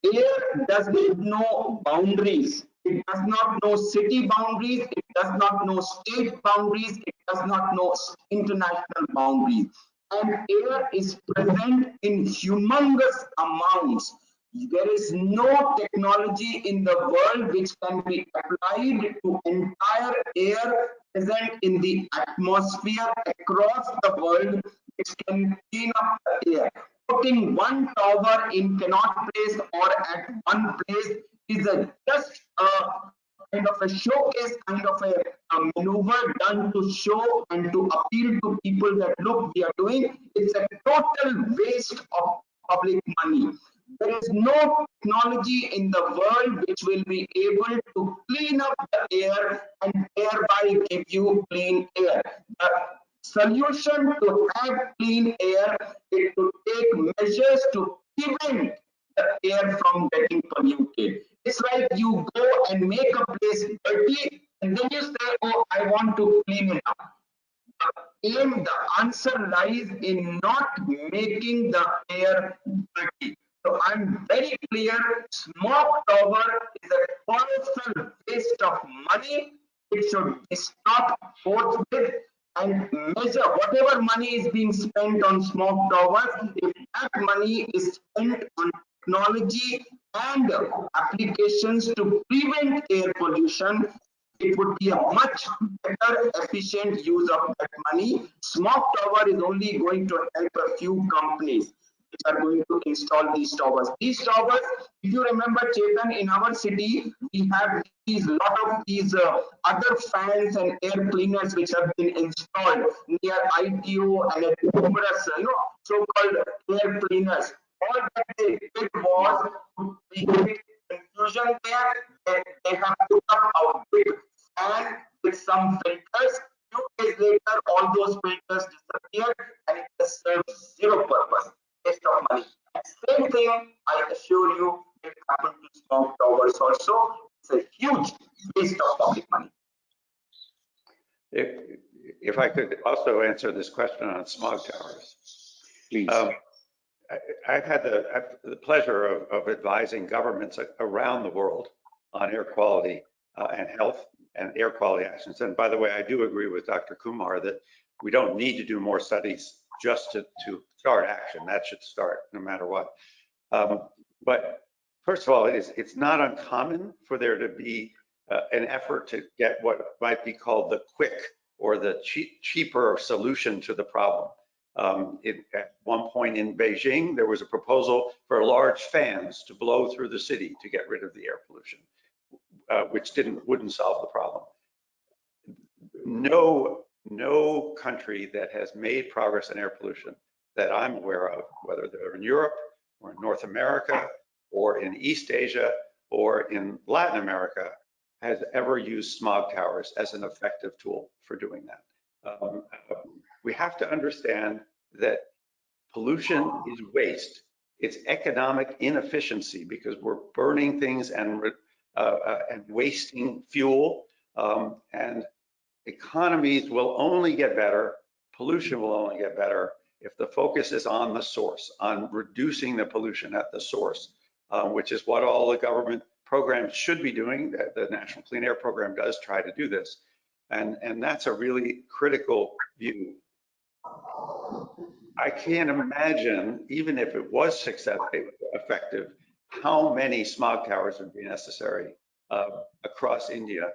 Air does not know boundaries. It does not know city boundaries. It does not know state boundaries. It does not know international boundaries. And air is present in humongous amounts. There is no technology in the world which can be applied to entire air present in the atmosphere across the world, which can clean up the air. Putting one tower in Connaught Place or at one place is just a kind of a showcase, kind of a maneuver done to show and to appeal to people that look, we are doing. It's a total waste of public money. There is no technology in the world which will be able to clean up the air and thereby give you clean air. The solution to have clean air is to take measures to prevent the air from getting polluted. It's like you go and make a place dirty and then you say, oh, I want to clean it up. The answer lies in not making the air dirty. So I'm very clear, smog tower is a colossal waste of money. It should be stopped forthwith and measure whatever money is being spent on smog towers. If that money is spent on technology and applications to prevent air pollution, it would be a much better, efficient use of that money. Smog tower is only going to help a few companies which are going to install these towers. These towers, if you remember, Chetan, in our city, we have these lot of these other fans and air cleaners which have been installed near ITO and at numerous, so-called air cleaners. All that they did was to create confusion there. They have put up a big fan with some filters. Few days later, all those filters disappeared and it has served zero purpose. Waste of money. Same thing, I assure you, it happened to smog towers also. It's a huge waste of public money. If I could also answer this question on smog towers. Please. I've had the pleasure of advising governments around the world on air quality and health and air quality actions. And by the way, I do agree with Dr. Kumar that we don't need to do more studies just to start action. That should start no matter what. But first of all, it's not uncommon for there to be an effort to get what might be called the quick or the cheaper solution to the problem. At one point in Beijing, there was a proposal for large fans to blow through the city to get rid of the air pollution, which wouldn't solve the problem. No country that has made progress in air pollution that I'm aware of, whether they're in Europe or in North America or in East Asia or in Latin America, has ever used smog towers as an effective tool for doing that. We have to understand that pollution is waste. It's economic inefficiency because we're burning things and wasting fuel, and economies will only get better, pollution will only get better if the focus is on the source, on reducing the pollution at the source, which is what all the government programs should be doing. The National Clean Air Program does try to do this. And that's a really critical view. I can't imagine, even if it was effective, how many smog towers would be necessary across India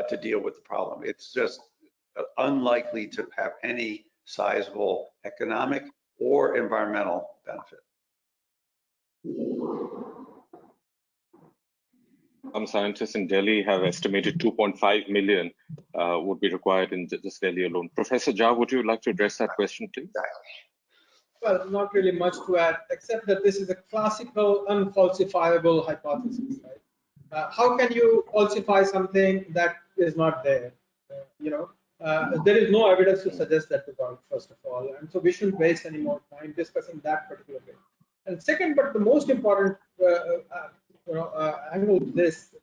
to deal with the problem. It's just unlikely to have any sizable economic or environmental benefit. Some scientists in Delhi have estimated 2.5 million would be required in just Delhi alone. Professor Jha, would you like to address that question, please? Well, not really much to add, except that this is a classical unfalsifiable hypothesis, right? How can you falsify something that is not there? There is no evidence to suggest that to God, first of all, and so we shouldn't waste any more time discussing that particular bit. And second, but the most important angle of this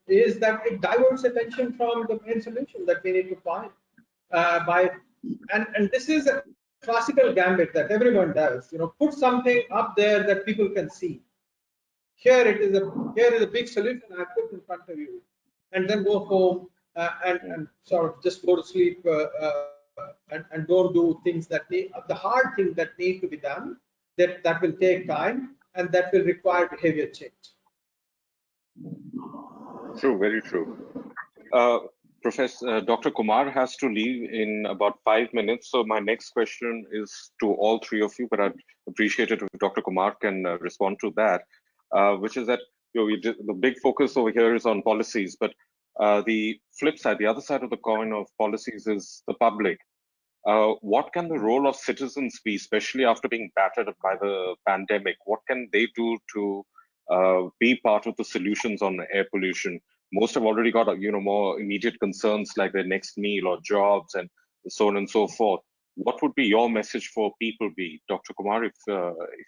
is that it diverts attention from the main solution that we need to find. And this is a classical gambit that everyone does. Put something up there that people can see. Here is a big solution I put in front of you, and then go home and sort of just go to sleep and don't do things that the hard things that need to be done. That will take time and that will require behavior change. True, very true. Professor Dr. Kumar has to leave in about 5 minutes, so my next question is to all three of you, but I'd appreciate it if Dr. Kumar can respond to that, which is that the big focus over here is on policies, but the flip side, the other side of the coin of policies is the public. What can the role of citizens be, especially after being battered by the pandemic? What can they do to be part of the solutions on air pollution? Most have already got more immediate concerns like their next meal or jobs and so on and so forth. What would be your message for people be? Dr. Kumar, if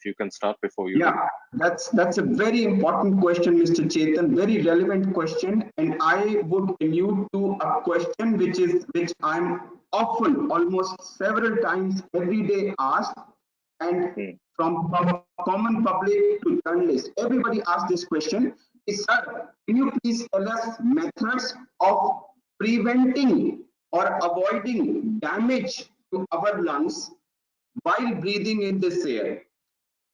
you can start before you. Yeah, that's a very important question, Mr. Chetan, very relevant question. And I would allude to a question which I'm often, almost several times every day asked, and from common public to journalists, everybody asks this question, is, sir, can you please tell us methods of preventing or avoiding damage to our lungs while breathing in this air?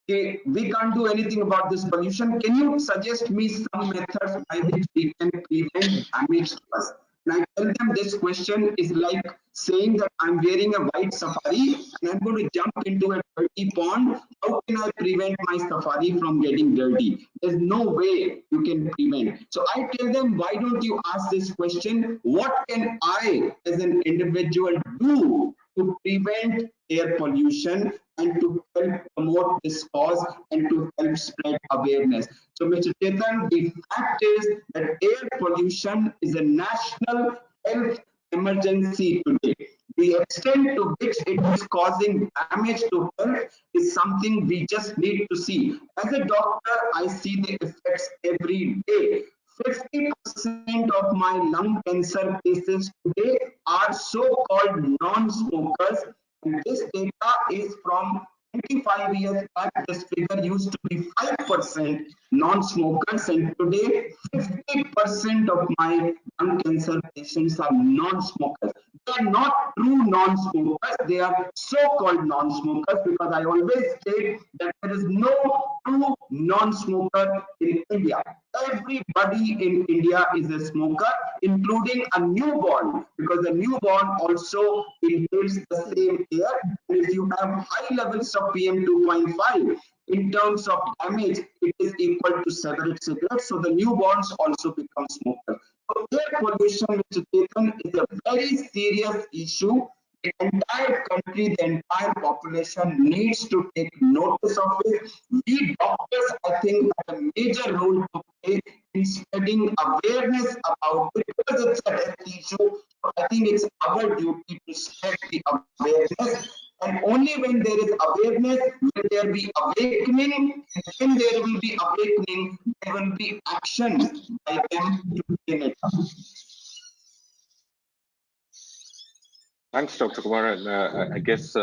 Okay, we can't do anything about this pollution. Can you suggest me some methods by which we can prevent damage to us? And I tell them this question is like saying that I'm wearing a white safari and I'm going to jump into a dirty pond. How can I prevent my safari from getting dirty? There's no way you can prevent. So I tell them, why don't you ask this question? What can I as an individual do to prevent air pollution and to help promote this cause and to help spread awareness? So, Mr. Chetan, the fact is that air pollution is a national health emergency today. The extent to which it is causing damage to health is something we just need to see. As a doctor, I see the effects every day. 50% of my lung cancer cases today are so-called non-smokers, and this data is from 25 years back. This figure used to be 5% non-smokers, and today 50% of my lung cancer patients are non-smokers. They are not true non-smokers. They are so-called non-smokers because I always state that there is no true non-smoker in India. Everybody in India is a smoker, including a newborn, because the newborn also inhales the same air. And if you have high levels of PM 2.5, in terms of damage, it is equal to cigarettes. So the newborns also become smokers. So air pollution, Mr. Chetan, is a very serious issue. The entire country, the entire population needs to take notice of it. We doctors, I think, have a major role to play in spreading awareness about it because it's a health issue. So I think it's our duty to spread the awareness. And only when there is awareness will there be awakening. And when there will be awakening, there will be action by them to clean it up. Thanks, Dr. Kumar. And I guess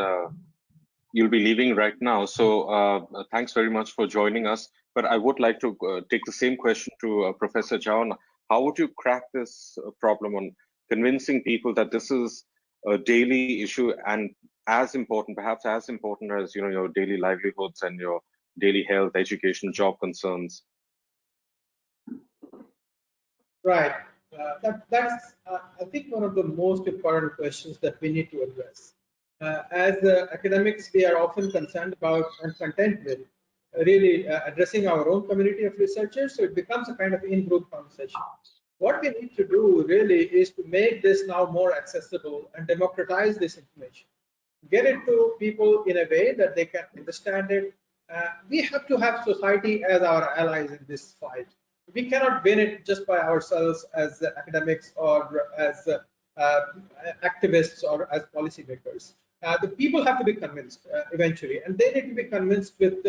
you'll be leaving right now. So thanks very much for joining us. But I would like to take the same question to Professor Jawan. How would you crack this problem on convincing people that this is a daily issue and as important, perhaps as important as your daily livelihoods and your daily health, education, job concerns? Right. That's, I think, one of the most important questions that we need to address. As academics, we are often concerned about and content with really addressing our own community of researchers, so it becomes a kind of in-group conversation. What we need to do really is to make this now more accessible and democratize this information. Get it to people in a way that they can understand it. We have to have society as our allies in this fight. We cannot win it just by ourselves as academics or as activists or as policymakers. The people have to be convinced eventually, and they need to be convinced with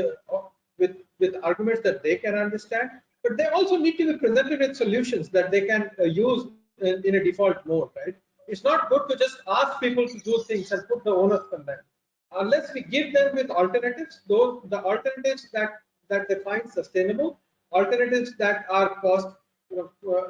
arguments that they can understand. But they also need to be presented with solutions that they can use in a default mode, right? It's not good to just ask people to do things and put the onus on them. Unless we give them with alternatives, the alternatives that they find sustainable, alternatives that are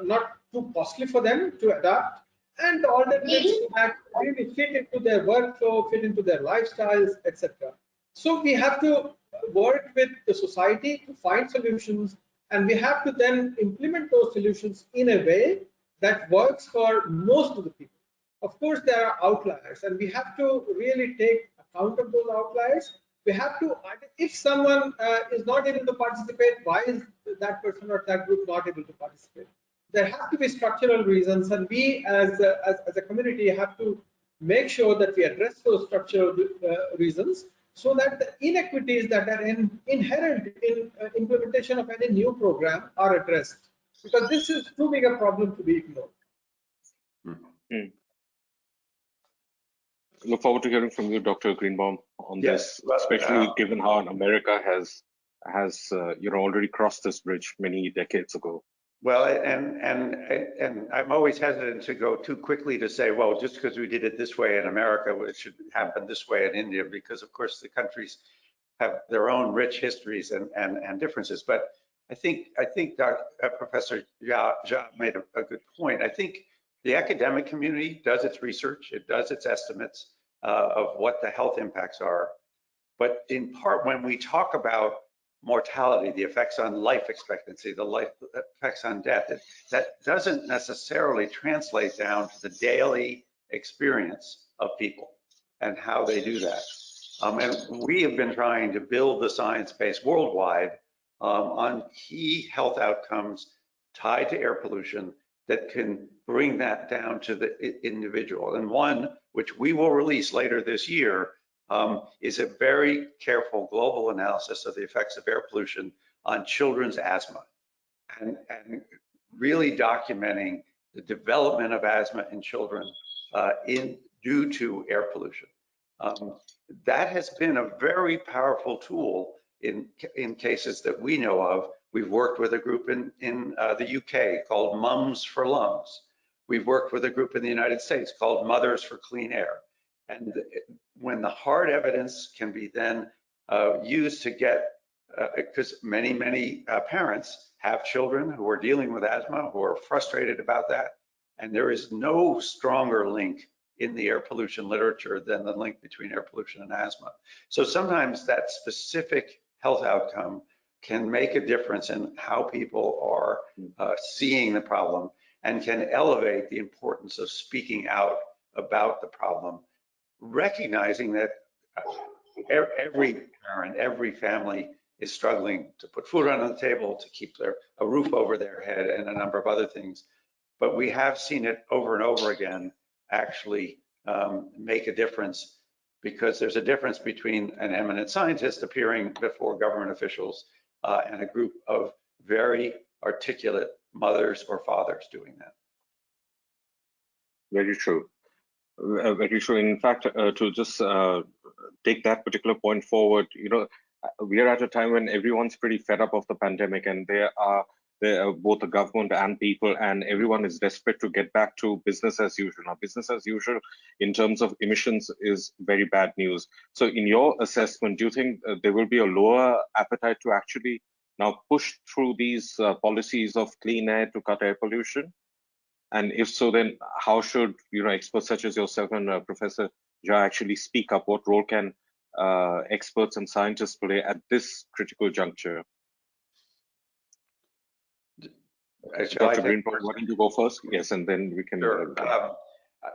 not too costly for them to adopt, and alternatives that really fit into their workflow, fit into their lifestyles, etc. So we have to work with the society to find solutions, and we have to then implement those solutions in a way that works for most of the people. Of course, there are outliers, and we have to really take account of those outliers. We have to, if someone is not able to participate, why is that person or that group not able to participate? There have to be structural reasons, and we as a community have to make sure that we address those structural reasons so that the inequities that are inherent in implementation of any new program are addressed, because this is too big a problem to be ignored. Look forward to hearing from you, Dr. Greenbaum, on this, especially given how America has already crossed this bridge many decades ago. Well, and I'm always hesitant to go too quickly to say, well, just because we did it this way in America, it should happen this way in India, because of course the countries have their own rich histories and differences. But I think Professor Jha made a good point. I think the academic community does its research, it does its estimates of what the health impacts are. But in part, when we talk about mortality, the effects on life expectancy, the effects on death, that doesn't necessarily translate down to the daily experience of people and how they do that. And we have been trying to build the science base worldwide on key health outcomes tied to air pollution that can bring that down to the individual. And one, which we will release later this year, is a very careful global analysis of the effects of air pollution on children's asthma, and really documenting the development of asthma in children due to air pollution. That has been a very powerful tool in cases that we know of. We've worked with a group in the UK called Mums for Lungs. We've worked with a group in the United States called Mothers for Clean Air. And when the hard evidence can be then used to get, because many parents have children who are dealing with asthma, who are frustrated about that, and there is no stronger link in the air pollution literature than the link between air pollution and asthma. So sometimes that specific health outcome can make a difference in how people are seeing the problem and can elevate the importance of speaking out about the problem, recognizing that every parent, every family is struggling to put food on the table, to keep a roof over their head, and a number of other things. But we have seen it over and over again actually make a difference, because there's a difference between an eminent scientist appearing before government officials and a group of very articulate mothers or fathers doing that. Very true. Very true. In fact, to just take that particular point forward, we are at a time when everyone's pretty fed up of the pandemic, and there are both the government and people, and everyone is desperate to get back to business as usual. Now, business as usual in terms of emissions is very bad news. So in your assessment, do you think there will be a lower appetite to actually now push through these policies of clean air to cut air pollution? And if so, then how should experts such as yourself and Professor Jha actually speak up? What role can experts and scientists play at this critical juncture? Dr. Greenbaum, why don't you go first? Yes, and then we can. Sure.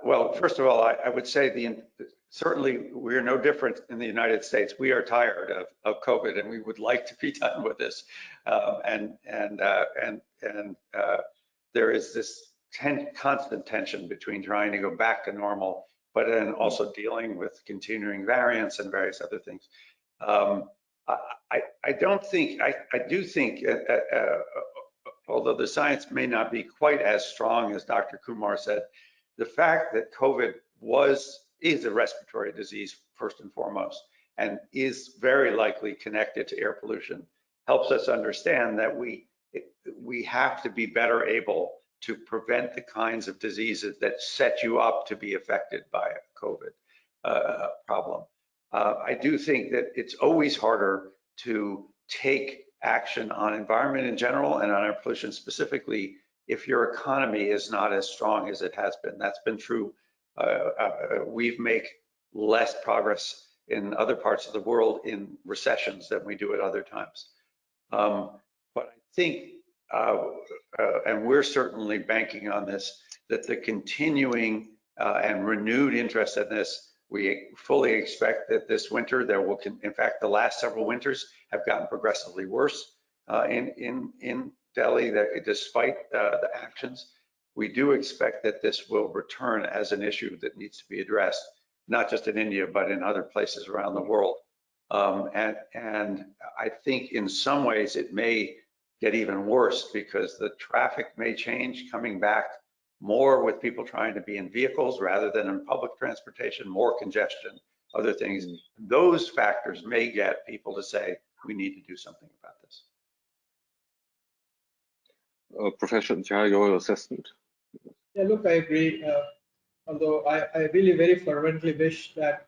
Well, first of all, I would say certainly we're no different in the United States. We are tired of COVID, and we would like to be done with this. There is this constant tension between trying to go back to normal, but then also dealing with continuing variants and various other things. I do think, although the science may not be quite as strong as Dr. Kumar said, the fact that COVID is a respiratory disease first and foremost, and is very likely connected to air pollution, helps us understand that we have to be better able to prevent the kinds of diseases that set you up to be affected by a COVID problem. I do think that it's always harder to take action on environment in general and on air pollution specifically if your economy is not as strong as it has been. That's been true. We've made less progress in other parts of the world in recessions than we do at other times. But I think, and we're certainly banking on this, that the continuing and renewed interest in this, we fully expect that this winter in fact, the last several winters have gotten progressively worse in Delhi, despite the actions. We do expect that this will return as an issue that needs to be addressed, not just in India, but in other places around the world. And I think in some ways it may get even worse because the traffic may change, coming back more with people trying to be in vehicles rather than in public transportation, more congestion, other things. Those factors may get people to say, we need to do something about this. Professor Jha, your assessment? Yeah, look, I agree. Although I really very fervently wish that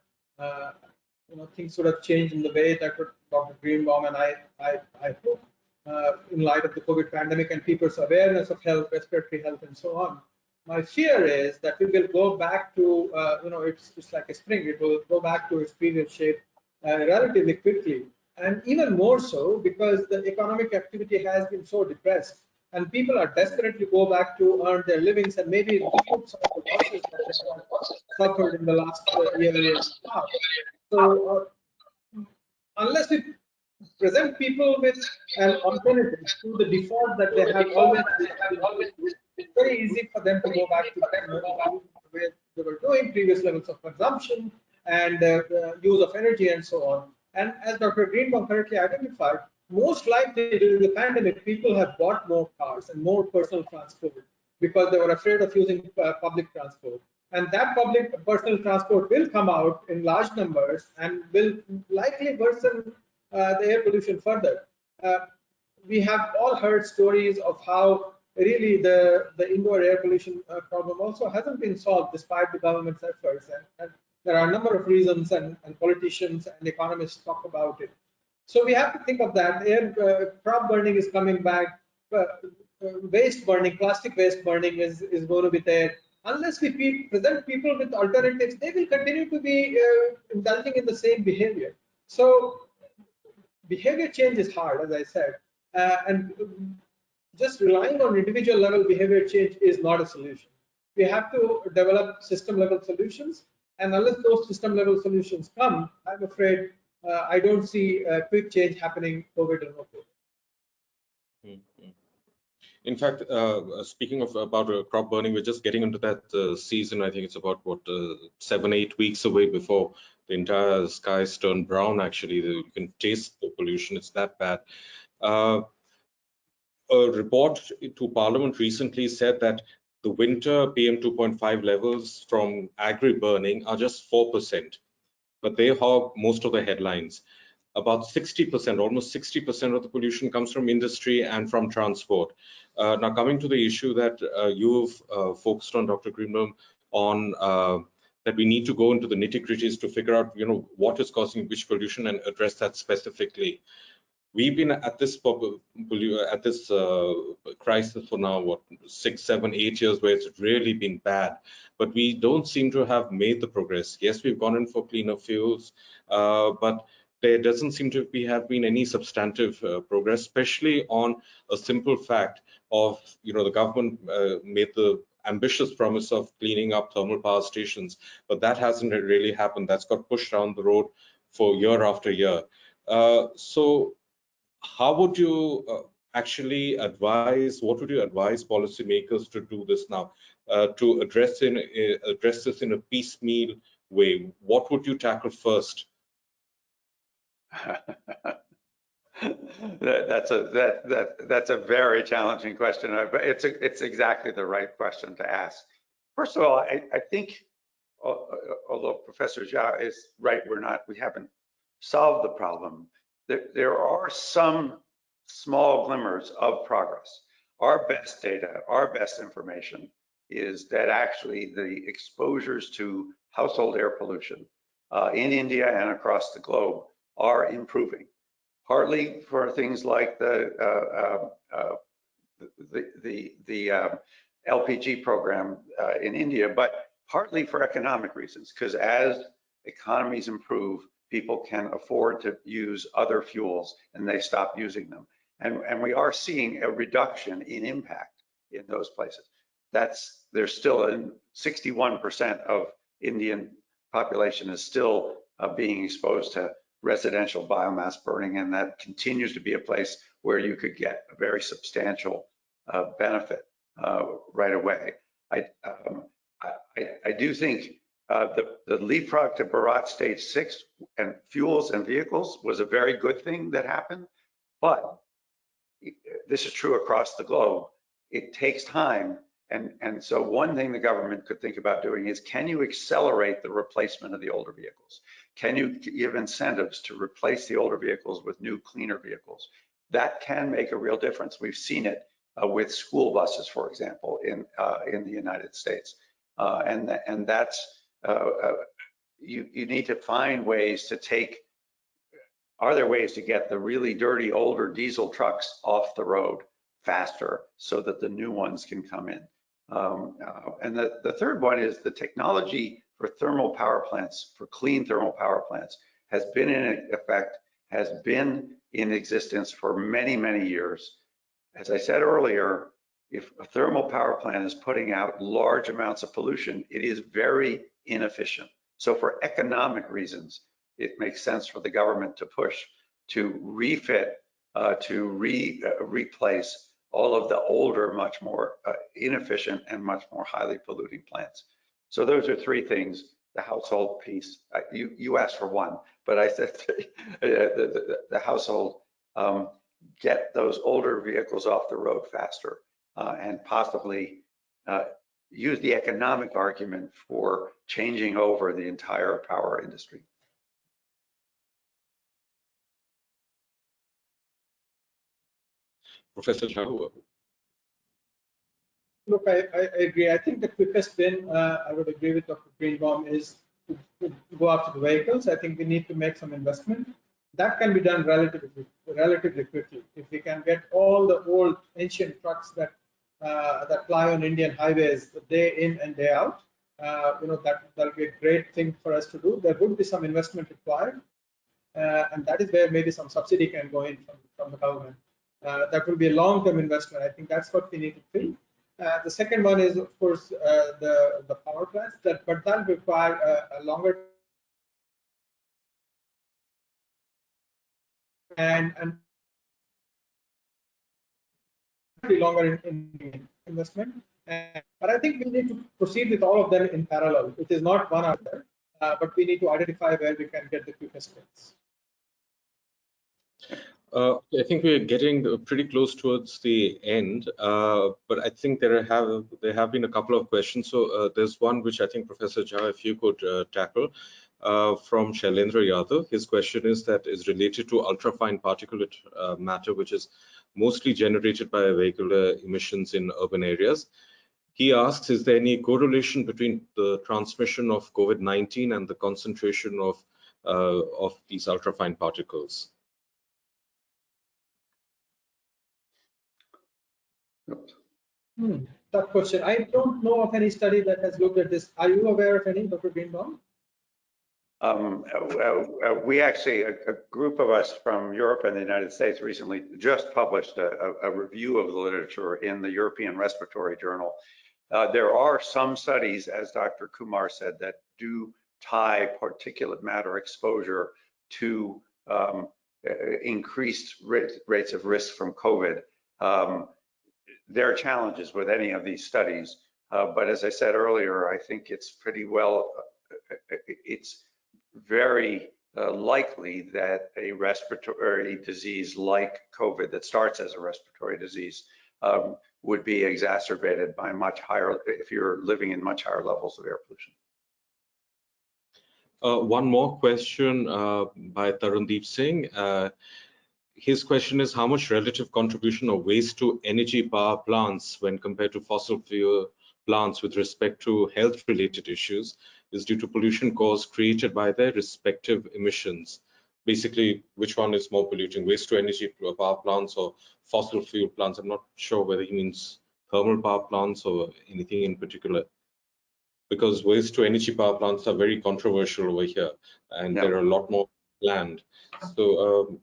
things would have changed in the way that Dr. Greenbaum and I hope in light of the COVID pandemic and people's awareness of health, respiratory health, and so on. My fear is that we will go back to, it's like a spring. It will go back to its previous shape relatively quickly, and even more so because the economic activity has been so depressed. And people are desperately go back to earn their livings and maybe recoup some of the losses that they have suffered in the last year and a half. So unless we present people with an alternative to the default that they have always it's very easy for them to go back to the way they were doing, previous levels of consumption and use of energy and so on. And as Dr. Greenbaum correctly identified, most likely during the pandemic, people have bought more cars and more personal transport because they were afraid of using public transport. And that public personal transport will come out in large numbers and will likely worsen the air pollution further. We have all heard stories of how really the indoor air pollution problem also hasn't been solved despite the government's efforts. And there are a number of reasons, and politicians and economists talk about it. So we have to think of that. Crop burning is coming back. Waste burning, plastic waste burning is going to be there. unless we present people with alternatives, they will continue to be indulging in the same behavior. So behavior change is hard, as I said, and just relying on individual level behavior change is not a solution. We have to develop system level solutions, and unless those system level solutions come, I'm afraid I don't see a quick change happening COVID or no COVID. In fact, speaking of about crop burning, we're just getting into that season. I think it's about what 7-8 weeks away before the entire skies turn brown. Actually, you can taste the pollution. It's that bad. A report to Parliament recently said that the winter PM 2.5 levels from agri-burning are just 4%, but they hog most of the headlines. About 60%, almost 60% of the pollution comes from industry and from transport. Now, coming to the issue that you've focused on, Dr. Greenbaum, on that we need to go into the nitty-gritties to figure out, what is causing which pollution and address that specifically. We've been at this crisis for now, what, 6, 7, 8 years, where it's really been bad, but we don't seem to have made the progress. Yes, we've gone in for cleaner fuels, but there doesn't seem to have been any substantive progress, especially on a simple fact of, the government made the ambitious promise of cleaning up thermal power stations, but that hasn't really happened. That's got pushed down the road for year after year. So how would you actually advise, what would you advise policymakers to do this now, to address this in a piecemeal way? What would you tackle first? That's a very challenging question. It's exactly the right question to ask. First of all, I think, although Professor Jha is right, we haven't solved the problem. There are some small glimmers of progress. Our best data, our best information is that actually the exposures to household air pollution in India and across the globe are improving, partly for things like the LPG program in India, but partly for economic reasons, because as economies improve, people can afford to use other fuels and they stop using them. And we are seeing a reduction in impact in those places. There's still 61% of Indian population is still being exposed to residential biomass burning, and that continues to be a place where you could get a very substantial benefit right away. I do think the leapfrog to Bharat Stage 6 and fuels and vehicles was a very good thing that happened, but this is true across the globe. It takes time. And so one thing the government could think about doing is, can you accelerate the replacement of the older vehicles? Can you give incentives to replace the older vehicles with new, cleaner vehicles? That can make a real difference. We've seen it with school buses, for example, in the United States. And that's, you need to find ways to are there ways to get the really dirty, older diesel trucks off the road faster so that the new ones can come in? And the third one is the technology for thermal power plants, for clean thermal power plants, has been in effect, has been in existence for many, many years. As I said earlier, if a thermal power plant is putting out large amounts of pollution, it is very inefficient. So for economic reasons, it makes sense for the government to push to refit, replace all of the older, much more inefficient and much more highly polluting plants. So those are three things. The household piece, you asked for one, but I said the household, get those older vehicles off the road faster, and possibly use the economic argument for changing over the entire power industry. Professor Jha. Look, I agree. I think the quickest win, I would agree with Dr. Greenbaum, is to go after the vehicles. I think we need to make some investment. That can be done relatively quickly. If we can get all the old ancient trucks that that fly on Indian highways day in and day out. That'll be a great thing for us to do. There would be some investment required, and that is where maybe some subsidy can go in from the government. That will be a long-term investment. I think that's what we need to think. The second one is, of course, the power plants, but that will require a longer and longer in investment. But I think we need to proceed with all of them in parallel. It is not one after, but we need to identify where we can get the quickest wins. I think we're getting pretty close towards the end, but I think there have been a couple of questions. So there's one which I think Professor Jha, if you could tackle, from Shailendra Yadav. His question is related to ultrafine particulate matter, which is mostly generated by vehicular emissions in urban areas. He asks, is there any correlation between the transmission of COVID-19 and the concentration of these ultrafine particles? Tough question. I don't know of any study that has looked at this. Are you aware of any, Dr. Greenbaum? We actually, a group of us from Europe and the United States recently just published a review of the literature in the European Respiratory Journal. There are some studies, as Dr. Kumar said, that do tie particulate matter exposure to increased rates of risk from COVID. There are challenges with any of these studies, but as I said earlier, I think it's pretty well, it's very likely that a respiratory disease like COVID that starts as a respiratory disease would be exacerbated by much higher, if you're living in much higher levels of air pollution. One more question by Tarundeep Singh. His question is, how much relative contribution of waste to energy power plants when compared to fossil fuel plants with respect to health-related issues is due to pollution caused created by their respective emissions? Basically, which one is more polluting, waste to energy power plants or fossil fuel plants? I'm not sure whether he means thermal power plants or anything in particular, because waste to energy power plants are very controversial over here, and there are a lot more planned. So,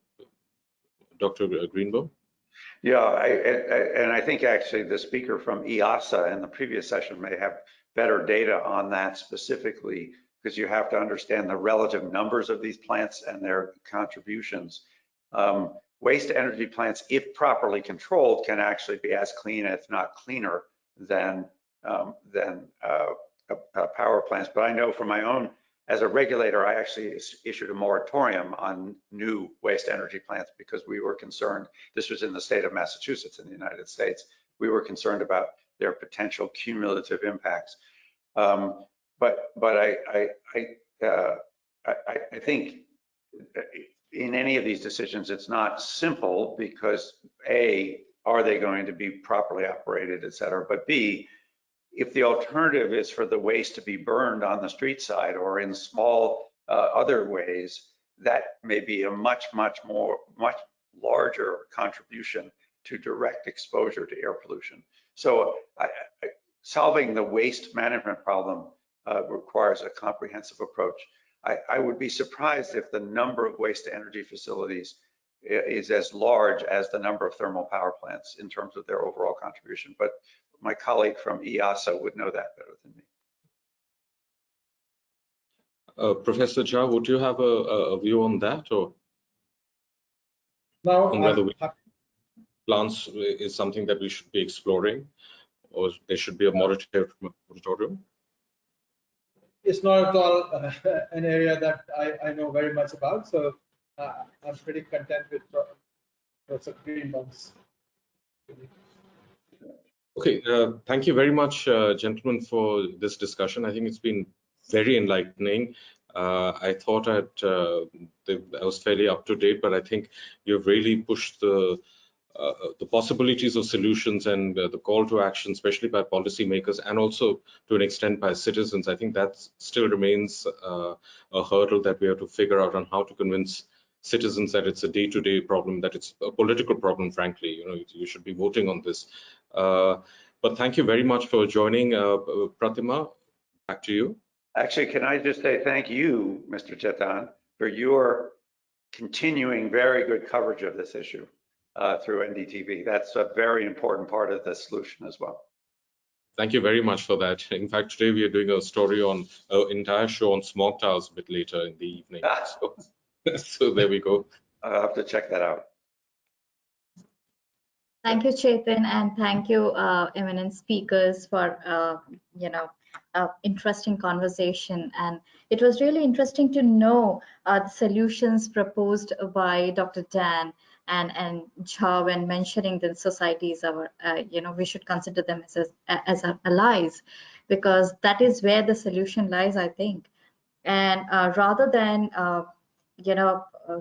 Dr. Greenbaum? Yeah, and I think actually the speaker from IASA in the previous session may have better data on that specifically, because you have to understand the relative numbers of these plants and their contributions. Waste to energy plants, if properly controlled, can actually be as clean, if not cleaner, than power plants. But I know from my own, as a regulator, I actually issued a moratorium on new waste energy plants because we were concerned. This was in the state of Massachusetts in the United States. We were concerned about their potential cumulative impacts. But I think in any of these decisions, it's not simple because A, are they going to be properly operated, et cetera, but B, if the alternative is for the waste to be burned on the street side or in small other ways, that may be a much larger contribution to direct exposure to air pollution. So solving the waste management problem requires a comprehensive approach. I would be surprised if the number of waste to energy facilities is as large as the number of thermal power plants in terms of their overall contribution. But my colleague from IASA would know that better than me. Professor Jha, would you have a view on that, or now, on whether plants is something that we should be exploring, or there should be a moratorium? It's not at all an area that I know very much about, so I'm pretty content with Professor Greenbaum's. Okay, thank you very much, gentlemen, for this discussion. I think it's been very enlightening. I thought I was fairly up to date, but I think you've really pushed the possibilities of solutions and the call to action, especially by policymakers and also to an extent by citizens. I think that still remains a hurdle that we have to figure out on how to convince citizens that it's a day-to-day problem, that it's a political problem, frankly. You should be voting on this. But thank you very much for joining. Pratima, back to you. Actually, can I just say thank you, Mr. Chetan, for your continuing very good coverage of this issue through NDTV. That's a very important part of the solution as well. Thank you very much for that. In fact, today we are doing a story on an entire show on smog towers a bit later in the evening. So there we go. I'll have to check that out. Thank you, Chetan, and thank you, eminent speakers, for interesting conversation. And it was really interesting to know the solutions proposed by Dr. Dan and Jha when mentioning the societies our we should consider them as our allies, because that is where the solution lies, I think. And rather than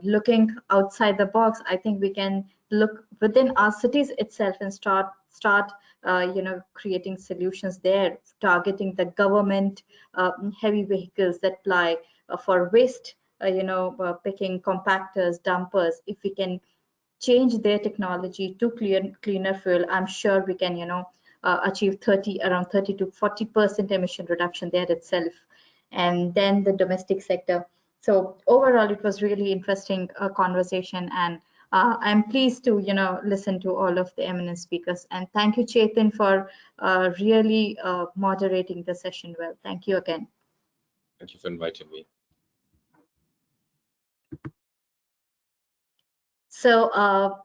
looking outside the box, I think we can look within our cities itself and start creating solutions there, targeting the government heavy vehicles that ply for waste, picking compactors, dumpers. If we can change their technology to cleaner fuel, I'm sure we can achieve around 30 to 40% emission reduction there itself. And then the domestic sector. So overall, it was really interesting conversation, and I'm pleased to listen to all of the eminent speakers. And thank you, Chetan, for really moderating the session well. Thank you again. Thank you for inviting me. So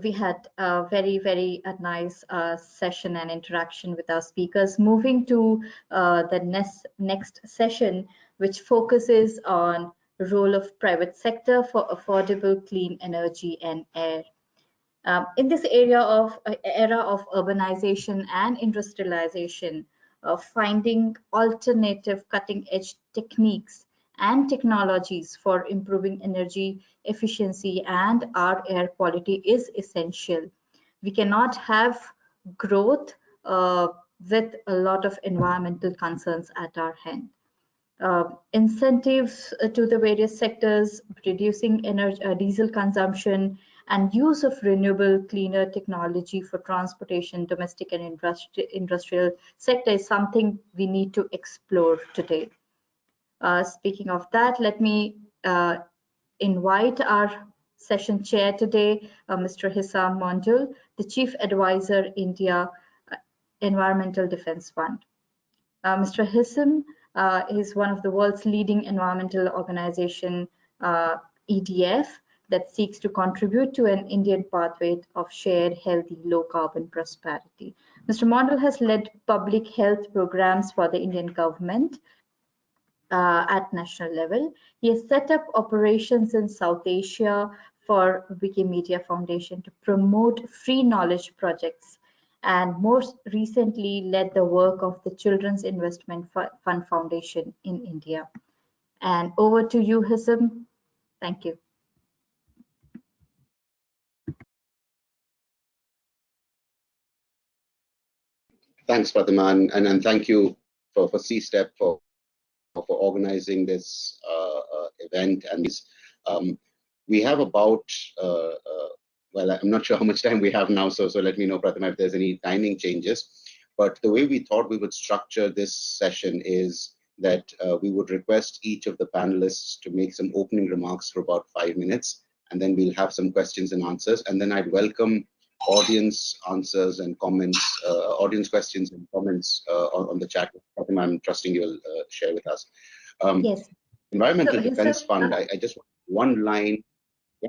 we had a very nice session and interaction with our speakers. Moving to the next session, which focuses on the role of private sector for affordable clean energy and air. In this era of urbanization and industrialization, finding alternative cutting-edge techniques and technologies for improving energy efficiency and our air quality is essential. We cannot have growth with a lot of environmental concerns at our hand. Incentives to the various sectors, reducing diesel consumption, and use of renewable cleaner technology for transportation, domestic and industrial sector is something we need to explore today. Speaking of that, let me invite our session chair today, Mr. Hissam Mondul, the Chief Advisor, India Environmental Defense Fund. Mr. Hissam is one of the world's leading environmental organization, EDF, that seeks to contribute to an Indian pathway of shared, healthy, low-carbon prosperity. Mr. Mondal has led public health programs for the Indian government at national level. He has set up operations in South Asia for Wikimedia Foundation to promote free knowledge projects, and most recently led the work of the Children's Investment Fund Foundation in India. And over to you, Hissam. Thank you. Thanks, Pratima, and thank you for CSTEP for organizing this event. And this, we have about, well, I'm not sure how much time we have now, so let me know, Pratima, if there's any timing changes. But the way we thought we would structure this session is that we would request each of the panelists to make some opening remarks for about 5 minutes, and then we'll have some questions and answers, and then I'd welcome audience answers and comments, audience questions and comments on the chat. Pratima, I'm trusting you'll share with us. Yes. Environmental Defense Fund, I just want one line. Yeah.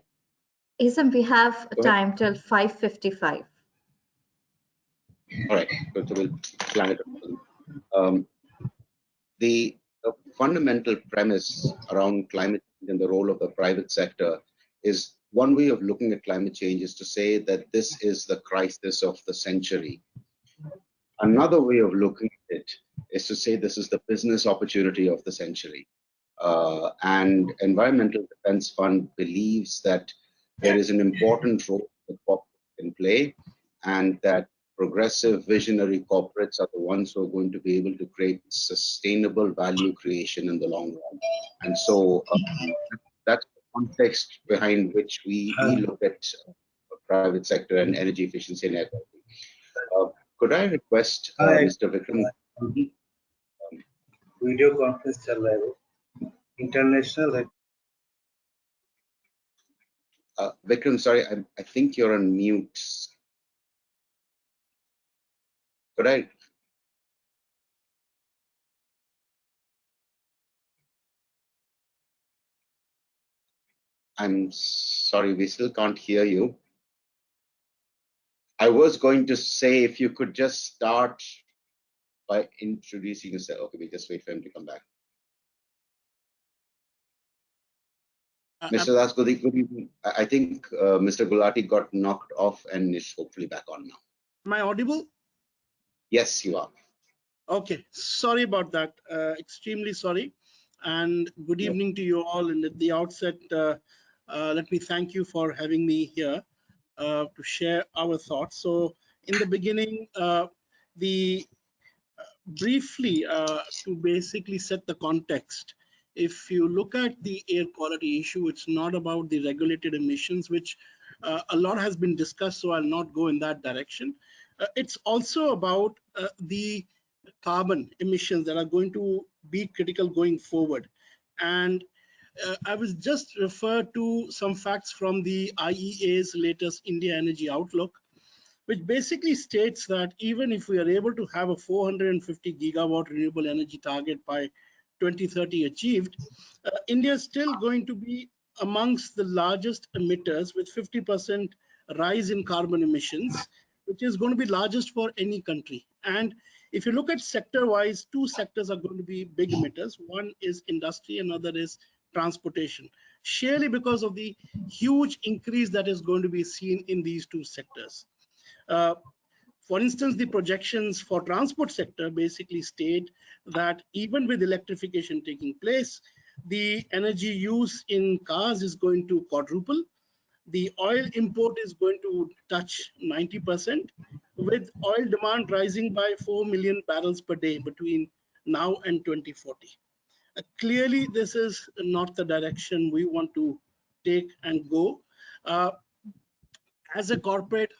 Hissam, we have time till 5:55. All right, so we'll plan it. The fundamental premise around climate change and the role of the private sector is one way of looking at climate change is to say that this is the crisis of the century. Another way of looking at it is to say this is the business opportunity of the century. And Environmental Defense Fund believes that there is an important role that corporates can play, and that progressive visionary corporates are the ones who are going to be able to create sustainable value creation in the long run. And so that's the context behind which we look at private sector and energy efficiency and air quality. Could I request Mr. Vikram? Video conference चल रहा है वो international है. Vikram, sorry, I think you're on mute. Could I? I'm sorry, we still can't hear you. I was going to say if you could just start by introducing yourself. Okay, we just wait for him to come back. Mr. Das, good evening. I think Mr. Gulati got knocked off and is hopefully back on now. Am I audible? Yes, you are. Okay, sorry about that. Extremely sorry. And good evening to you all. And at the outset, let me thank you for having me here to share our thoughts. So in the beginning, briefly to basically set the context, if you look at the air quality issue, it's not about the regulated emissions, which a lot has been discussed, so I'll not go in that direction. It's also about the carbon emissions that are going to be critical going forward. And I was just referred to some facts from the IEA's latest India Energy Outlook, which basically states that even if we are able to have a 450 gigawatt renewable energy target by 2030 achieved, India is still going to be amongst the largest emitters with 50% rise in carbon emissions, which is going to be largest for any country. And if you look at sector-wise, two sectors are going to be big emitters. One is industry, another is transportation, surely because of the huge increase that is going to be seen in these two sectors. For instance, the projections for transport sector basically state that even with electrification taking place, the energy use in cars is going to quadruple. The oil import is going to touch 90%, with oil demand rising by 4 million barrels per day between now and 2040. Clearly, this is not the direction we want to take and go. As a corporate,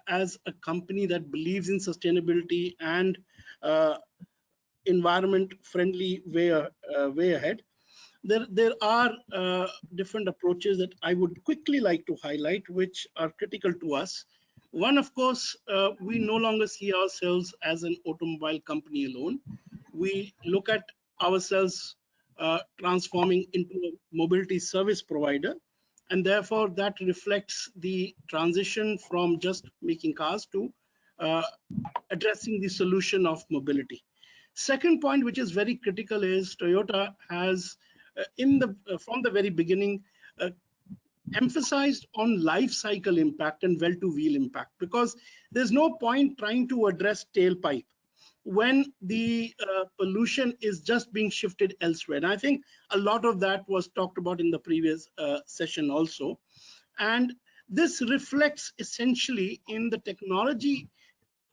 as a company that believes in sustainability and environment-friendly way ahead, there are different approaches that I would quickly like to highlight, which are critical to us. One, of course, we no longer see ourselves as an automobile company alone. We look at ourselves transforming into a mobility service provider. And therefore, that reflects the transition from just making cars to addressing the solution of mobility. Second point, which is very critical, is Toyota has, from the very beginning, emphasized on life cycle impact and well-to-wheel impact, because there's no point trying to address tailpipe when the pollution is just being shifted elsewhere. And I think a lot of that was talked about in the previous session also. And this reflects essentially in the technology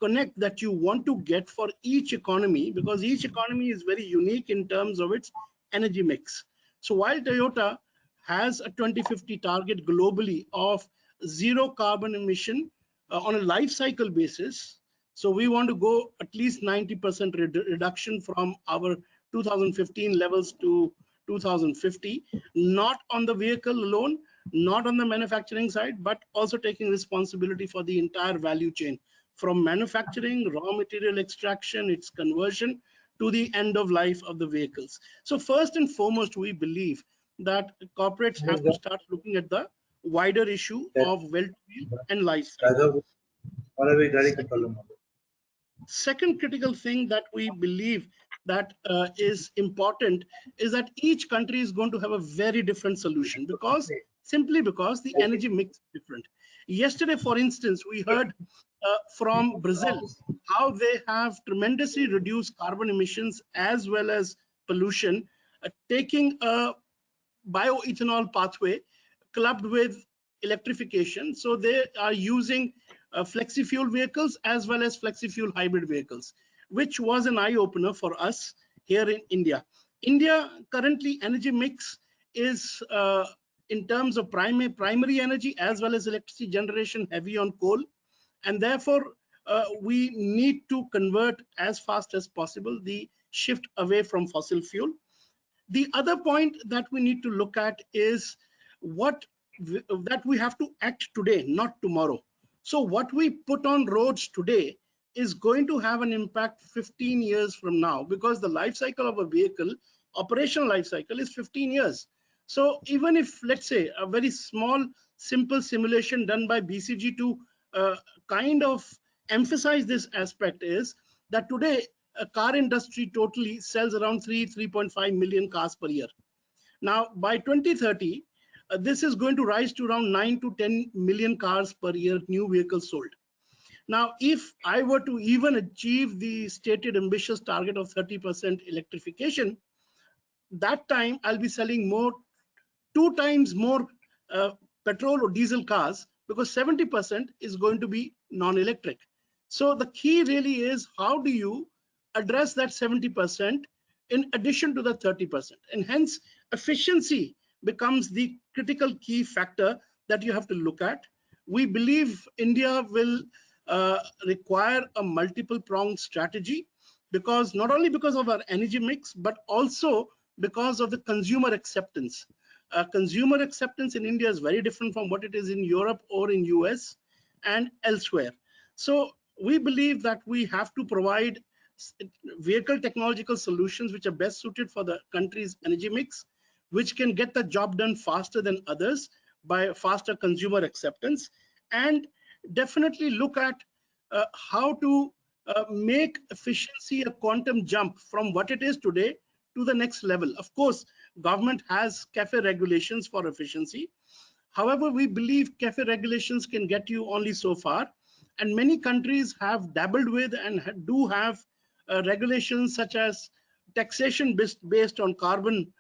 connect that you want to get for each economy, because each economy is very unique in terms of its energy mix. So while Toyota has a 2050 target globally of zero carbon emission on a life cycle basis, so we want to go at least 90% reduction from our 2015 levels to 2050, not on the vehicle alone, not on the manufacturing side, but also taking responsibility for the entire value chain, from manufacturing, raw material extraction, its conversion, to the end of life of the vehicles. So first and foremost, we believe that corporates have to start looking at the wider issue of well-to-wheel and life cycle. Second critical thing that we believe that is important is that each country is going to have a very different solution, simply because the energy mix is different. Yesterday, for instance, we heard from Brazil how they have tremendously reduced carbon emissions as well as pollution, taking a bioethanol pathway clubbed with electrification. So they are using flexi-fuel vehicles as well as flexi-fuel hybrid vehicles, which was an eye-opener for us here in India. India currently energy mix is in terms of primary energy as well as electricity generation heavy on coal, and therefore we need to convert as fast as possible the shift away from fossil fuel. The other point that we need to look at is that we have to act today, not tomorrow. So what we put on roads today is going to have an impact 15 years from now, because the life cycle of a vehicle, operational life cycle, is 15 years. So even if, let's say, a very small, simple simulation done by BCG to kind of emphasize this aspect is that today a car industry totally sells around 3.5 million cars per year. Now by 2030, this is going to rise to around 9 to 10 million cars per year, new vehicles sold. Now, if I were to even achieve the stated ambitious target of 30% electrification, that time I'll be selling 2 times more petrol or diesel cars, because 70% is going to be non-electric. So the key really is, how do you address that 70% in addition to the 30%? And hence efficiency becomes the critical key factor that you have to look at. We believe India will require a multiple pronged strategy, because not only because of our energy mix, but also because of the consumer acceptance. Consumer acceptance in India is very different from what it is in Europe or in US and elsewhere. So we believe that we have to provide vehicle technological solutions which are best suited for the country's energy mix, which can get the job done faster than others by faster consumer acceptance, and definitely look at how to make efficiency a quantum jump from what it is today to the next level. Of course, government has CAFE regulations for efficiency. However, we believe CAFE regulations can get you only so far, and many countries have dabbled with and do have regulations such as taxation based on carbon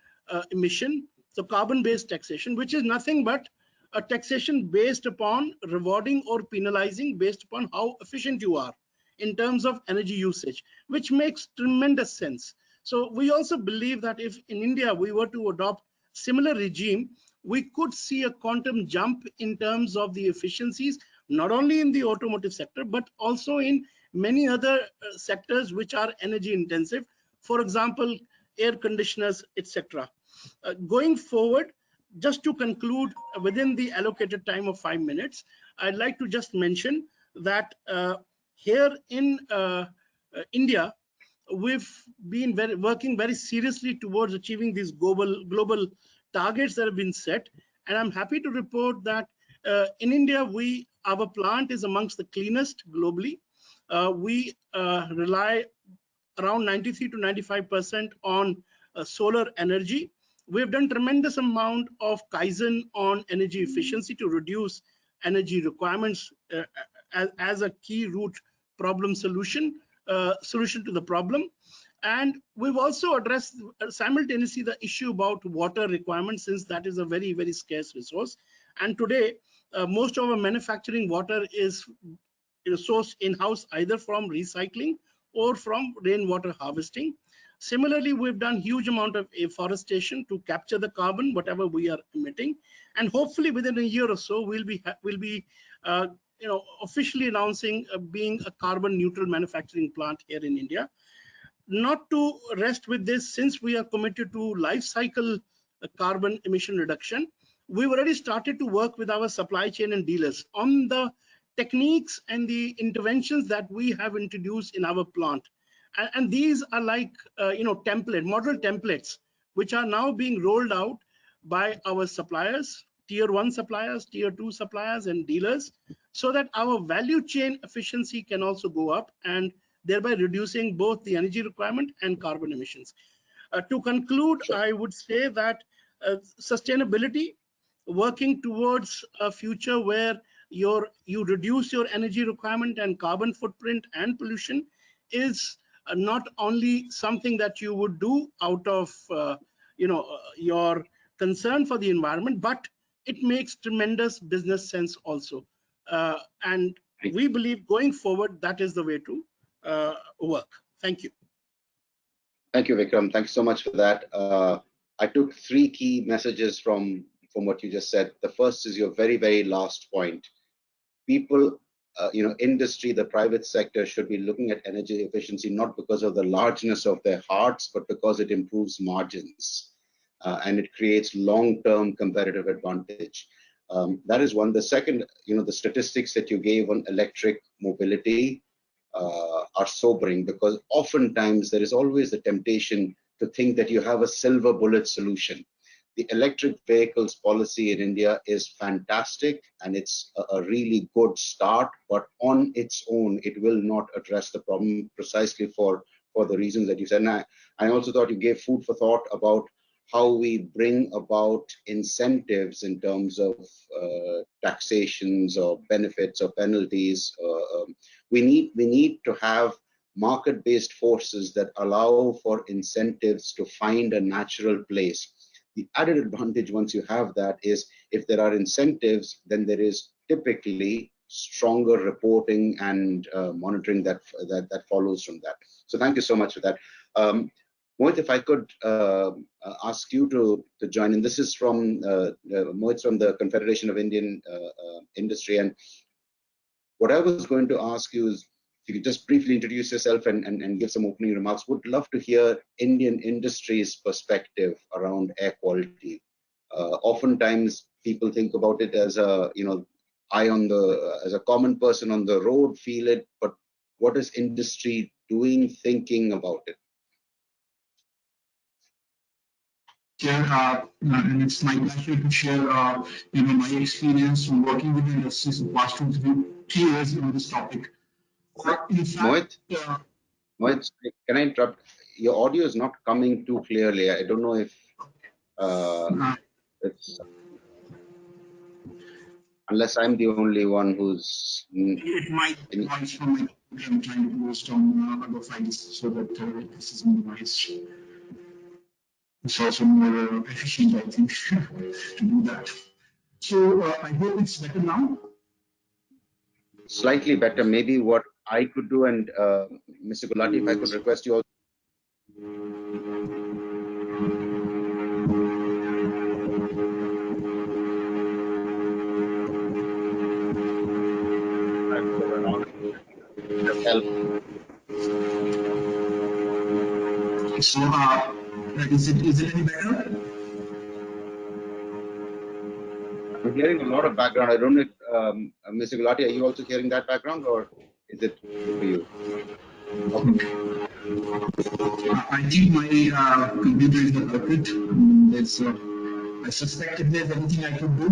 emission. So carbon-based taxation, which is nothing but a taxation based upon rewarding or penalizing based upon how efficient you are in terms of energy usage, which makes tremendous sense. So we also believe that if in India we were to adopt similar regime, we could see a quantum jump in terms of the efficiencies, not only in the automotive sector, but also in many other sectors which are energy intensive, for example, air conditioners, etc. Going forward, just to conclude within the allocated time of 5 minutes, I'd like to just mention that here in India, we've been working very seriously towards achieving these global targets that have been set. And I'm happy to report that in India, our plant is amongst the cleanest globally. We rely around 93 to 95% on solar energy. We've done tremendous amount of Kaizen on energy efficiency to reduce energy requirements as a key root problem solution to the problem. And we've also addressed simultaneously the issue about water requirements, since that is a very, very scarce resource. And today, most of our manufacturing water is sourced in-house, either from recycling or from rainwater harvesting. Similarly, we've done huge amount of afforestation to capture the carbon, whatever we are emitting, and hopefully within a year or so, we'll be officially announcing being a carbon neutral manufacturing plant here in India. Not to rest with this, since we are committed to life cycle carbon emission reduction, we've already started to work with our supply chain and dealers on the techniques and the interventions that we have introduced in our plant. And these are like model templates, which are now being rolled out by our suppliers, tier 1 suppliers, tier 2 suppliers, and dealers, so that our value chain efficiency can also go up, and thereby reducing both the energy requirement and carbon emissions. To conclude, I would say that sustainability, working towards a future where you reduce your energy requirement and carbon footprint and pollution, is not only something that you would do out of your concern for the environment, but it makes tremendous business sense also. And we believe going forward, that is the way to work. Thank you. Thank you, Vikram. Thanks so much for that. I took 3 key messages from from what you just said. The first is your very, very last point. People, industry, the private sector should be looking at energy efficiency not because of the largeness of their hearts, but because it improves margins and it creates long-term competitive advantage. That is one. The second, the statistics that you gave on electric mobility are sobering, because oftentimes there is always the temptation to think that you have a silver bullet solution. The electric vehicles policy in India is fantastic and it's a really good start, but on its own, it will not address the problem precisely for the reasons that you said. And I also thought you gave food for thought about how we bring about incentives in terms of taxations or benefits or penalties. We need to have market-based forces that allow for incentives to find a natural place. The added advantage once you have that is if there are incentives, then there is typically stronger reporting and monitoring that follows from that. So thank you so much for that. Mohit, if I could ask you to join in. This is from Mohit from the Confederation of Indian Industry. And what I was going to ask you is, if you could just briefly introduce yourself and give some opening remarks. Would love to hear Indian industry's perspective around air quality. Oftentimes people think about it as a, as a common person on the road feel it, but what is industry doing, thinking about it? And it's my pleasure to share, my experience from working with the industry for the past 2-3 years on this topic. In fact, Mohit, can I interrupt? Your audio is not coming too clearly. I don't know if it's, unless I'm the only one who's. It might be noise from my I'm trying to post on other files so that this is minimized. It's also more efficient, I think, to do that. So I hope it's better now. Slightly better. Maybe what I could do, and Mr. Gulati, if I could request you all. Help. So is it any better? I'm hearing a lot of background. I don't know if Mr. Gulati, are you also hearing that background, or is it good for you? Okay. I think my computer is the culprit. I suspect if there's anything I could do.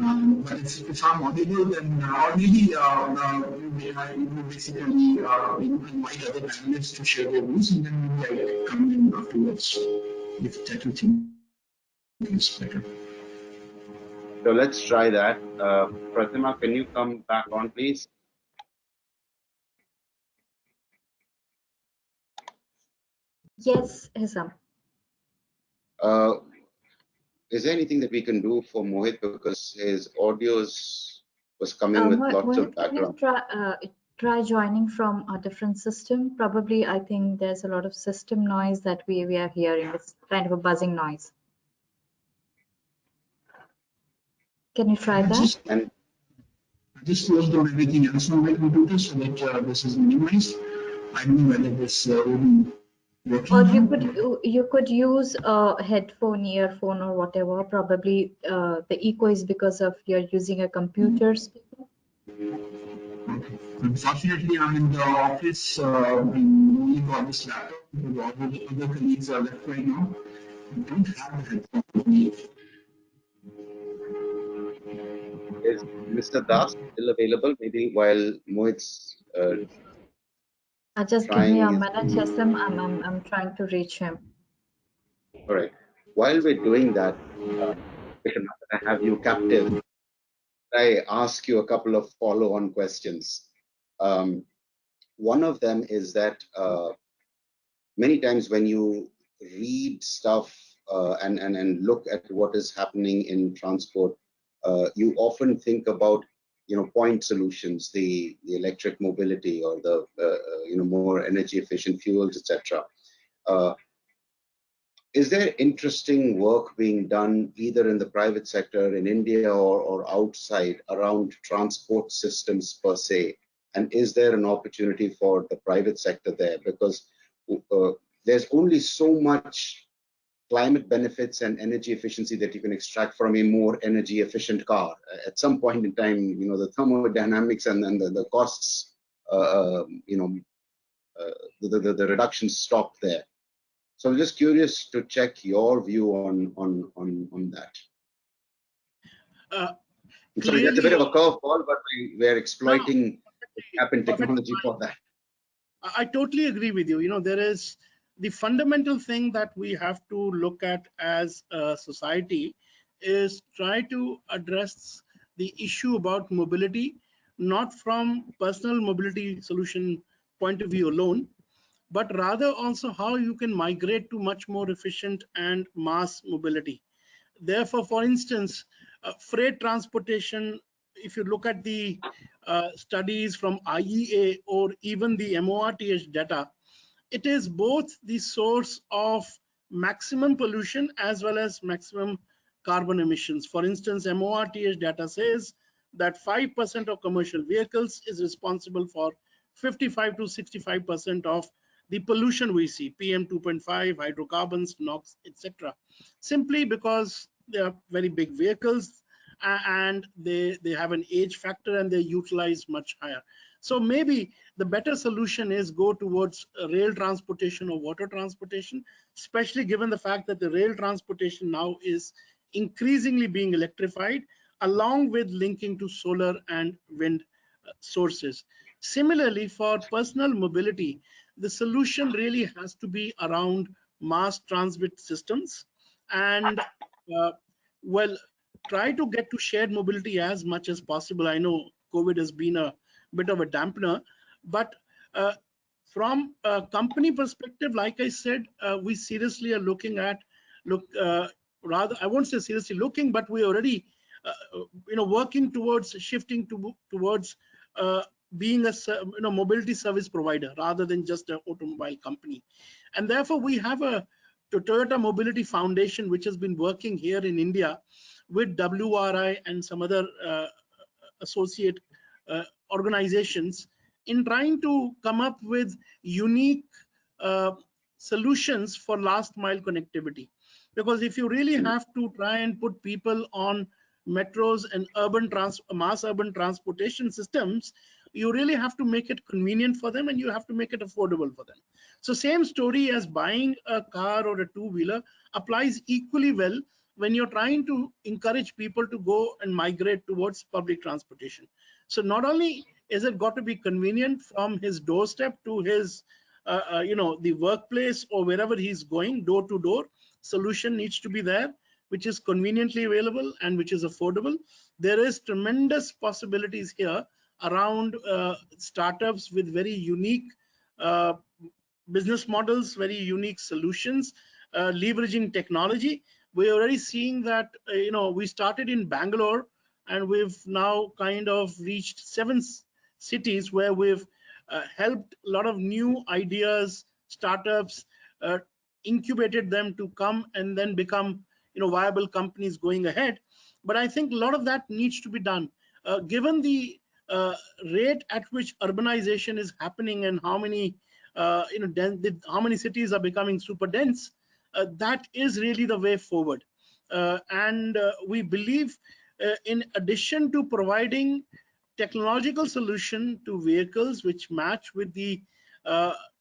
But if I'm audible, then or maybe I would basically invite other panelists to share their views, and then maybe I come in afterwards if that you think is better. So let's try that. Pratima, can you come back on, please? Yes, Hisham. Is there anything that we can do for Mohit, because his audio was coming with lots of background? Try joining from a different system. Probably, I think there's a lot of system noise that we are hearing. It's kind of a buzzing noise. Can you try that? I just closed down everything else on my computer so that this is minimized. I don't know whether this will be working. Or you could use a headphone, earphone, or whatever. Probably the echo is because of you're using a computer speaker. Unfortunately, I'm in the office only for this laptop because all the other colleagues are left right now. I don't have a headphone with me. Is Mr. Das still available? Maybe while Mohit's Just give me a minute, Hisham. I'm trying to reach him. All right. While we're doing that, I have you captive. I ask you a couple of follow-on questions. One of them is that many times when you read stuff and look at what is happening in transport, you often think about point solutions, the electric mobility or the more energy efficient fuels, etc. is there interesting work being done either in the private sector in India or outside around transport systems per se? And is there an opportunity for the private sector there? Because there's only so much climate benefits and energy efficiency that you can extract from a more energy efficient car. At some point in time, you know, the thermodynamics and then the costs, you know, the reductions stop there. So I'm just curious to check your view on that. Sorry, that's a bit of a curveball, but we're exploiting the gap in technology for that. I totally agree with you. You know, there is the fundamental thing that we have to look at as a society is try to address the issue about mobility, not from personal mobility solution point of view alone, but rather also how you can migrate to much more efficient and mass mobility. Therefore, for instance, freight transportation, if you look at the studies from IEA or even the MORTH data, it is both the source of maximum pollution as well as maximum carbon emissions. For instance, MORTH data says that 5% of commercial vehicles is responsible for 55 to 65% of the pollution we see, PM 2.5, hydrocarbons, NOx, etc. Simply because they are very big vehicles and they have an age factor and they utilize much higher. So maybe the better solution is go towards rail transportation or water transportation, especially given the fact that the rail transportation now is increasingly being electrified, along with linking to solar and wind sources. Similarly, for personal mobility, the solution really has to be around mass transit systems and well, try to get to shared mobility as much as possible. I know COVID has been a bit of a dampener, but from a company perspective, like I said, we seriously are looking at rather, I won't say seriously looking, but we already working towards shifting towards being a mobility service provider rather than just an automobile company. And therefore we have a Toyota Mobility Foundation, which has been working here in India with WRI and some other associate organizations in trying to come up with unique solutions for last mile connectivity. Because if you really have to try and put people on metros and mass urban transportation systems, you really have to make it convenient for them and you have to make it affordable for them. So same story as buying a car or a two-wheeler applies equally well when you're trying to encourage people to go and migrate towards public transportation. So not only is it got to be convenient from his doorstep to his the workplace or wherever he's going, door to door, solution needs to be there, which is conveniently available and which is affordable. There is tremendous possibilities here around startups with very unique business models, very unique solutions, leveraging technology. We're already seeing that, we started in Bangalore and we've now kind of reached 7 cities where we've helped a lot of new ideas, startups, incubated them to come and then become viable companies going ahead. But I think a lot of that needs to be done. Given the rate at which urbanization is happening and how many how many cities are becoming super dense, that is really the way forward. And we believe in addition to providing technological solution to vehicles which match with the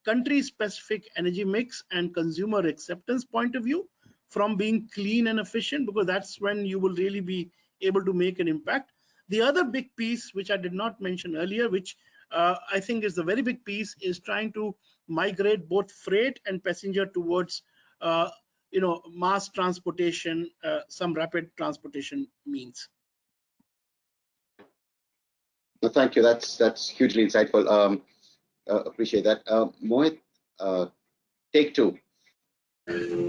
country specific energy mix and consumer acceptance point of view, from being clean and efficient, because that's when you will really be able to make an impact. The other big piece, which I did not mention earlier, which I think is the very big piece, is trying to migrate both freight and passenger towards mass transportation, some rapid transportation means. No, thank you. That's hugely insightful. Appreciate that. Mohit, take 2.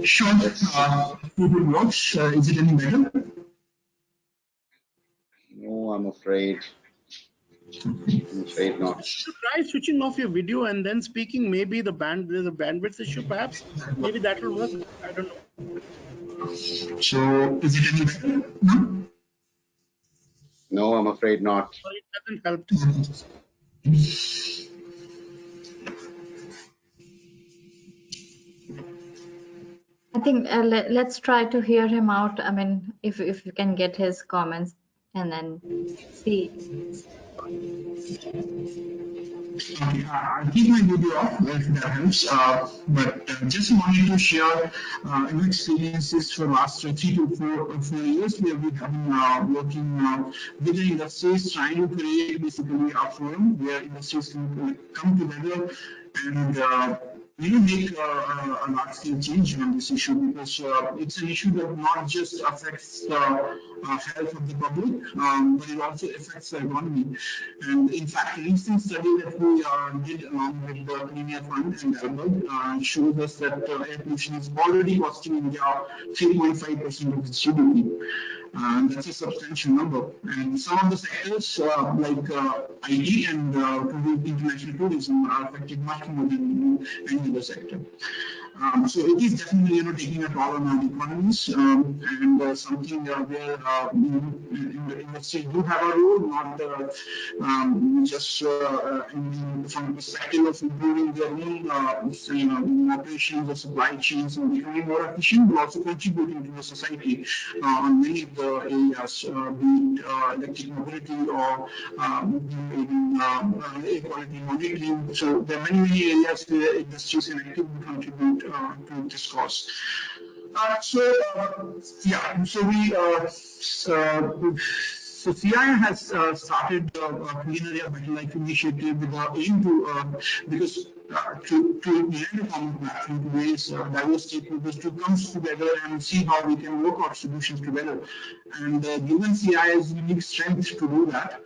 Sure. Hope it works. Is it any better? No, I'm afraid. I'm afraid not. You try switching off your video and then speaking. Maybe there's a bandwidth issue, perhaps. Maybe that will work. I don't know. So is it any better? No? No, I'm afraid not. So it hasn't helped. I think let's try to hear him out. I mean, if you can get his comments and then see. Okay, I'll keep my video off if that helps. But just wanted to share experiences for last 3 to 4 years where we have been working with the industries, trying to create basically a forum where industries can come together and make a large scale change on this issue, because it's an issue that not just affects the health of the public, but it also affects the economy. And in fact, a recent study that we did along with the Clean Air Fund and Albert shows us that air pollution is already costing India 3.5% of its GDP. That's a substantial number. And some of the sectors like IT and international tourism are affected much more than any other sector. So it is definitely taking a toll on our economies, and something where in the industry do have a role, not just from the perspective of improving their own operations or supply chains and becoming more efficient, but also contributing to the society on many of the areas, be it electric mobility or even equality monitoring. So there are many areas where industries can actively contribute to this cause. So CI has started a Clean Area Better Life initiative with the aim to, because to land a common platform to raise diverse stakeholders to come together and see how we can work out solutions together. And given CI's unique strength to do that,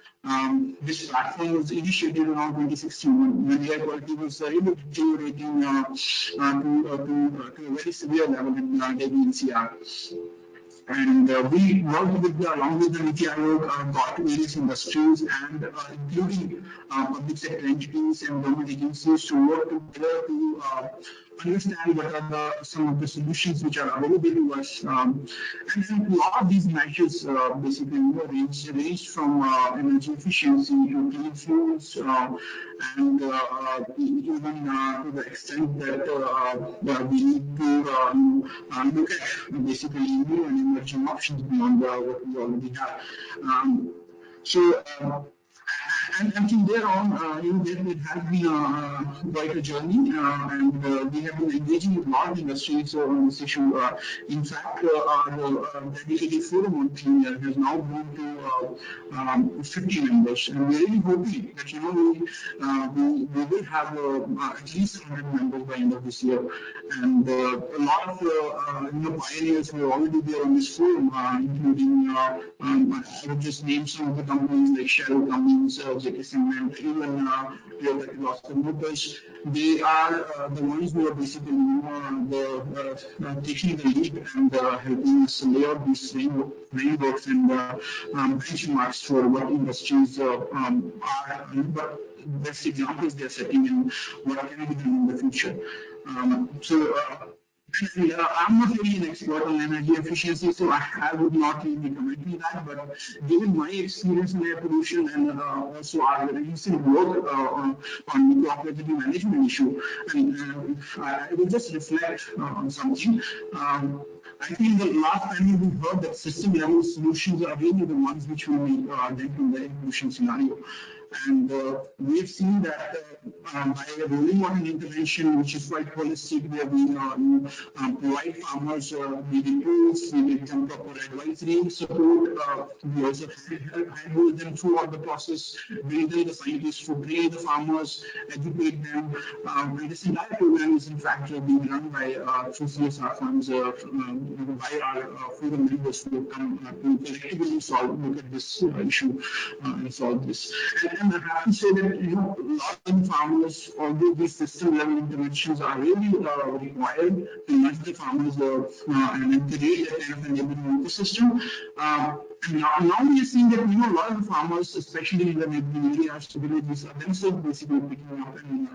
this platform was initiated around 2016 when air quality was really deteriorating to a very severe level in Delhi NCR. And we worked with, along with the NITI Aayog, got various industries and including public sector entities and government agencies to work together to understand what are some of the solutions which are available to us. And a lot of these measures basically range from energy efficiency to clean fuels and even to the extent that we need to look at basically new and emerging options beyond what we already have. And from there on, it has been quite a journey, and we have been engaging with a lot of industries on this issue. In fact, our dedicated forum on clean air has now grown to 50 members, and we're really hoping that we will have at least 100 members by the end of this year. And a lot of pioneers who are already there on this forum, including I would just name some of the companies like Shell, Cummins, JK Cement, even Lost Motors. They are the ones who are basically taking the lead and helping us lay out these frameworks and benchmarks for what industries are, what best examples they're setting and what can be done in the future. And I'm not really an expert on energy efficiency, so I would not really comment on that. But given my experience in air pollution and also our recent work on the cooperative management issue, and I will just reflect on something. I think the last time we heard that system level solutions are really the ones which will make dent in the air pollution scenario. And we have seen that by rolling out an intervention which is quite holistic, where we provide farmers with tools, we give them proper advisory support, we also handle them throughout the process, bring them the scientists to train the farmers, educate them. And this entire program is in fact being run by through CSR funds by our forum members who come to collectively look at this issue and solve this. And I have to say that a lot of farmers, although these system level interventions are really required to nudge the farmers and create a kind of enabling ecosystem, And now we are seeing that a lot of farmers, especially in the neighboring areas, villages, are themselves basically picking up and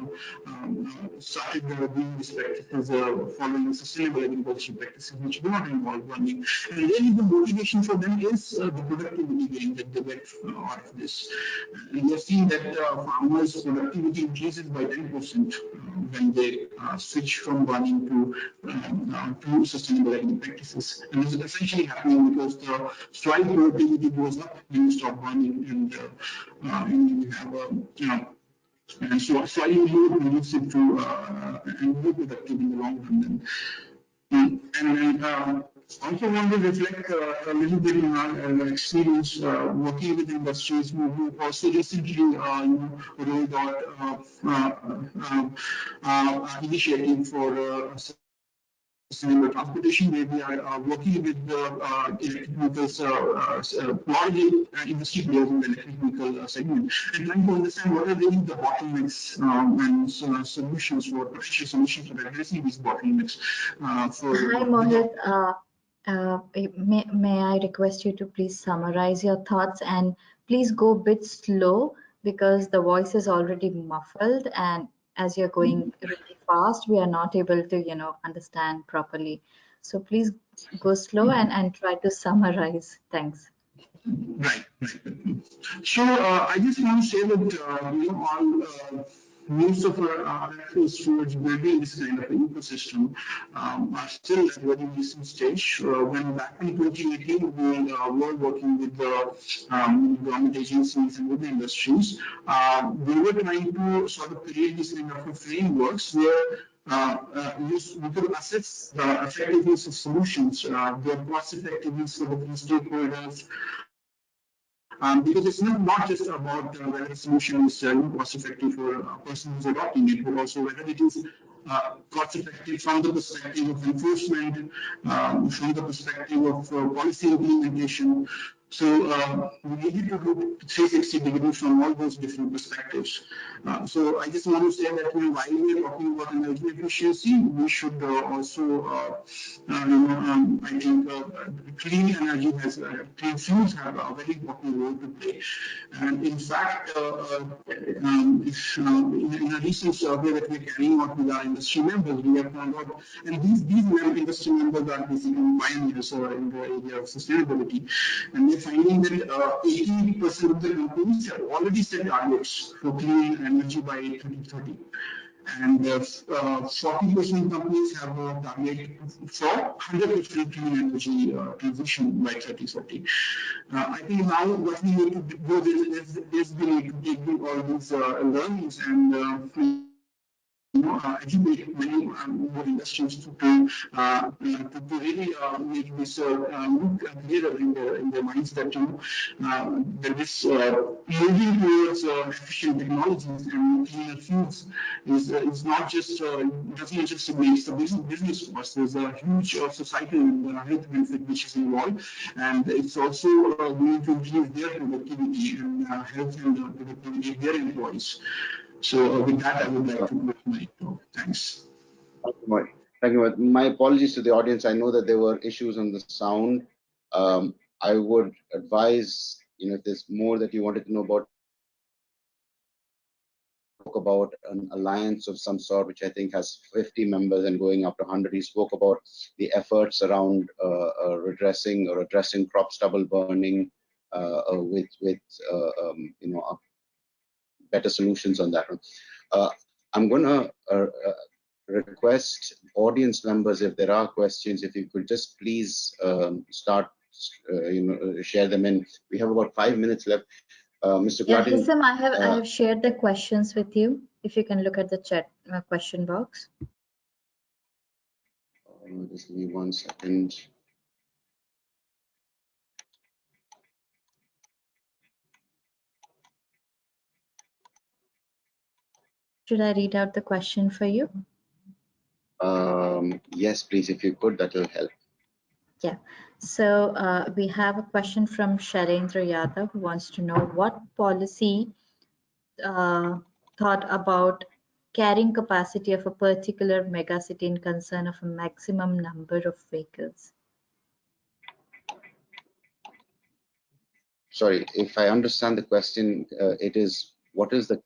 started doing these practices, following sustainable agriculture practices, which do not involve running. And really, the motivation for them is the productivity gain that they get out of this. And we have seen that farmers' productivity increases by 10% when they switch from running to sustainable agri practices. And this is essentially happening because the soil productivity goes up when you stop burning, and you have and so soil is more conducive to and more productive in the long run. And then also want to reflect a little bit on our experience working with industries. We also recently rolled out initiative for sustainable transportation, where we are working with the electric vehicles, largely industry players in the electric vehicle segment, and trying to understand what are really the bottlenecks and solutions for potential solutions for addressing these bottlenecks. Hi, Mohit. May I request you to please summarize your thoughts, and please go a bit slow because the voice is already muffled, and as you're going really fast, we are not able to, understand properly. So please go slow and try to summarize. Thanks. Right. So I just want to say that most of our efforts towards building this kind of ecosystem are still at a very recent stage. When back in 2018, we were working with the government agencies and with the industries, we were trying to sort of create this kind of frameworks where we could assess the effectiveness of solutions, their cost effectiveness for the stakeholders, because it's not just about whether the solution is cost effective for a person who's adopting it, but also whether it is cost effective from the perspective of enforcement, from the perspective of policy implementation. So we needed to look 360 degrees from all those different perspectives. So I just want to say that while we are talking about energy efficiency, we should also, I think clean energy clean fuels have a very important role to play. And in fact, in a recent survey that we're carrying out with our industry members, we have found out, and these industry members are basically pioneers in the area of sustainability, and we're finding that 80% of the companies have already set targets for clean energy by 2030. And 40% companies have a target for 100% clean energy transition by 2030. I think now what we need to do is we need to take all these learnings and educate many more industries to really make this look clearer in their minds that that this moving towards efficient technologies and cleaner fuels is not just doesn't just make the business cost. There's a huge societal health benefit which is involved, and it's also going to increase their productivity and health and productivity of their employees. So with that, I would like to close my talk. Thanks. Thank you. My apologies to the audience. I know that there were issues on the sound. I would advise, if there's more that you wanted to know about an alliance of some sort, which I think has 50 members and going up to 100. He spoke about the efforts around addressing crop stubble burning with better solutions on that one. I'm going to request audience members, if there are questions, if you could just please start, share them in. We have about 5 minutes left. Mr. Gladden, Yeah, Hisam, I have shared the questions with you. If you can look at the chat question box. Just give me 1 second. Should I read out the question for you? Yes, please, if you could, that will help. Yeah, so we have a question from Sharendra Yadav, who wants to know what policy thought about carrying capacity of a particular megacity in concern of a maximum number of vehicles. sorry, if I understand the question, it is what is the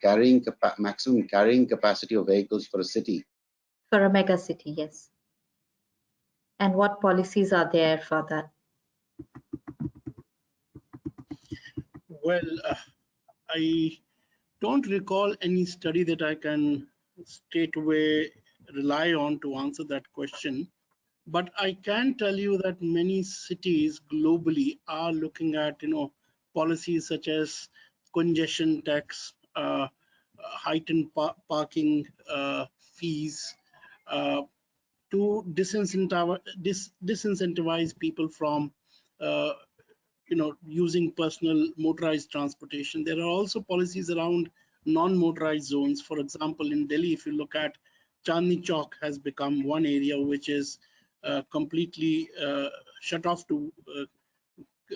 maximum carrying capacity of vehicles for a city? For a mega city, yes. And what policies are there for that? Well, I don't recall any study that I can straight away rely on to answer that question. But I can tell you that many cities globally are looking at, policies such as congestion tax, heightened parking fees, to disincentivize people from using personal motorized transportation. There are also policies around non-motorized zones. For example, in Delhi, if you look at Chandni Chowk has become one area which is completely shut off to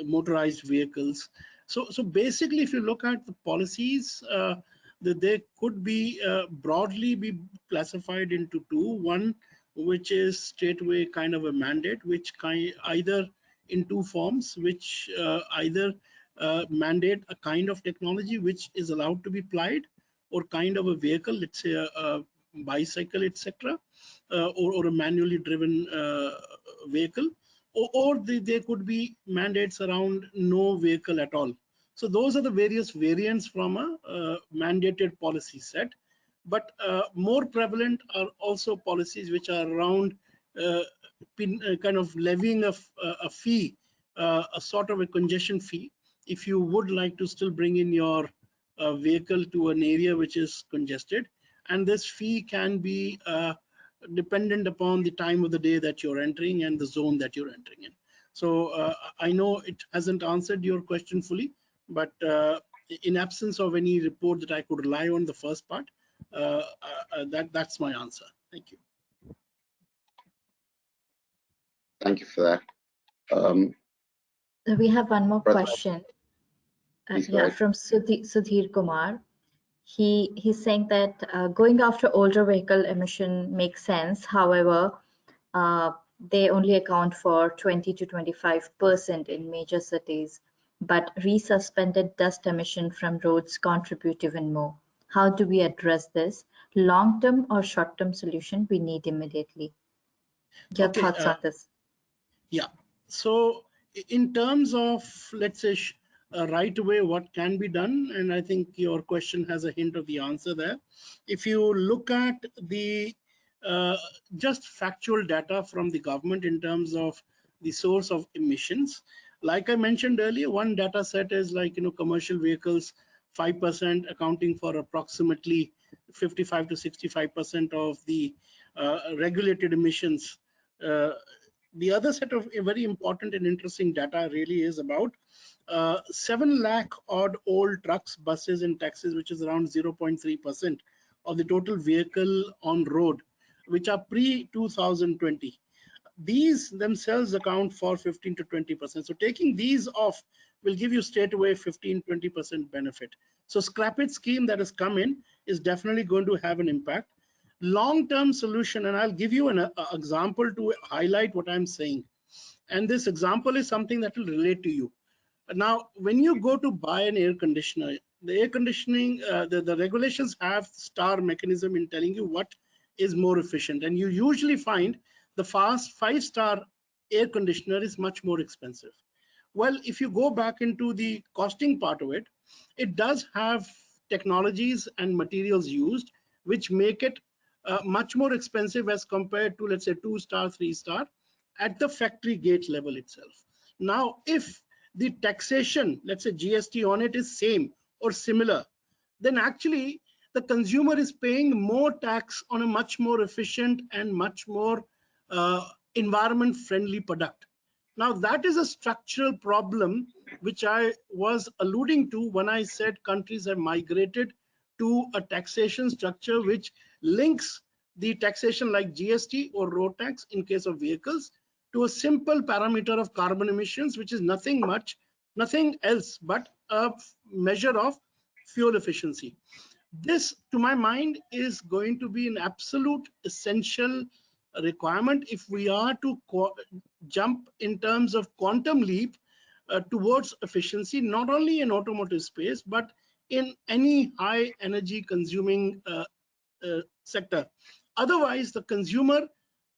motorized vehicles. So basically, if you look at the policies, they could be broadly be classified into two. One, which is straightaway kind of a mandate, which either in two forms, which either mandate a kind of technology which is allowed to be applied, or kind of a vehicle, let's say a bicycle, etc., or a manually driven vehicle, or there could be mandates around no vehicle at all. So those are the various variants from a mandated policy set. But more prevalent are also policies which are around kind of levying a fee, a sort of a congestion fee, if you would like to still bring in your vehicle to an area which is congested. And this fee can be dependent upon the time of the day that you're entering and the zone that you're entering in. So I know it hasn't answered your question fully, but in absence of any report that I could rely on the first part, that's my answer. Thank you. Thank you for that. We have one more question. Yeah, from Sudhir Kumar. He's saying that going after older vehicle emission makes sense. However, they only account for 20 to 25% in major cities, but resuspended dust emission from roads contribute even more. How do we address this? Long-term or short-term solution we need immediately? Your thoughts on this? Yeah. So in terms of, let's say, right away, what can be done, and I think your question has a hint of the answer there. If you look at the just factual data from the government in terms of the source of emissions, like I mentioned earlier, one data set is like, commercial vehicles, 5% accounting for approximately 55 to 65% of the regulated emissions. The other set of very important and interesting data really is about 7 lakh odd old trucks, buses and taxis, which is around 0.3% of the total vehicle on road, which are pre-2020. These themselves account for 15 to 20%. So taking these off will give you straight away 15-20% benefit. So scrappage scheme that has come in is definitely going to have an impact. Long-term solution, and I'll give you an example to highlight what I'm saying. And this example is something that will relate to you. Now, when you go to buy an air conditioner, the air conditioning, the regulations have star mechanism in telling you what is more efficient. And you usually find the fast 5-star air conditioner is much more expensive. Well, if you go back into the costing part of it, it does have technologies and materials used which make it much more expensive as compared to, let's say, 2-star, 3-star at the factory gate level itself. Now, if the taxation, let's say GST on it, is same or similar, then actually the consumer is paying more tax on a much more efficient and much more environment friendly product. Now, that is a structural problem which I was alluding to when I said countries have migrated to a taxation structure which links the taxation like GST or road tax in case of vehicles to a simple parameter of carbon emissions, which is nothing else but a measure of fuel efficiency. This, to my mind, is going to be an absolute essential requirement if we are to jump in terms of quantum leap towards efficiency, not only in automotive space, but in any high energy consuming sector. Otherwise, the consumer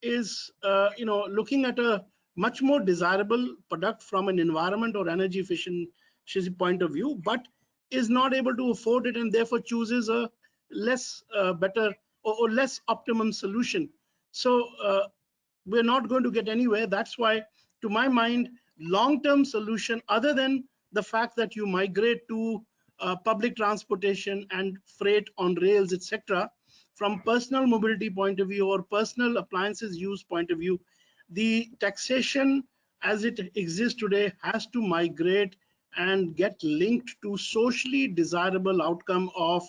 is looking at a much more desirable product from an environment or energy efficiency point of view, but is not able to afford it and therefore chooses a less better or less optimum solution. So we're not going to get anywhere. That's why, to my mind, long-term solution, other than the fact that you migrate to public transportation and freight on rails, etc., from personal mobility point of view or personal appliances use point of view, the taxation as it exists today has to migrate and get linked to socially desirable outcome of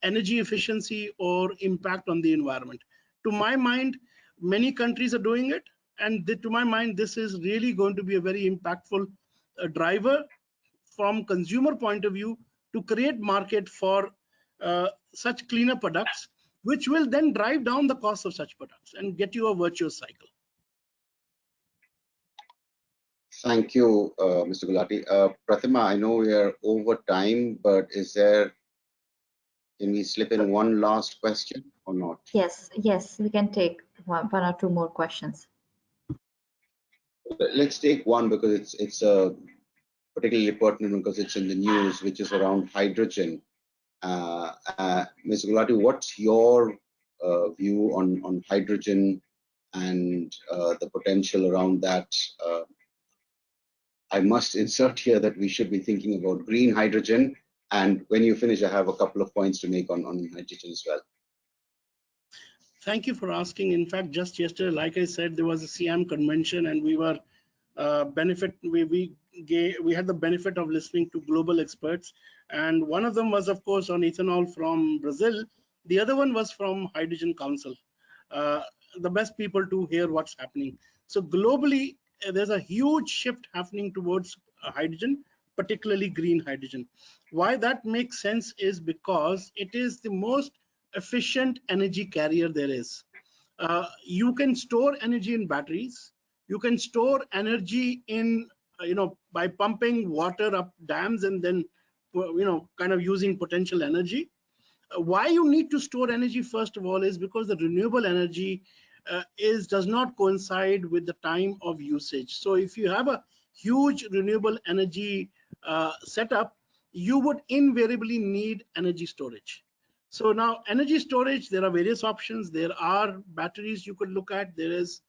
energy efficiency or impact on the environment. To my mind, many countries are doing it, and to my mind, this is really going to be a very impactful driver from consumer point of view to create market for such cleaner products, which will then drive down the cost of such products and get you a virtuous cycle. Thank you, Mr. Gulati. Pratima, I know we are over time, but can we slip in one last question or not? Yes, we can take one or two more questions. Let's take one because it's particularly pertinent because it's in the news, which is around hydrogen. Mr. Gulati, what's your view on hydrogen and the potential around that? I must insert here that we should be thinking about green hydrogen. And when you finish, I have a couple of points to make on hydrogen as well. Thank you for asking. In fact, just yesterday, like I said, there was a CM convention, and we were we had the benefit of listening to global experts, and one of them was, of course, on ethanol from Brazil. The other one was from Hydrogen Council, the best people to hear what's happening. So globally, there's a huge shift happening towards hydrogen, particularly green hydrogen. Why that makes sense is because it is the most efficient energy carrier there is. You can store energy in batteries. You can store energy in, by pumping water up dams and then, kind of using potential energy. Why you need to store energy, first of all, is because the renewable energy does not coincide with the time of usage. So if you have a huge renewable energy setup, you would invariably need energy storage. So now energy storage, there are various options. There are batteries you could look at. There is,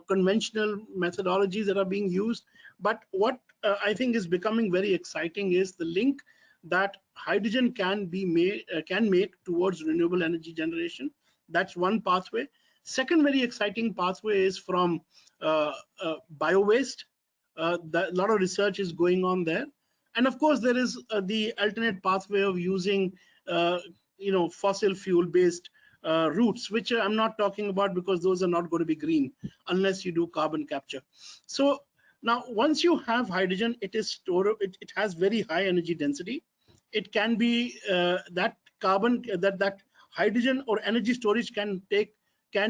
conventional methodologies that are being used. But what I think is becoming very exciting is the link that hydrogen can make towards renewable energy generation. That's one pathway. Second very exciting pathway is from bio-waste. A lot of research is going on there. And of course, there is the alternate pathway of using fossil fuel based routes, which I'm not talking about because those are not going to be green unless you do carbon capture. So now once you have hydrogen, it is stored, it has very high energy density. It can be that hydrogen or energy storage can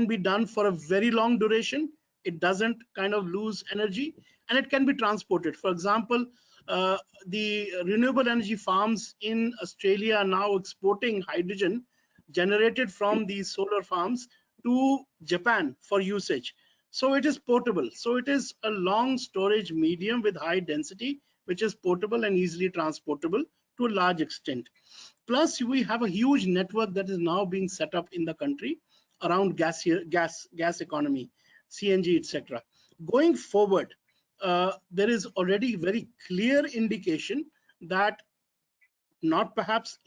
be done for a very long duration. It doesn't kind of lose energy, and it can be transported. For example, the renewable energy farms in Australia are now exporting hydrogen generated from these solar farms to Japan for usage. So it is portable. So it is a long storage medium with high density, which is portable and easily transportable to a large extent. Plus, we have a huge network that is now being set up in the country around gas economy, CNG, etc. Going forward, there is already very clear indication that not perhaps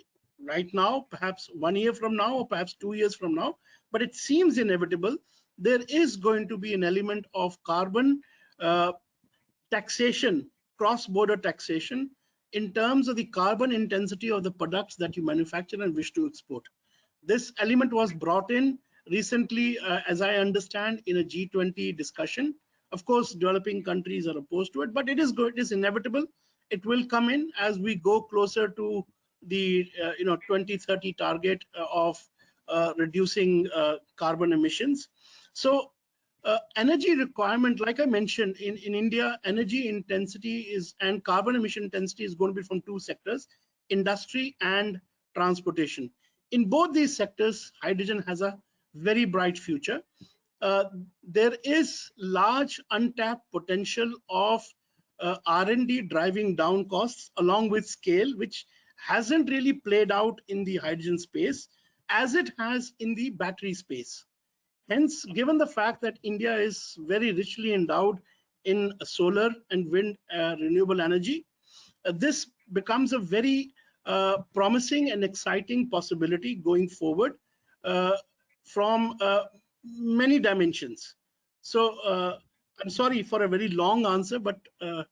right now, perhaps 1 year from now, or perhaps 2 years from now, but it seems inevitable, there is going to be an element of carbon taxation, cross-border taxation, in terms of the carbon intensity of the products that you manufacture and wish to export. This element was brought in recently, as I understand, in a G20 discussion. Of course, developing countries are opposed to it, but it is good. It is inevitable. It will come in as we go closer to the 2030 target of reducing carbon emissions. So energy requirement, like I mentioned, in India, energy intensity and carbon emission intensity is going to be from two sectors, industry and transportation. In both these sectors, hydrogen has a very bright future. There is large untapped potential of R&D driving down costs along with scale, which hasn't really played out in the hydrogen space as it has in the battery space. Hence, given the fact that India is very richly endowed in solar and wind renewable energy, this becomes a very promising and exciting possibility going forward from many dimensions. So I'm sorry for a very long answer, but I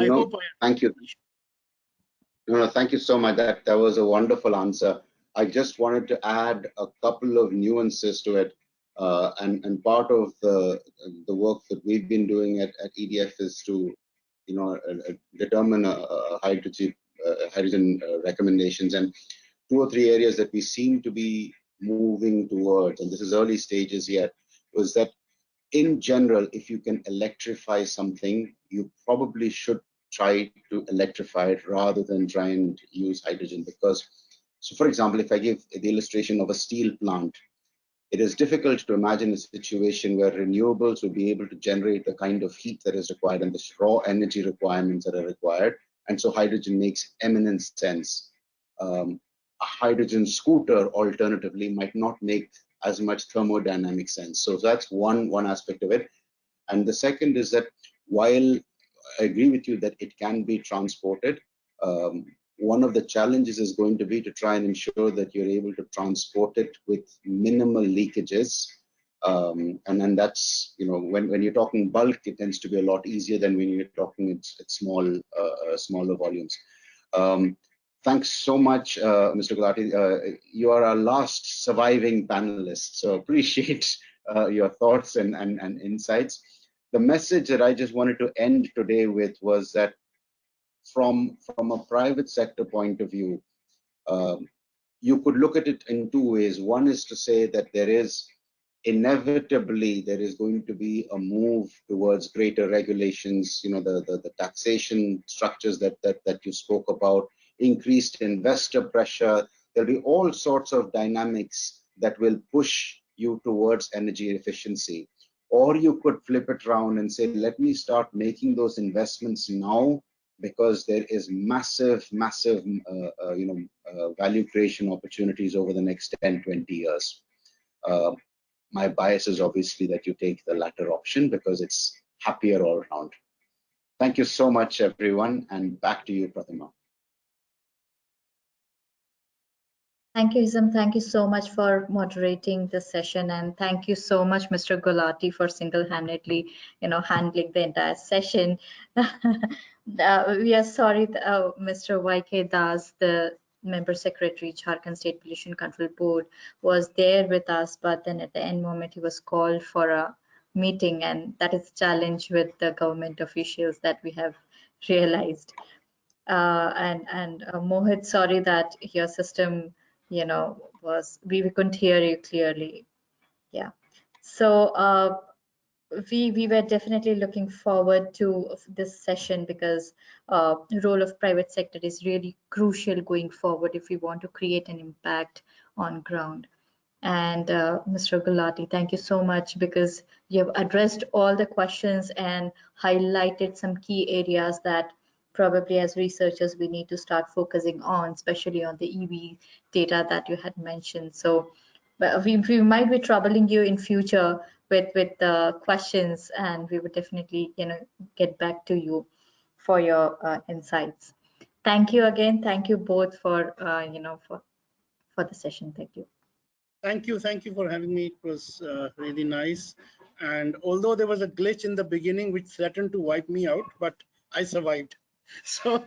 hope thank you. No, thank you so much. That was a wonderful answer. I just wanted to add a couple of nuances to it. And part of the work that we've been doing at EDF is to, determine hydrogen recommendations, and 2 or 3 areas that we seem to be moving towards, and this is early stages yet, was that in general, if you can electrify something, you probably should try to electrify it rather than try and use hydrogen. Because, so for example, if I give the illustration of a steel plant, it is difficult to imagine a situation where renewables will be able to generate the kind of heat that is required and the raw energy requirements that are required. And so hydrogen makes eminent sense. A hydrogen scooter, alternatively, might not make as much thermodynamic sense. So that's one aspect of it. And the second is that while I agree with you that it can be transported, one of the challenges is going to be to try and ensure that you're able to transport it with minimal leakages. And then that's, when you're talking bulk, it tends to be a lot easier than when you're talking at smaller volumes. Thanks so much, Mr. Gulati. You are our last surviving panelist, so appreciate your thoughts and insights. The message that I just wanted to end today with was that from a private sector point of view, you could look at it in 2 ways. One is to say that there is going to be a move towards greater regulations, the taxation structures that you spoke about, increased investor pressure. There'll be all sorts of dynamics that will push you towards energy efficiency. Or you could flip it around and say, let me start making those investments now, because there is massive value creation opportunities over the next 10-20 years. My bias is obviously that you take the latter option because it's happier all around. Thank you so much, everyone, and back to you, Pratima. Thank you, Isam. Thank you so much for moderating the session, and thank you so much, Mr. Gulati, for single-handedly, handling the entire session. We are sorry, Mr. YK Das, the Member Secretary, Jharkhand State Pollution Control Board, was there with us, but then at the end moment he was called for a meeting, and that is a challenge with the government officials that we have realized. Mohit, sorry that your system we couldn't hear you clearly. Yeah, so we were definitely looking forward to this session because the role of private sector is really crucial going forward if we want to create an impact on ground. And Mr. Gulati, thank you so much, because you have addressed all the questions and highlighted some key areas that probably as researchers we need to start focusing on, especially on the EV data that you had mentioned. So we might be troubling you in future with the questions, and we would definitely get back to you for your insights. Thank you again. Thank you both for for the session. Thank you. Thank you for having me. It was really nice. And although there was a glitch in the beginning which threatened to wipe me out, but I survived. So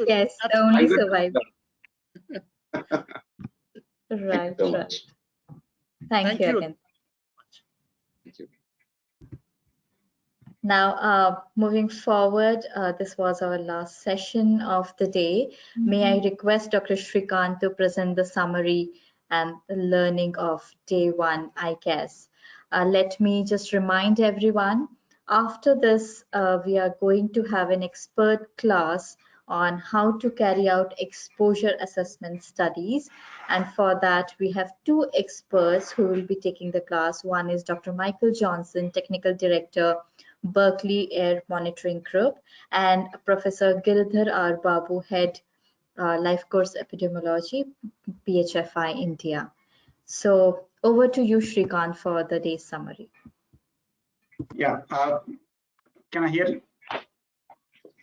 yes, the only survived. Right. Thank you again. Thank you. Now, moving forward, this was our last session of the day. May I request Dr. Shrikant to present the summary and the learning of day 1 ICAS. let me just remind everyone, after this, we are going to have an expert class on how to carry out exposure assessment studies. And for that, we have two experts who will be taking the class. One is Dr. Michael Johnson, Technical Director, Berkeley Air Monitoring Group, and Professor Girdhar R. Babu, Head, Life Course Epidemiology, PHFI, India. So over to you, Shrikant, for the day's summary. Yeah, can I hear?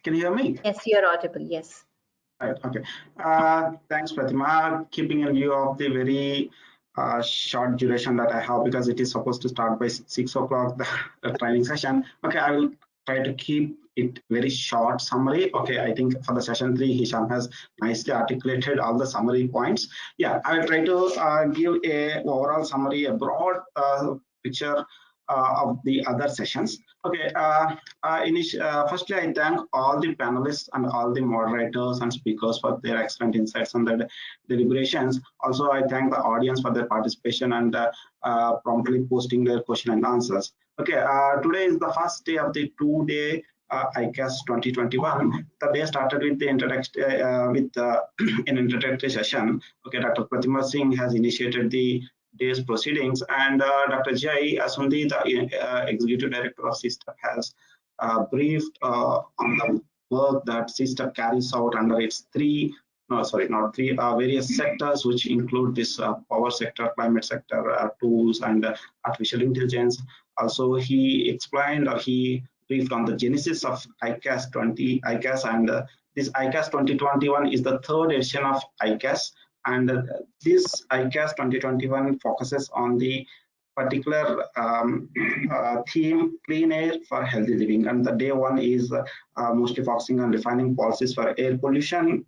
Can you hear me? Yes, you're audible. Yes. Right. Okay. Thanks, Pratima. Keeping in view of the very short duration that I have, because it is supposed to start by 6 o'clock, the training session. Okay, I will try to keep it very short summary. Okay, I think for the session 3, Hisham has nicely articulated all the summary points. Yeah, I will try to give a overall summary, a broad picture of the other sessions. Okay, firstly, I thank all the panelists and all the moderators and speakers for their excellent insights on the deliberations. Also, I thank the audience for their participation and promptly posting their question and answers. Okay, today is the first day of the 2-day ICAS 2021. The day started with the an introductory session. Okay, Dr. Pratima Singh has initiated the day's proceedings, and Dr. Jai Asundi, the Executive Director of CSTEP, has briefed on the work that CSTEP carries out under its various sectors, which include this power sector, climate sector, tools, and artificial intelligence. Also, he explained, or he briefed on the genesis of ICAS, and this ICAS 2021 is the third edition of ICAS. And this ICAS 2021 focuses on the particular theme, clean air for healthy living. And the day one is mostly focusing on defining policies for air pollution,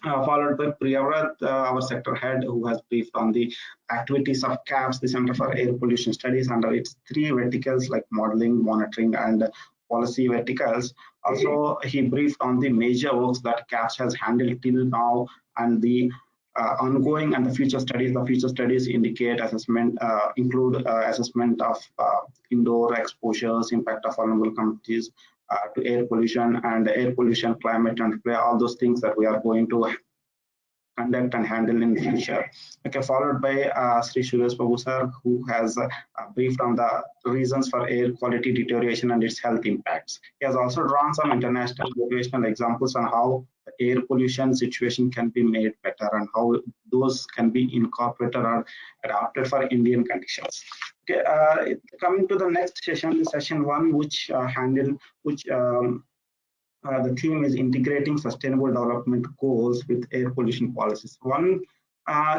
followed by Priya, our sector head, who has briefed on the activities of CAPS, the Center for Air Pollution Studies, under its 3 verticals like modeling, monitoring, and policy verticals. Also, he briefed on the major works that CAPS has handled till now, and the ongoing and the future studies. The future studies indicate assessment, include assessment of indoor exposures, impact of vulnerable communities to air pollution, and air pollution, climate, and all those things that we are going to conduct and handle in the future. Okay, followed by Sri Suresh Babu sir, who has briefed on the reasons for air quality deterioration and its health impacts. He has also drawn some international motivational examples on how the air pollution situation can be made better and how those can be incorporated or adapted for Indian conditions. Okay, coming to the next session, session 1, which the theme is integrating sustainable development goals with air pollution policies. One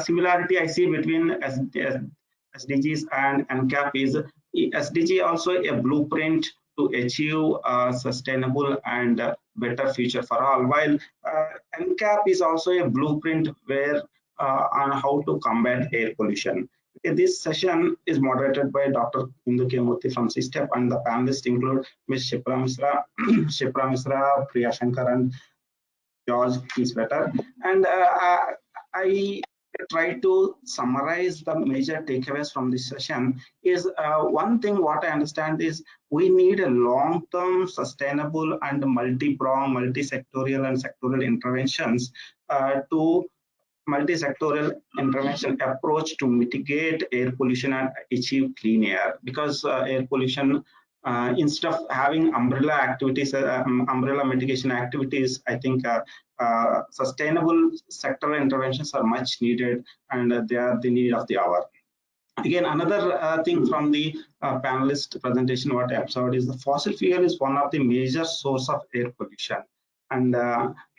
similarity I see between SDGs and NCAP is SDG also a blueprint to achieve a sustainable and better future for all, while NCAP is also a blueprint where on how to combat air pollution. Okay, this session is moderated by Dr. Indu K. Murthy from CSTEP, and the panelists include Ms. Shipra Misra, Priya Shankar, and George Kieswetter. And I try to summarize the major takeaways from this session. Is one thing what I understand is we need a long-term, sustainable, and multi-pronged, multi-sectorial and sectoral interventions to multi-sectoral intervention approach to mitigate air pollution and achieve clean air, because air pollution, instead of having umbrella activities, umbrella mitigation activities, I think sustainable sectoral interventions are much needed, and they are the need of the hour. Again, another thing from the panelist presentation, what I observed is the fossil fuel is one of the major source of air pollution, and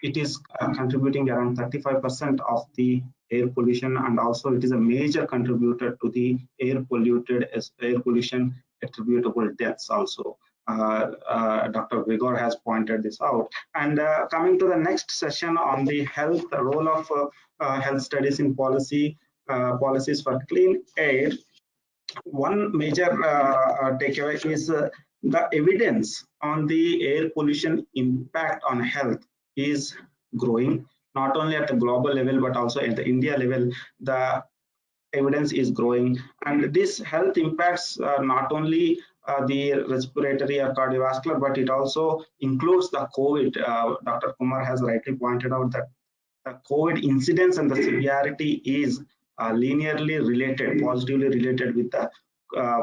it is contributing around 35% of the air pollution, and also it is a major contributor to the air pollution attributable deaths also. Dr. Vigor has pointed this out. And coming to the next session on the health, the role of health studies in policies for clean air, one major takeaway is the evidence on the air pollution impact on health is growing, not only at the global level but also at the India level. The evidence is growing, and this health impacts not only the respiratory or cardiovascular, but it also includes the COVID. Dr. Kumar has rightly pointed out that the COVID incidence and the severity is linearly related, positively related with the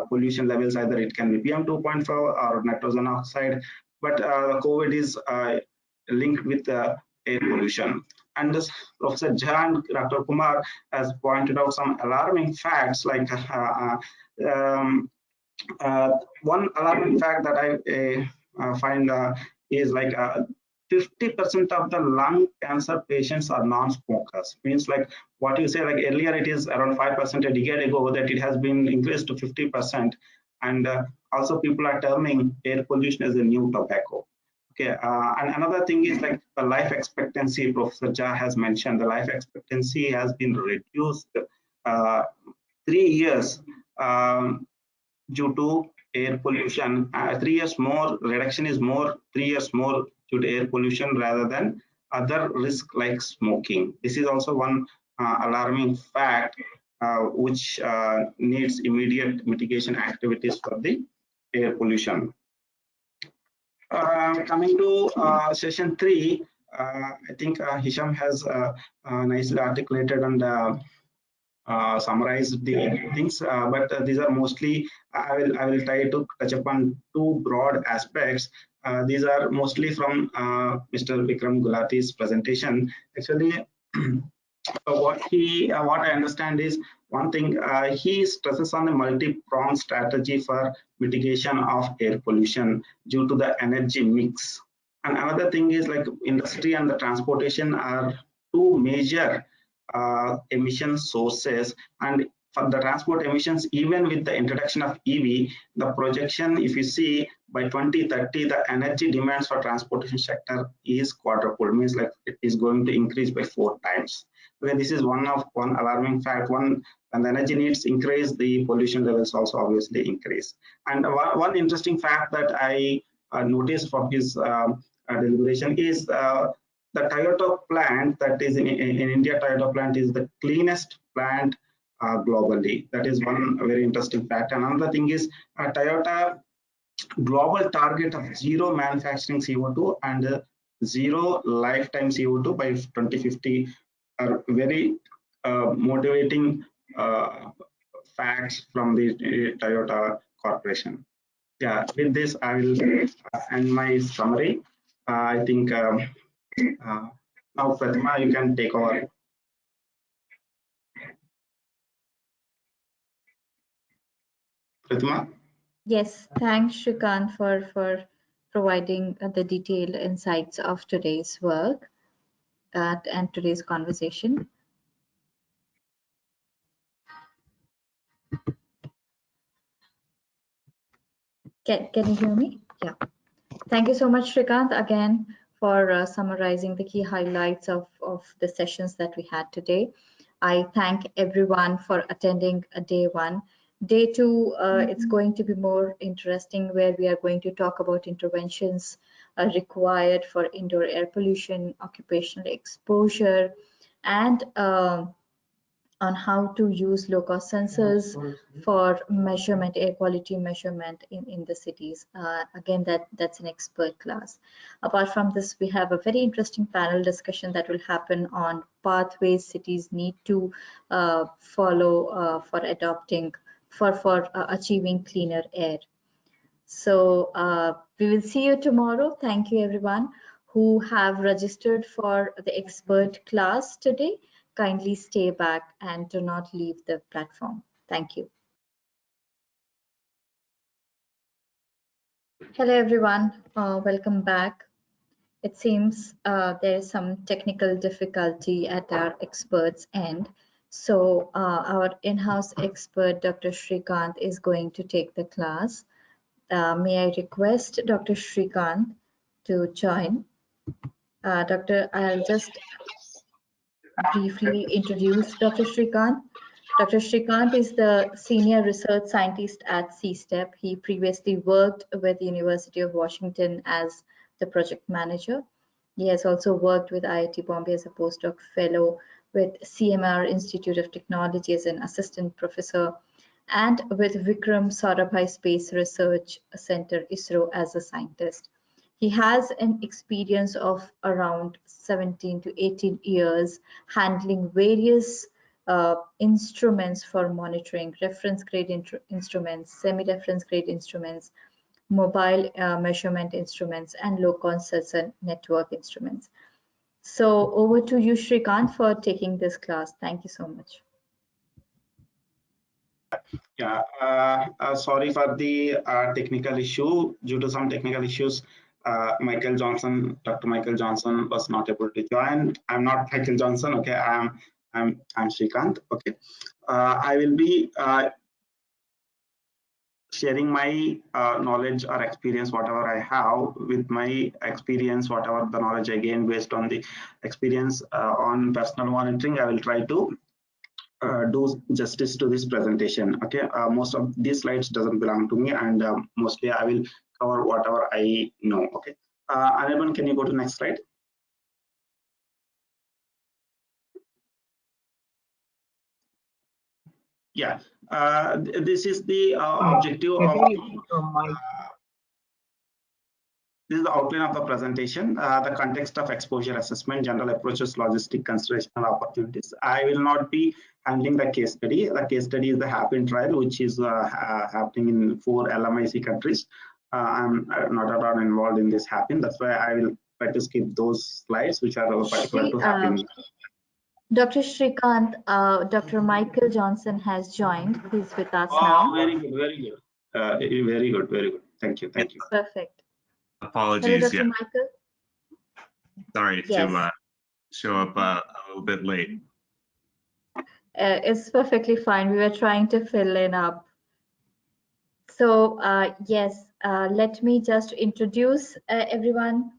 pollution levels. Either it can be PM 2.5 or nitrogen oxide, but COVID is linked with air pollution. And this Professor Jha and Dr. Kumar has pointed out some alarming facts, like one alarming fact that I find is like 50% of the lung cancer patients are non-smokers. Means like what you say, like earlier it is around 5% a decade ago, that it has been increased to 50%. And also people are terming air pollution as a new tobacco. Okay, and another thing is like the life expectancy. Professor Jha has mentioned the life expectancy has been reduced 3 years due to air pollution. 3 years more reduction is more 3 years more due to air pollution rather than other risk like smoking. This is also one alarming fact which needs immediate mitigation activities for the air pollution. Coming to session 3, I think Hisham has nicely articulated and summarize the things, but these are mostly I will try to touch upon 2 broad aspects. These are mostly from Mr. Vikram Gulati's presentation. Actually, what I understand is one thing, he stresses on a multi-pronged strategy for mitigation of air pollution due to the energy mix. And another thing is like industry and the transportation are 2 major emission sources, and for the transport emissions, even with the introduction of EV, the projection, if you see by 2030, the energy demands for transportation sector is quadruple, means like it is going to increase by 4 times. Okay, this is one alarming fact. When the energy needs increase, the pollution levels also obviously increase. And one interesting fact that I noticed from his deliberation is the Toyota plant that is in India. Toyota plant is the cleanest plant globally. That is one very interesting fact. And another thing is Toyota global target of 0 manufacturing CO2 and 0 lifetime CO2 by 2050 are very motivating facts from the Toyota Corporation. Yeah, with this I will end my summary. I think now Pratima, you can take over. Pratima? Yes, thanks Shrikant for providing the detailed insights of today's work and today's conversation. Can you hear me? Yeah. Thank you so much, Shrikant, again for summarizing the key highlights of the sessions that we had today. I thank everyone for attending day 1. Day 2, it's going to be more interesting, where we are going to talk about interventions required for indoor air pollution, occupational exposure, and on how to use low-cost sensors for measurement, air quality measurement in the cities. Again, that's an expert class. Apart from this, we have a very interesting panel discussion that will happen on pathways cities need to follow for adopting, for achieving cleaner air. So we will see you tomorrow. Thank you everyone who have registered for the expert class today. Kindly stay back and do not leave the platform. Thank you. Hello everyone, welcome back. It seems there is some technical difficulty at our experts end. So our in-house expert, Dr. Shrikant, is going to take the class. May I request Dr. Shrikant to join? I'll just briefly introduce Dr. Shrikant. Dr. Shrikant is the Senior Research Scientist at CSTEP. He previously worked with the University of Washington as the project manager. He has also worked with IIT Bombay as a postdoc fellow with CMR Institute of Technology as an assistant professor, and with Vikram Sarabhai Space Research Center, ISRO, as a scientist. He has an experience of around 17 to 18 years handling various instruments for monitoring, reference grade instruments, semi-reference grade instruments, mobile measurement instruments, and low concession network instruments. So over to you, Shrikant, for taking this class. Thank you so much. Yeah, sorry for the technical issue. Due to some technical issues, Dr. Michael Johnson was not able to join. I'm not Michael Johnson. Okay, I'm Shrikant. Okay, I will be sharing my knowledge or experience, whatever I have, with my experience, whatever the knowledge I gain based on the experience on personal monitoring. I will try to do justice to this presentation. Okay, most of these slides doesn't belong to me, and mostly I will cover whatever I know. Okay, Anirban, can you go to next slide? Yeah, this is the objective of this is the outline of the presentation, the context of exposure assessment, general approaches, logistic consideration, and opportunities. I will not be handling the case study. The case study is the HAPPIN trial, which is happening in 4 LMIC countries. I'm not at all involved in this HAPPIN. That's why I will try to skip those slides, which are particular to HAPPIN. Dr. Shrikant, Dr. Michael Johnson has joined. He's with us now. Very good, very good. Very good, very good. Thank you, thank you. Perfect. Apologies. Hello, Dr. Michael. Sorry to show up a little bit late. It's perfectly fine. We were trying to fill in up. So yes, let me just introduce everyone.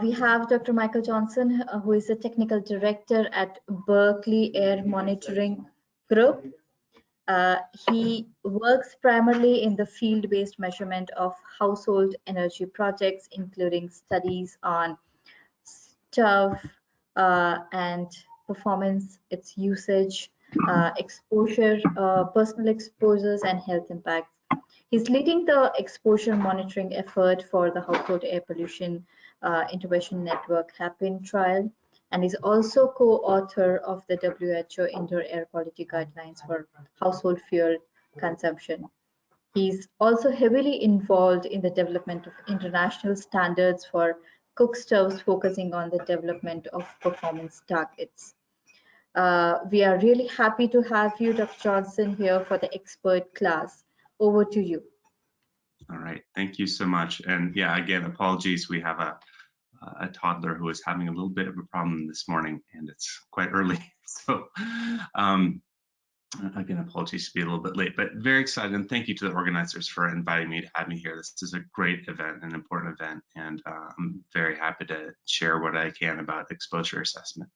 We have Dr. Michael Johnson, who is a technical director at Berkeley Air Monitoring Group. He works primarily in the field-based measurement of household energy projects, including studies on STUF and performance, its usage, exposure, personal exposures, and health impacts. He's leading the exposure monitoring effort for the Household Air Pollution Intervention Network HAPPIN trial, and is also co-author of the WHO Indoor Air Quality Guidelines for Household Fuel Consumption. He's also heavily involved in the development of international standards for cook stoves, focusing on the development of performance targets. We are really happy to have you, Dr. Johnson, here for the expert class. Over to you. All right, thank you so much. And yeah, again, apologies. We have a toddler who is having a little bit of a problem this morning, and it's quite early. So again, apologies to be a little bit late, but very excited. And thank you to the organizers for inviting me to have me here. This is a great event, an important event, and I'm very happy to share what I can about exposure assessment.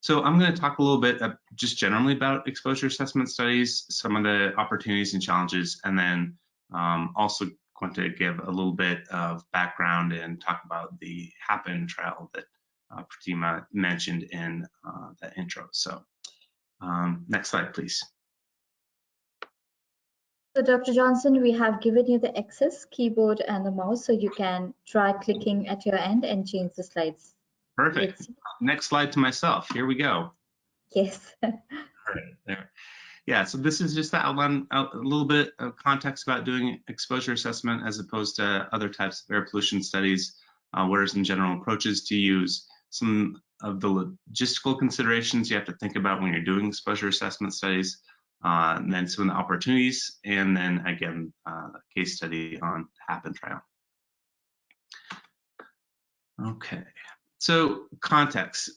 So I'm going to talk a little bit just generally about exposure assessment studies, some of the opportunities and challenges, and then also going to give a little bit of background and talk about the HAPPIN trial that Pratima mentioned in the intro. So next slide, please. So Dr. Johnson, we have given you the access keyboard and the mouse, so you can try clicking at your end and change the slides. Perfect. Next slide to myself. Here we go. Yes. All right, there. Yeah, so this is just to outline a little bit of context about doing exposure assessment as opposed to other types of air pollution studies. What are some general approaches to use? Some of the logistical considerations you have to think about when you're doing exposure assessment studies, and then some of the opportunities, and then again, a case study on HAPPIN trial. Okay. So context,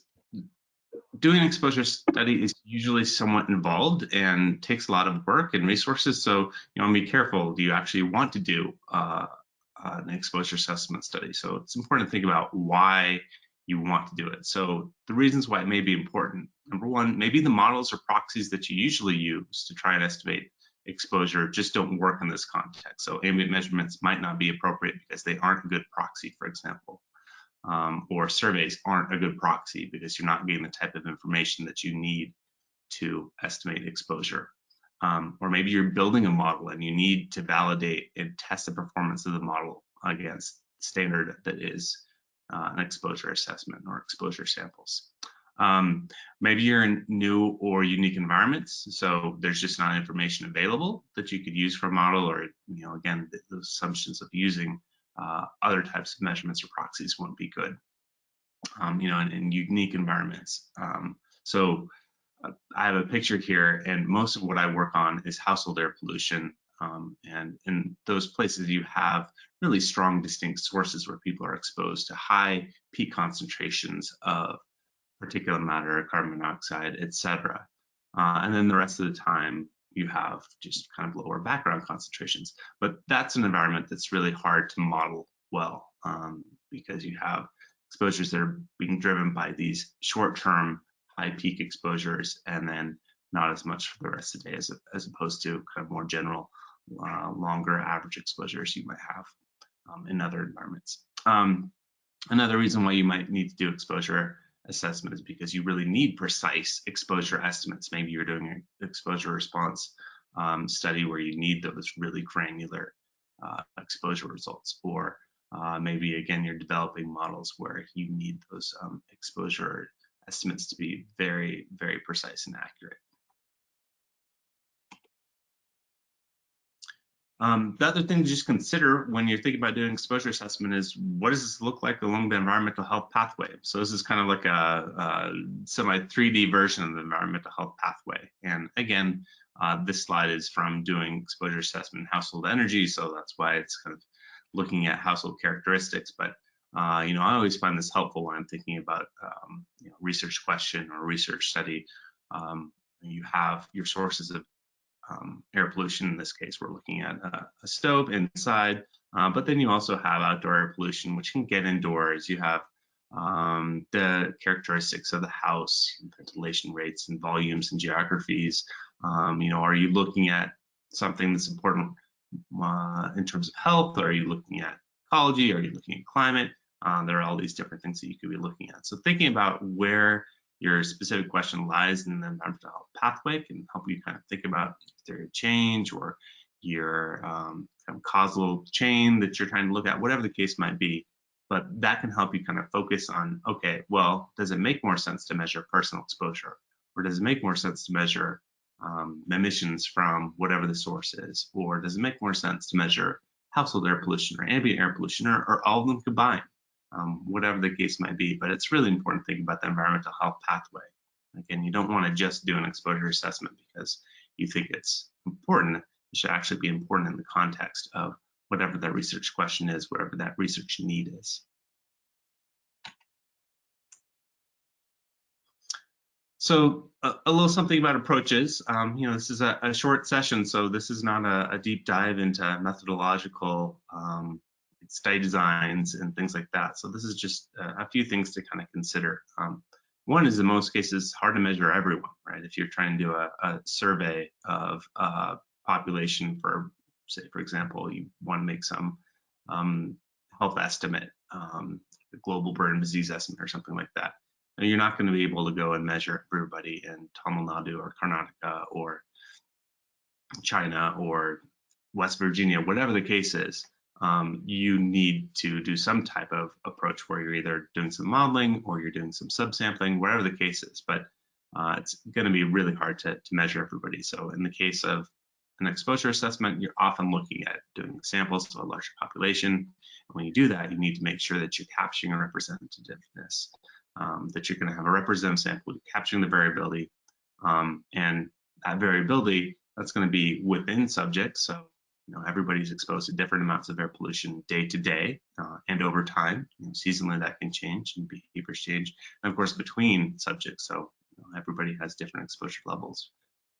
doing an exposure study is usually somewhat involved and takes a lot of work and resources. So you want to be careful. Do you actually want to do an exposure assessment study? So it's important to think about why you want to do it. So the reasons why it may be important. Number one, maybe the models or proxies that you usually use to try and estimate exposure just don't work in this context. So ambient measurements might not be appropriate because they aren't a good proxy, for example. or surveys aren't a good proxy because you're not getting the type of information that you need to estimate exposure. Or maybe you're building a model and you need to validate and test the performance of the model against standard that is an exposure assessment or exposure samples. Maybe you're in new or unique environments, so there's just not information available that you could use for a model, or again, the assumptions of using other types of measurements or proxies won't be good. In unique environments. So I have a picture here, and most of what I work on is household air pollution. And in those places, you have really strong, distinct sources where people are exposed to high peak concentrations of particulate matter, carbon monoxide, etc. And then the rest of the time, you have just kind of lower background concentrations. But that's an environment that's really hard to model well, because you have exposures that are being driven by these short-term high peak exposures, and then not as much for the rest of the day, as opposed to kind of more general, longer average exposures you might have in other environments. Another reason why you might need to do exposure assessment is because you really need precise exposure estimates. Maybe you're doing an exposure response study where you need those really granular exposure results, or maybe again you're developing models where you need those exposure estimates to be very, very precise and accurate. The other thing to just consider when you're thinking about doing exposure assessment is, what does this look like along the environmental health pathway? So this is kind of like a semi 3D version of the environmental health pathway. And again, this slide is from doing exposure assessment in household energy, so that's why it's kind of looking at household characteristics. But I always find this helpful when I'm thinking about research question or research study. You have your sources of air pollution. In this case, we're looking at a stove inside, but then you also have outdoor air pollution, which can get indoors. You have the characteristics of the house, ventilation rates and volumes and geographies. Are you looking at something that's important in terms of health? Or are you looking at ecology? Are you looking at climate? There are all these different things that you could be looking at. So thinking about where your specific question lies in the environmental health pathway can help you kind of think about theory of change or your kind of causal chain that you're trying to look at, whatever the case might be. But that can help you kind of focus on, okay, well, does it make more sense to measure personal exposure? Or does it make more sense to measure emissions from whatever the source is? Or does it make more sense to measure household air pollution or ambient air pollution, or all of them combined? Whatever the case might be, but it's really important to think about the environmental health pathway. Again, you don't want to just do an exposure assessment because you think it's important. It should actually be important in the context of whatever that research question is, whatever that research need is. So a little something about approaches. This is a short session, so this is not a deep dive into methodological study designs and things like that. So this is just a few things to kind of consider. One is, in most cases, hard to measure everyone, right? If you're trying to do a survey of a population for, say, for example, you want to make some health estimate, a global burden of disease estimate or something like that. And you're not going to be able to go and measure everybody in Tamil Nadu or Karnataka or China or West Virginia, whatever the case is. You need to do some type of approach where you're either doing some modeling or you're doing some subsampling, whatever the case is. But it's going to be really hard to measure everybody. So in the case of an exposure assessment, you're often looking at doing samples to a larger population. And when you do that, you need to make sure that you're capturing a representativeness, that you're going to have a representative sample, capturing the variability, and that variability, that's going to be within subjects. So everybody's exposed to different amounts of air pollution day to day and over time. Seasonally that can change and behaviors change, and of course between subjects. So everybody has different exposure levels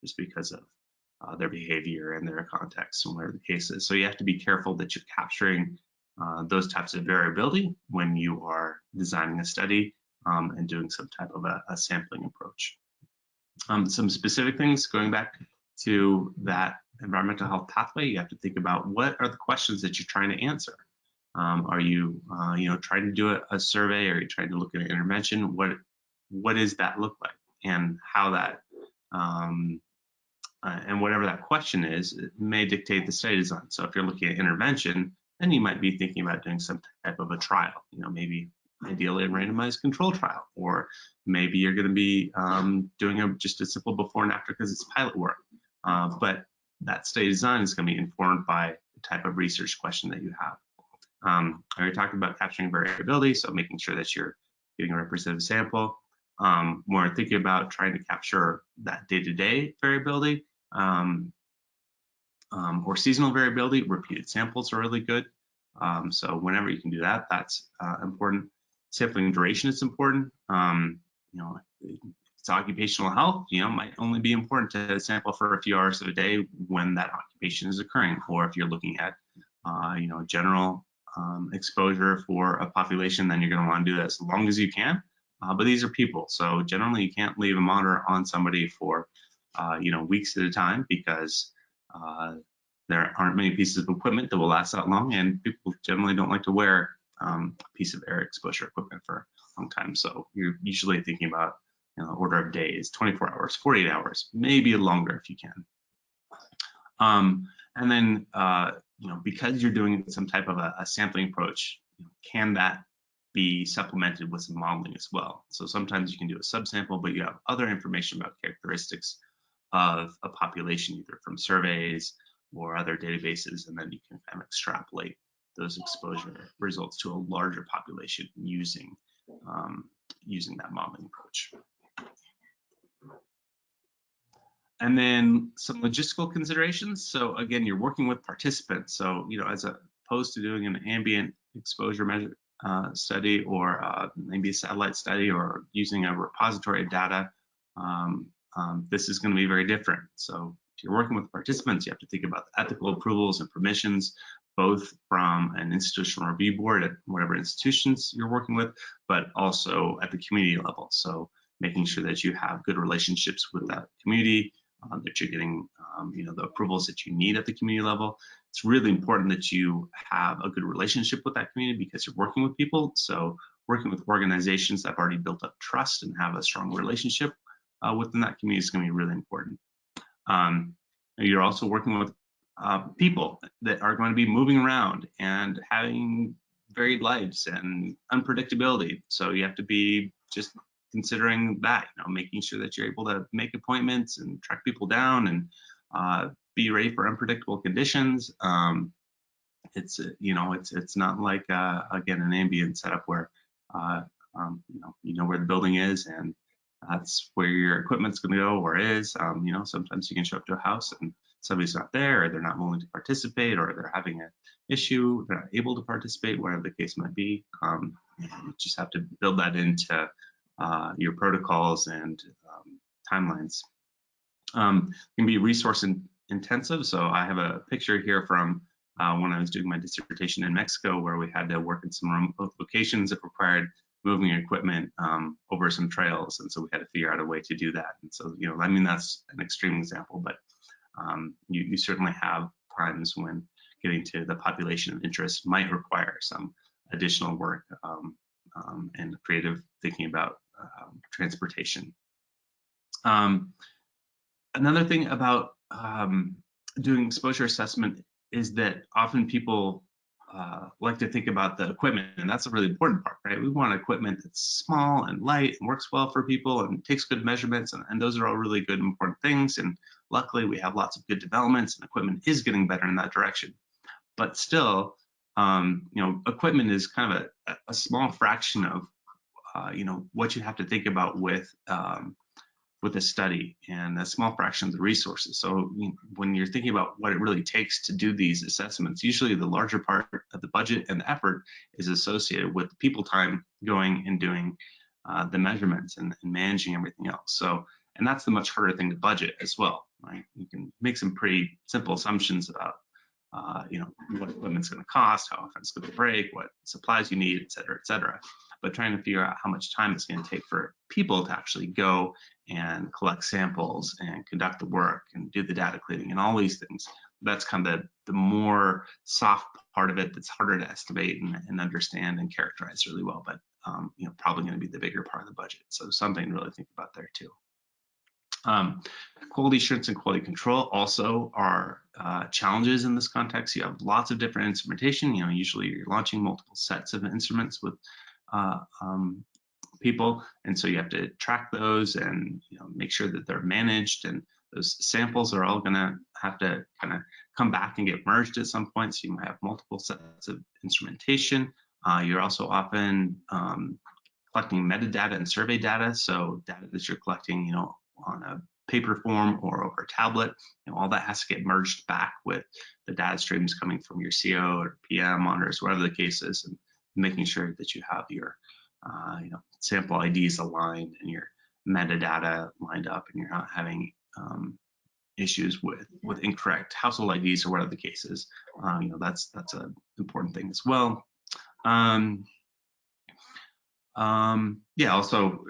just because of their behavior and their context and whatever the case is. So you have to be careful that you're capturing those types of variability when you are designing a study and doing some type of a sampling approach. Some specific things going back to that environmental health pathway, you have to think about what are the questions that you're trying to answer. Are you, trying to do a survey? Are you trying to look at an intervention? What does that look like, and how that, and whatever that question is, it may dictate the study design. So if you're looking at intervention, then you might be thinking about doing some type of a trial. Maybe ideally a randomized control trial, or maybe you're going to be doing just a simple before and after because it's pilot work. But that study design is going to be informed by the type of research question that you have. I already talked about capturing variability, so making sure that you're getting a representative sample. When we're thinking about trying to capture that day-to-day variability or seasonal variability, repeated samples are really good. So whenever you can do that, that's important. Sampling duration is important. If it's occupational health, might only be important to sample for a few hours of a day when that occupation is occurring, or if you're looking at general exposure for a population, then you're going to want to do that as long as you can. But these are people, so generally you can't leave a monitor on somebody for weeks at a time, because there aren't many pieces of equipment that will last that long, and people generally don't like to wear a piece of air exposure equipment for a long time. So you're usually thinking about order of days, 24 hours, 48 hours, maybe longer if you can. And then because you're doing some type of a sampling approach, can that be supplemented with some modeling as well? So sometimes you can do a subsample, but you have other information about characteristics of a population, either from surveys or other databases, and then you can kind of extrapolate those exposure results to a larger population using that modeling approach. And then some logistical considerations. So again, you're working with participants. So, as opposed to doing an ambient exposure measure study, or maybe a satellite study, or using a repository of data, this is going to be very different. So if you're working with participants, you have to think about the ethical approvals and permissions, both from an institutional review board at whatever institutions you're working with, but also at the community level. So making sure that you have good relationships with that community, that you're getting the approvals that you need at the community level. It's really important that you have a good relationship with that community, because you're working with people. So working with organizations that have already built up trust and have a strong relationship within that community is going to be really important. You're also working with people that are going to be moving around and having varied lives and unpredictability. So you have to be just considering that, making sure that you're able to make appointments and track people down and be ready for unpredictable conditions. It's not like again, an ambient setup where you know where the building is and that's where your equipment's going to go or is. Sometimes you can show up to a house and somebody's not there, or they're not willing to participate, or they're having an issue, they're not able to participate, whatever the case might be. You just have to build that into your protocols and timelines. Can be resource intensive. So I have a picture here from when I was doing my dissertation in Mexico, where we had to work in some remote locations that required moving equipment over some trails, and so we had to figure out a way to do that. And so, that's an extreme example, but you certainly have times when getting to the population of interest might require some additional work and creative thinking about transportation. Another thing about doing exposure assessment is that often people like to think about the equipment, and that's a really important part, right? We want equipment that's small and light and works well for people and takes good measurements, and those are all really good and important things. And luckily, we have lots of good developments, and equipment is getting better in that direction. But still, equipment is kind of a small fraction of what you have to think about with a study, and a small fraction of the resources. So when you're thinking about what it really takes to do these assessments, usually the larger part of the budget and the effort is associated with people time going and doing the measurements and managing everything else. So, and that's the much harder thing to budget as well, right? You can make some pretty simple assumptions about what equipment's going to cost, how often it's going to break, what supplies you need, et cetera, but trying to figure out how much time it's going to take for people to actually go and collect samples and conduct the work and do the data cleaning and all these things. that's kind of the more soft part of it that's harder to estimate and understand and characterize really well, but you know, probably going to be the bigger part of the budget. So something to really think about there too. Quality assurance and quality control also are challenges in this context. You have lots of different instrumentation. You know, usually you're launching multiple sets of instruments with people, and so you have to track those and, you know, make sure that they're managed, and those samples are all going to have to kind of come back and get merged at some point. So you might have multiple sets of instrumentation. You're also often collecting metadata and survey data, so data that you're collecting, you know, on a paper form or over a tablet, you know, all that has to get merged back with the data streams coming from your CO or PM monitors, whatever the case is, and making sure that you have your you know, sample IDs aligned and your metadata lined up, and you're not having issues with incorrect household IDs or whatever the case is. You know, that's an important thing as well. Yeah, also,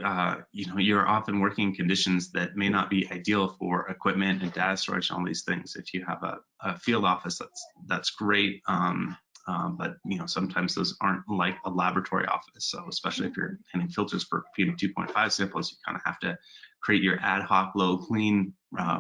you know, you're often working in conditions that may not be ideal for equipment and data storage and all these things. If you have a field office, that's great. But, you know, sometimes those aren't like a laboratory office. So especially if you're handling filters for PM 2.5 samples, you kind of have to create your ad hoc low clean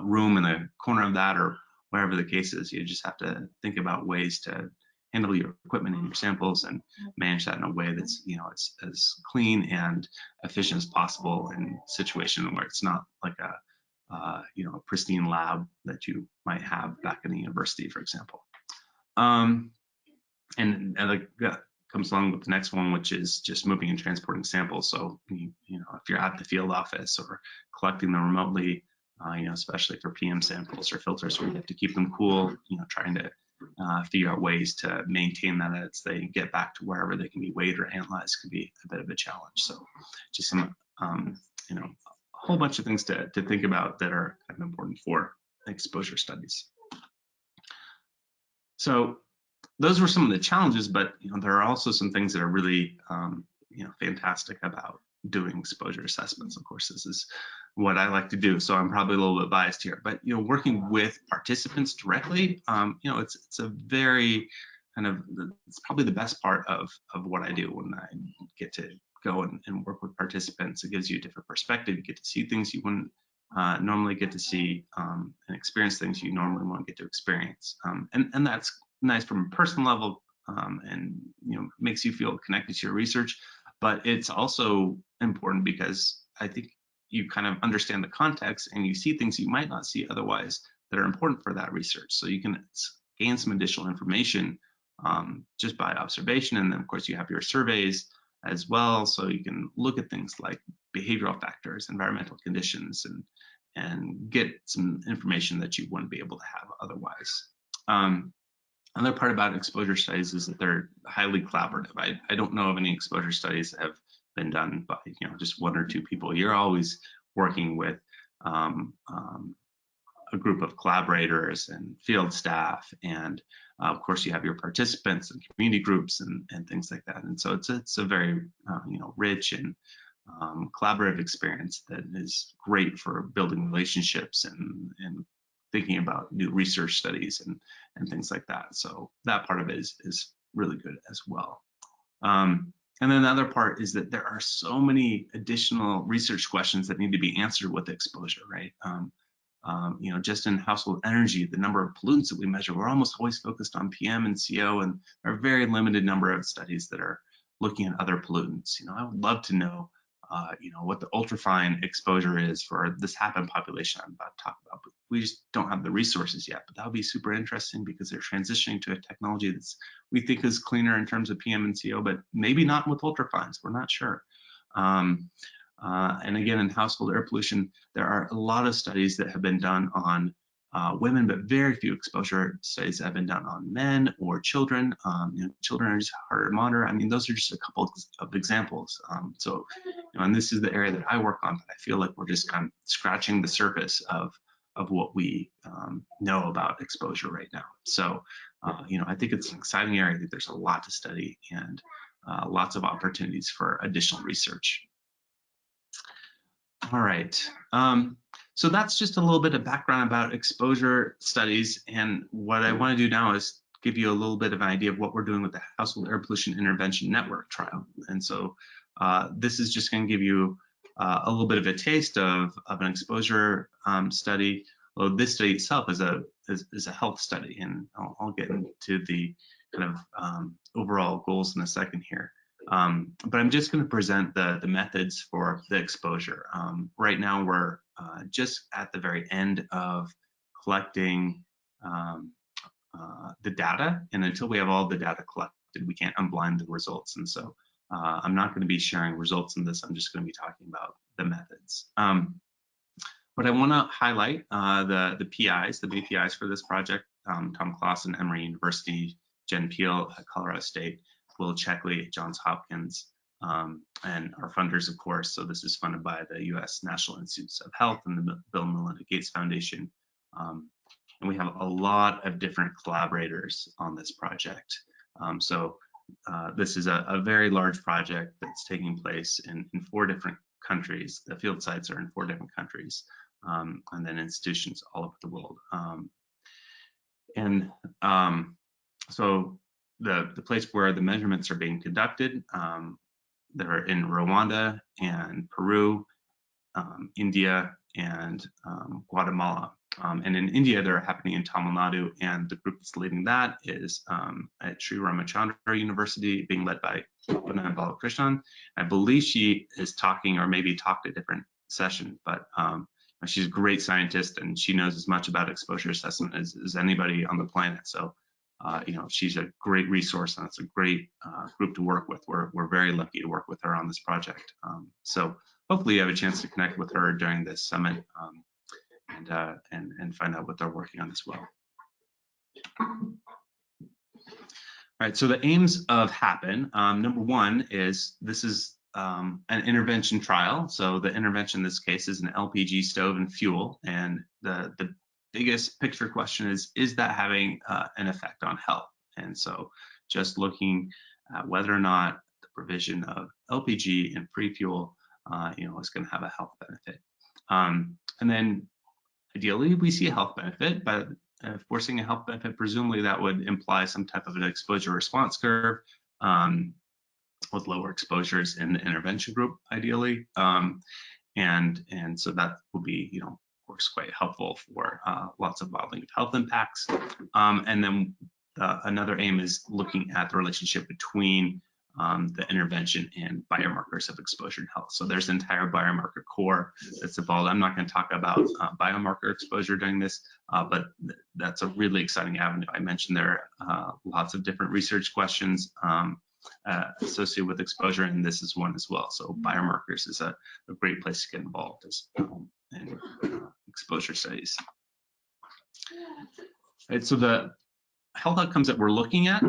room in the corner of that, or whatever the case is. You just have to think about ways to handle your equipment and your samples and manage that in a way that's, you know, it's as clean and efficient as possible in a situation where it's not like a you know, a pristine lab that you might have back in the university, for example. And that comes along with the next one, which is just moving and transporting samples. So, you know, if you're at the field office or collecting them remotely, you know, especially for PM samples or filters where you have to keep them cool, you know, trying to figure out ways to maintain that as they get back to wherever they can be weighed or analyzed could be a bit of a challenge. So just some, you know, a whole bunch of things to think about that are kind of important for exposure studies. So those were some of the challenges, but, you know, there are also some things that are really, you know, fantastic about doing exposure assessments. Of course, this is what I like to do, so I'm probably a little bit biased here. But, you know, working with participants directly, you know, it's a very kind of, it's probably the best part of what I do when I get to go and work with participants. It gives you a different perspective. You get to see things you wouldn't normally get to see, and experience things you normally won't get to experience. And that's nice from a personal level, and, you know, makes you feel connected to your research. But it's also important because I think you kind of understand the context and you see things you might not see otherwise that are important for that research. So you can gain some additional information just by observation. And then, of course, you have your surveys as well. So you can look at things like behavioral factors, environmental conditions, and get some information that you wouldn't be able to have otherwise. Another part about exposure studies is that they're highly collaborative. I don't know of any exposure studies that have been done by, you know, just one or two people. You're always working with a group of collaborators and field staff, and of course you have your participants and community groups and things like that. And so it's a very you know, rich and collaborative experience that is great for building relationships and thinking about new research studies and things like that. So that part of it is really good as well. And then the other part is that there are so many additional research questions that need to be answered with exposure, right? You know, just in household energy, the number of pollutants that we measure, we're almost always focused on PM and CO, and there are a very limited number of studies that are looking at other pollutants. You know, I would love to know you know, what the ultrafine exposure is for this HAPN population I'm about to talk about, but we just don't have the resources yet. But that would be super interesting because they're transitioning to a technology that's we think is cleaner in terms of PM and CO, but maybe not with ultrafines. We're not sure. And again, in household air pollution, there are a lot of studies that have been done on women, but very few exposure studies that have been done on men or children. You know, children are just harder to monitor. I mean, those are just a couple of examples. So, you know, and this is the area that I work on, but I feel like we're just kind of scratching the surface of what we know about exposure right now. So, you know, I think it's an exciting area. I think there's a lot to study and lots of opportunities for additional research. All right. So that's just a little bit of background about exposure studies. And what I want to do now is give you a little bit of an idea of what we're doing with the Household Air Pollution Intervention Network trial. And so this is just going to give you a little bit of a taste of an exposure study. Well, this study itself is a health study, and I'll get into the kind of overall goals in a second here. But I'm just going to present the methods for the exposure. Right now, we're just at the very end of collecting the data, and until we have all the data collected, we can't unblind the results. And so I'm not going to be sharing results in this. I'm just going to be talking about the methods. But I want to highlight the PIs, the BPIs for this project: Tom Clausen, Emory University, Jen Peel at Colorado State, Will Checkley at Johns Hopkins, and our funders, of course. So this is funded by the U.S. National Institutes of Health and the Bill and Melinda Gates Foundation. And we have a lot of different collaborators on this project. This is a very large project that's taking place in 4 different countries. The field sites are in 4 different countries, and then institutions all over the world. So the place where the measurements are being conducted, they're in Rwanda and Peru, India, and Guatemala. And in India, they're happening in Tamil Nadu, and the group that's leading that is at Sri Ramachandra University, being led by Upana Balakrishnan. I believe she is talking, or maybe talked a different session, but she's a great scientist, and she knows as much about exposure assessment as anybody on the planet. So, she's a great resource, and it's a great group to work with. We're very lucky to work with her on this project. So hopefully you have a chance to connect with her during this summit and find out what they're working on as well. All right, so the aims of HAPPEN, number 1 is this is an intervention trial. So the intervention in this case is an LPG stove and fuel, and the biggest picture question is that having an effect on health? And so just looking at whether or not the provision of LPG and free fuel is going to have a health benefit. And then ideally we see a health benefit, but if we're seeing a health benefit, presumably that would imply some type of an exposure response curve with lower exposures in the intervention group, ideally. And so that will be, of course, quite helpful for lots of modeling of health impacts. And then another aim is looking at the relationship between the intervention and biomarkers of exposure and health. So there's an entire biomarker core that's involved. I'm not going to talk about biomarker exposure during this, but that's a really exciting avenue. I mentioned there are lots of different research questions associated with exposure, and this is one as well. So biomarkers is a great place to get involved in exposure studies. Right, so the health outcomes that we're looking at,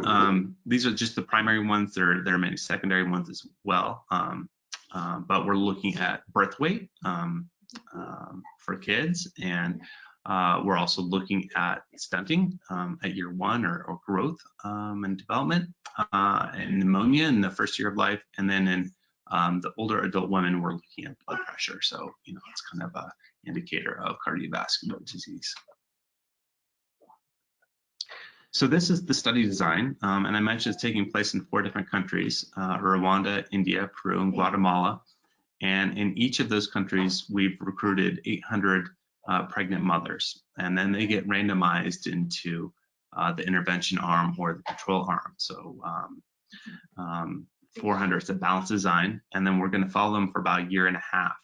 these are just the primary ones. There are many secondary ones as well, but we're looking at birth weight for kids, and we're also looking at stunting at year 1 or growth and development, and pneumonia in the first year of life, and then in the older adult women, we're looking at blood pressure. So it's kind of an indicator of cardiovascular disease. So this is the study design, and I mentioned it's taking place in 4 different countries: Rwanda, India, Peru, and Guatemala. And in each of those countries, we've recruited 800 pregnant mothers, and then they get randomized into the intervention arm or the control arm. So 400 is a balanced design, and then we're going to follow them for about a year and a half.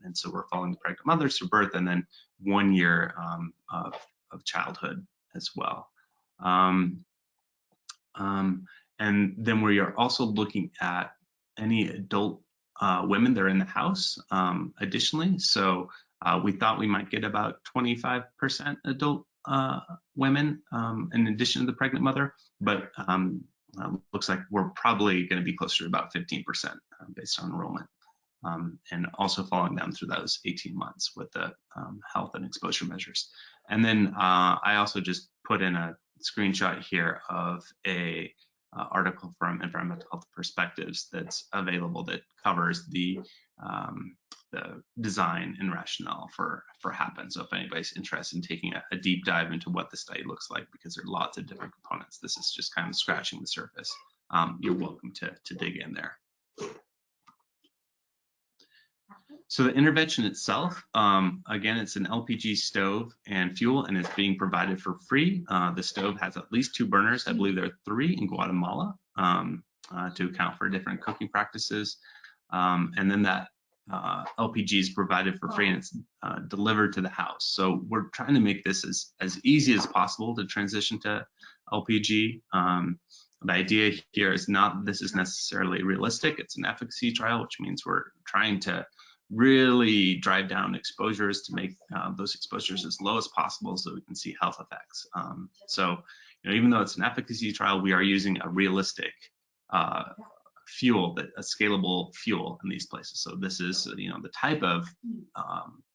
And so we're following the pregnant mothers through birth, and then 1 year of childhood as well. And then we are also looking at any adult women that are in the house additionally. So we thought we might get about 25% adult women in addition to the pregnant mother, but looks like we're probably going to be closer to about 15% based on enrollment. And also following them through those 18 months with the health and exposure measures. And then I also just put in a screenshot here of a article from Environmental Health Perspectives that's available that covers the the design and rationale for HAPPEN. So if anybody's interested in taking a deep dive into what the study looks like, because there are lots of different components, this is just kind of scratching the surface. You're welcome to dig in there. So the intervention itself, again, it's an LPG stove and fuel, and it's being provided for free. The stove has at least 2 burners. I believe there are 3 in Guatemala to account for different cooking practices. And then that LPG is provided for free, and it's delivered to the house. So we're trying to make this as easy as possible to transition to LPG. The idea here is not this is necessarily realistic. It's an efficacy trial, which means we're trying to really drive down exposures to make those exposures as low as possible so we can see health effects. So, even though it's an efficacy trial, we are using a realistic fuel, a scalable fuel in these places. So this is, the type of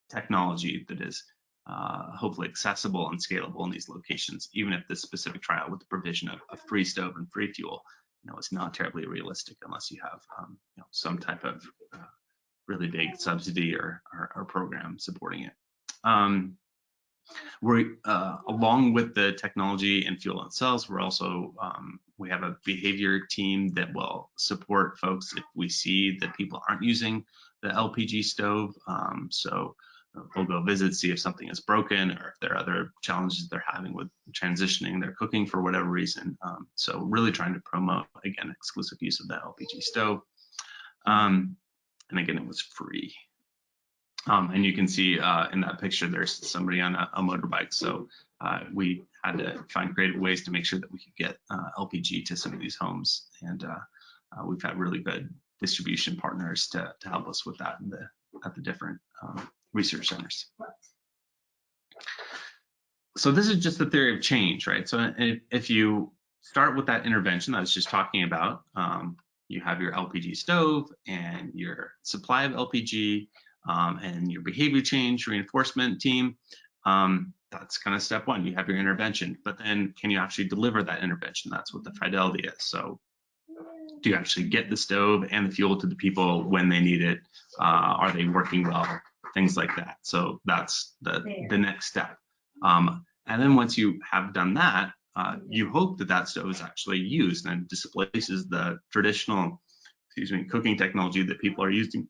technology that is hopefully accessible and scalable in these locations, even if this specific trial with the provision of a free stove and free fuel, it's not terribly realistic unless you have, some type of really big subsidy or program supporting it. We're along with the technology and fuel themselves, we're also we have a behavior team that will support folks if we see that people aren't using the LPG stove. So we'll go visit, see if something is broken or if there are other challenges they're having with transitioning their cooking for whatever reason. So really trying to promote, again, exclusive use of the LPG stove. And again, it was free. And you can see in that picture, there's somebody on a motorbike. So we had to find creative ways to make sure that we could get LPG to some of these homes. And we've had really good distribution partners to help us with that at the different research centers. So this is just the theory of change, right? So if you start with that intervention that I was just talking about, you have your LPG stove and your supply of LPG and your behavior change reinforcement team. That's kind of step one. You have your intervention, but then can you actually deliver that intervention? That's what the fidelity is. So do you actually get the stove and the fuel to the people when they need it? Are they working well? Things like that. So that's the next step. And then once you have done that, you hope that that stove is actually used and displaces the traditional, cooking technology that people are using.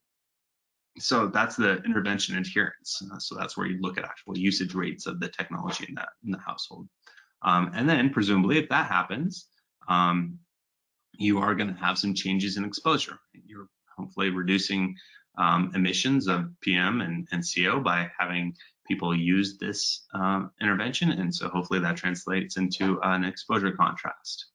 So that's the intervention adherence. So that's where you look at actual usage rates of the technology in the household. And then presumably if that happens, you are going to have some changes in exposure. You're hopefully reducing emissions of PM and CO by having people use this intervention. And so hopefully that translates into an exposure contrast.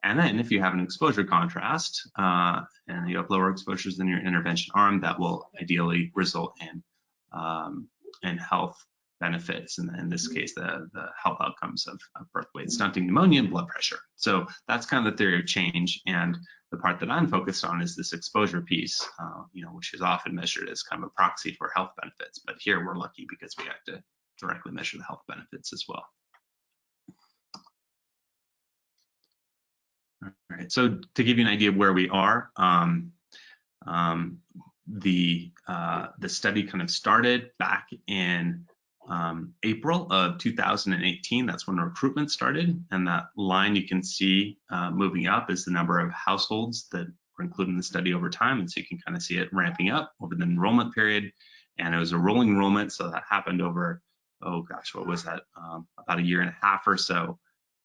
And then if you have an exposure contrast and you have lower exposures than your intervention arm, that will ideally result in health benefits. And in this case, the health outcomes of birth weight stunting, pneumonia, and blood pressure. So that's kind of the theory of change. And the part that I'm focused on is this exposure piece, which is often measured as kind of a proxy for health benefits. But here we're lucky because we have to directly measure the health benefits as well. All right, so to give you an idea of where we are, the study kind of started back in April of 2018. That's when recruitment started, and that line you can see moving up is the number of households that were included in the study over time, and so you can kind of see it ramping up over the enrollment period. And it was a rolling enrollment, so that happened over, oh gosh, what was that? About a year and a half or so.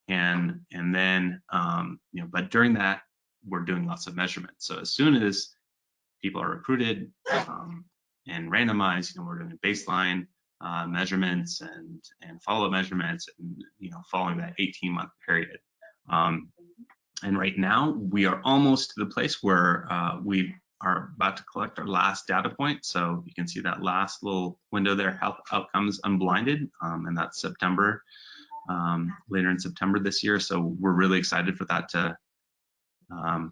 And then, but during that, we're doing lots of measurements. So as soon as people are recruited and randomized, we're doing baseline measurements and follow-up measurements, and following that 18-month period. And right now, we are almost to the place where we are about to collect our last data point. So you can see that last little window there, health outcomes unblinded, and that's September. Later in September this year. So we're really excited for that to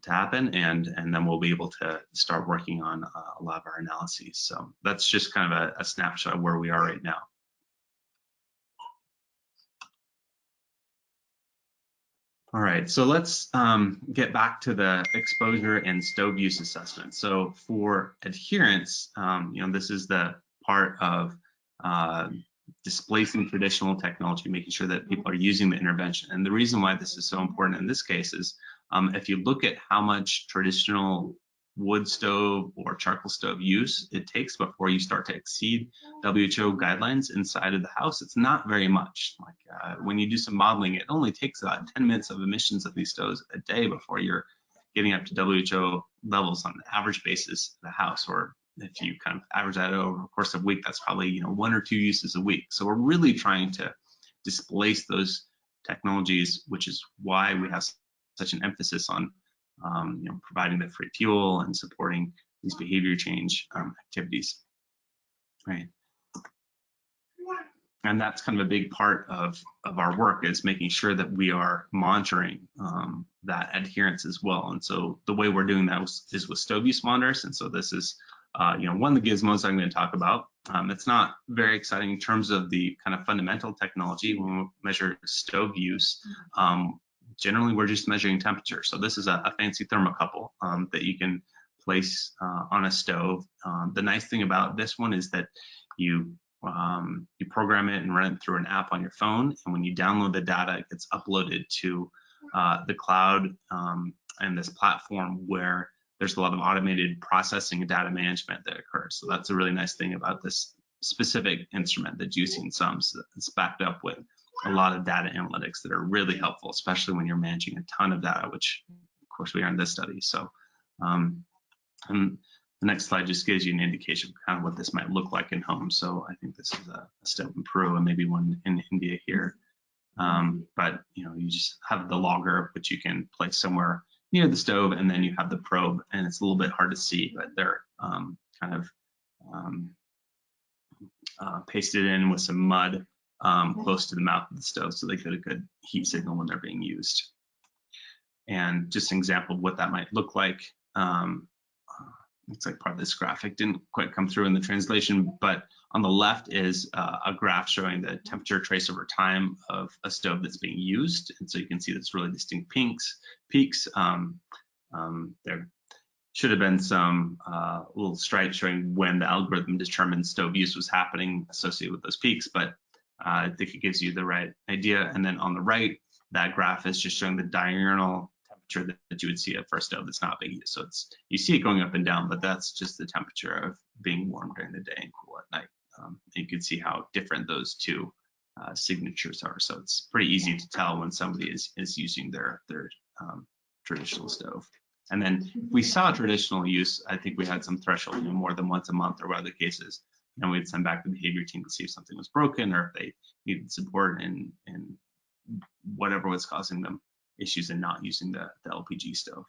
happen, and then we'll be able to start working on a lot of our analyses. So that's just kind of a snapshot of where we are right now. All right, so let's get back to the exposure and stove use assessment. So for adherence, this is the part of displacing traditional technology, making sure that people are using the intervention. And the reason why this is so important in this case is if you look at how much traditional wood stove or charcoal stove use it takes before you start to exceed WHO guidelines inside of the house, it's not very much. Like when you do some modeling, it only takes about 10 minutes of emissions of these stoves a day before you're getting up to WHO levels on an average basis of the house. Or if you kind of average that over the course of a week, that's probably 1 or 2 uses a week. So we're really trying to displace those technologies, which is why we have such an emphasis on providing the free fuel and supporting these behavior change activities, right? And that's kind of a big part of our work, is making sure that we are monitoring that adherence as well. And so the way we're doing that is with stove use monitors. And so this is one of the gizmos I'm going to talk about. It's not very exciting in terms of the kind of fundamental technology. When we measure stove use, generally we're just measuring temperature. So this is a fancy thermocouple that you can place on a stove. The nice thing about this one is that you program it and run it through an app on your phone, and when you download the data, it gets uploaded to the cloud and this platform where there's a lot of automated processing and data management that occurs. So that's a really nice thing about this specific instrument, the juicing sums. It's backed up with a lot of data analytics that are really helpful, especially when you're managing a ton of data, which of course we are in this study. So and the next slide just gives you an indication of kind of what this might look like in homes. So I think this is a stove in Peru and maybe one in India here. But you just have the logger, which you can place somewhere near the stove, and then you have the probe, and it's a little bit hard to see, but they're kind of pasted in with some mud close to the mouth of the stove, so they get a good heat signal when they're being used. And just an example of what that might look like. Looks like part of this graphic didn't quite come through in the translation, but on the left is a graph showing the temperature trace over time of a stove that's being used. And so you can see this really distinct peaks. There should have been some little stripes showing when the algorithm determined stove use was happening associated with those peaks, but I think it gives you the right idea. And then on the right, that graph is just showing the diurnal temperature that you would see for a stove that's not being used. So you see it going up and down, but that's just the temperature of being warm during the day and cool at night. You can see how different those two signatures are. So it's pretty easy to tell when somebody is using their traditional stove. And then if we saw traditional use, I think we had some threshold, more than once a month or whatever the case is. And we'd send back the behavior team to see if something was broken or if they needed support in whatever was causing them issues in not using the LPG stove.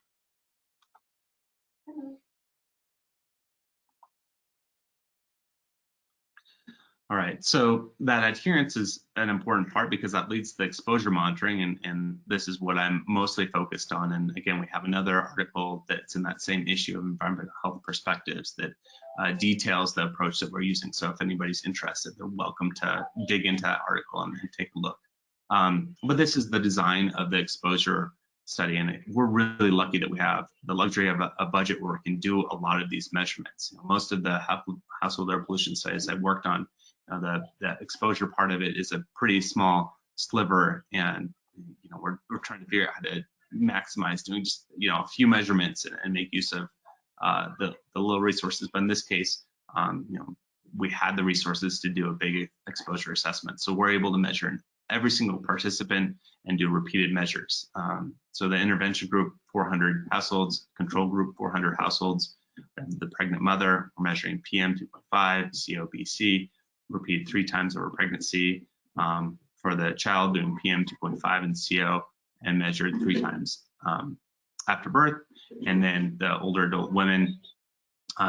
All right, so that adherence is an important part because that leads to the exposure monitoring, and this is what I'm mostly focused on. And again, we have another article that's in that same issue of environmental health perspectives that details the approach that we're using. So if anybody's interested, they're welcome to dig into that article and take a look. But this is the design of the exposure study, and we're really lucky that we have the luxury of a budget where we can do a lot of these measurements. Most of the household air pollution studies I've worked on, the exposure part of it is a pretty small sliver, and we're trying to figure out how to maximize doing just a few measurements and make use of the low resources. But in this case, we had the resources to do a big exposure assessment, so we're able to measure every single participant and do repeated measures. So the intervention group, 400 households, control group, 400 households. The pregnant mother, we're measuring PM 2.5, COBC, repeated 3 times over pregnancy. For the child, doing PM 2.5 and CO, and measured 3 times after birth. And then the older adult women,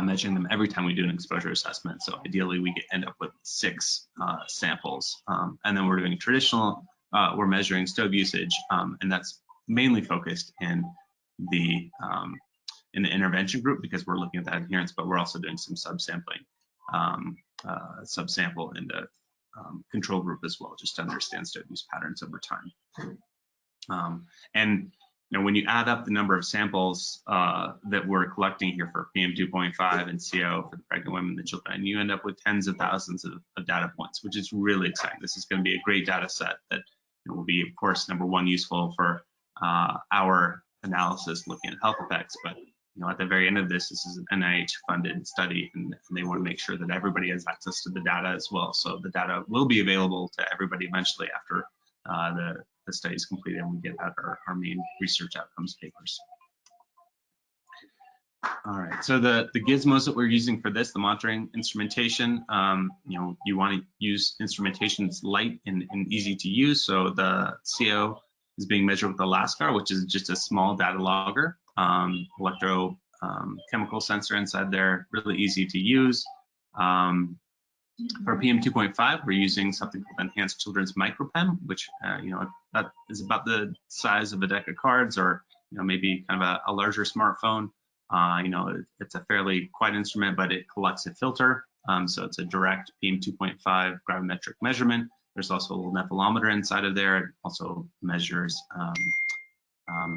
measuring them every time we do an exposure assessment. So ideally, we end up with 6 samples. And then we're doing traditional, we're measuring stove usage, and that's mainly focused in the intervention group because we're looking at that adherence, but we're also doing some subsampling, subsample in the control group as well, just to understand stove use patterns over time. And when you add up the number of samples that we're collecting here for PM2.5 and CO for the pregnant women and the children, you end up with tens of thousands of data points, which is really exciting. This is going to be a great data set that will be, of course, number one, useful for our analysis looking at health effects. But at the very end of this is an NIH-funded study, and they want to make sure that everybody has access to the data as well. So the data will be available to everybody eventually after the study is completed and we get out our main research outcomes papers. All right, so the gizmos that we're using for this, the monitoring instrumentation, you want to use instrumentation that's light and easy to use. So the CO is being measured with the LASCAR, which is just a small data logger, chemical sensor inside there, really easy to use. For PM2.5, we're using something called Enhanced Children's MicroPEM, which that is about the size of a deck of cards, or maybe kind of a larger smartphone. It's a fairly quiet instrument, but it collects a filter, so it's a direct PM2.5 gravimetric measurement. There's also a little nephelometer inside of there. It also measures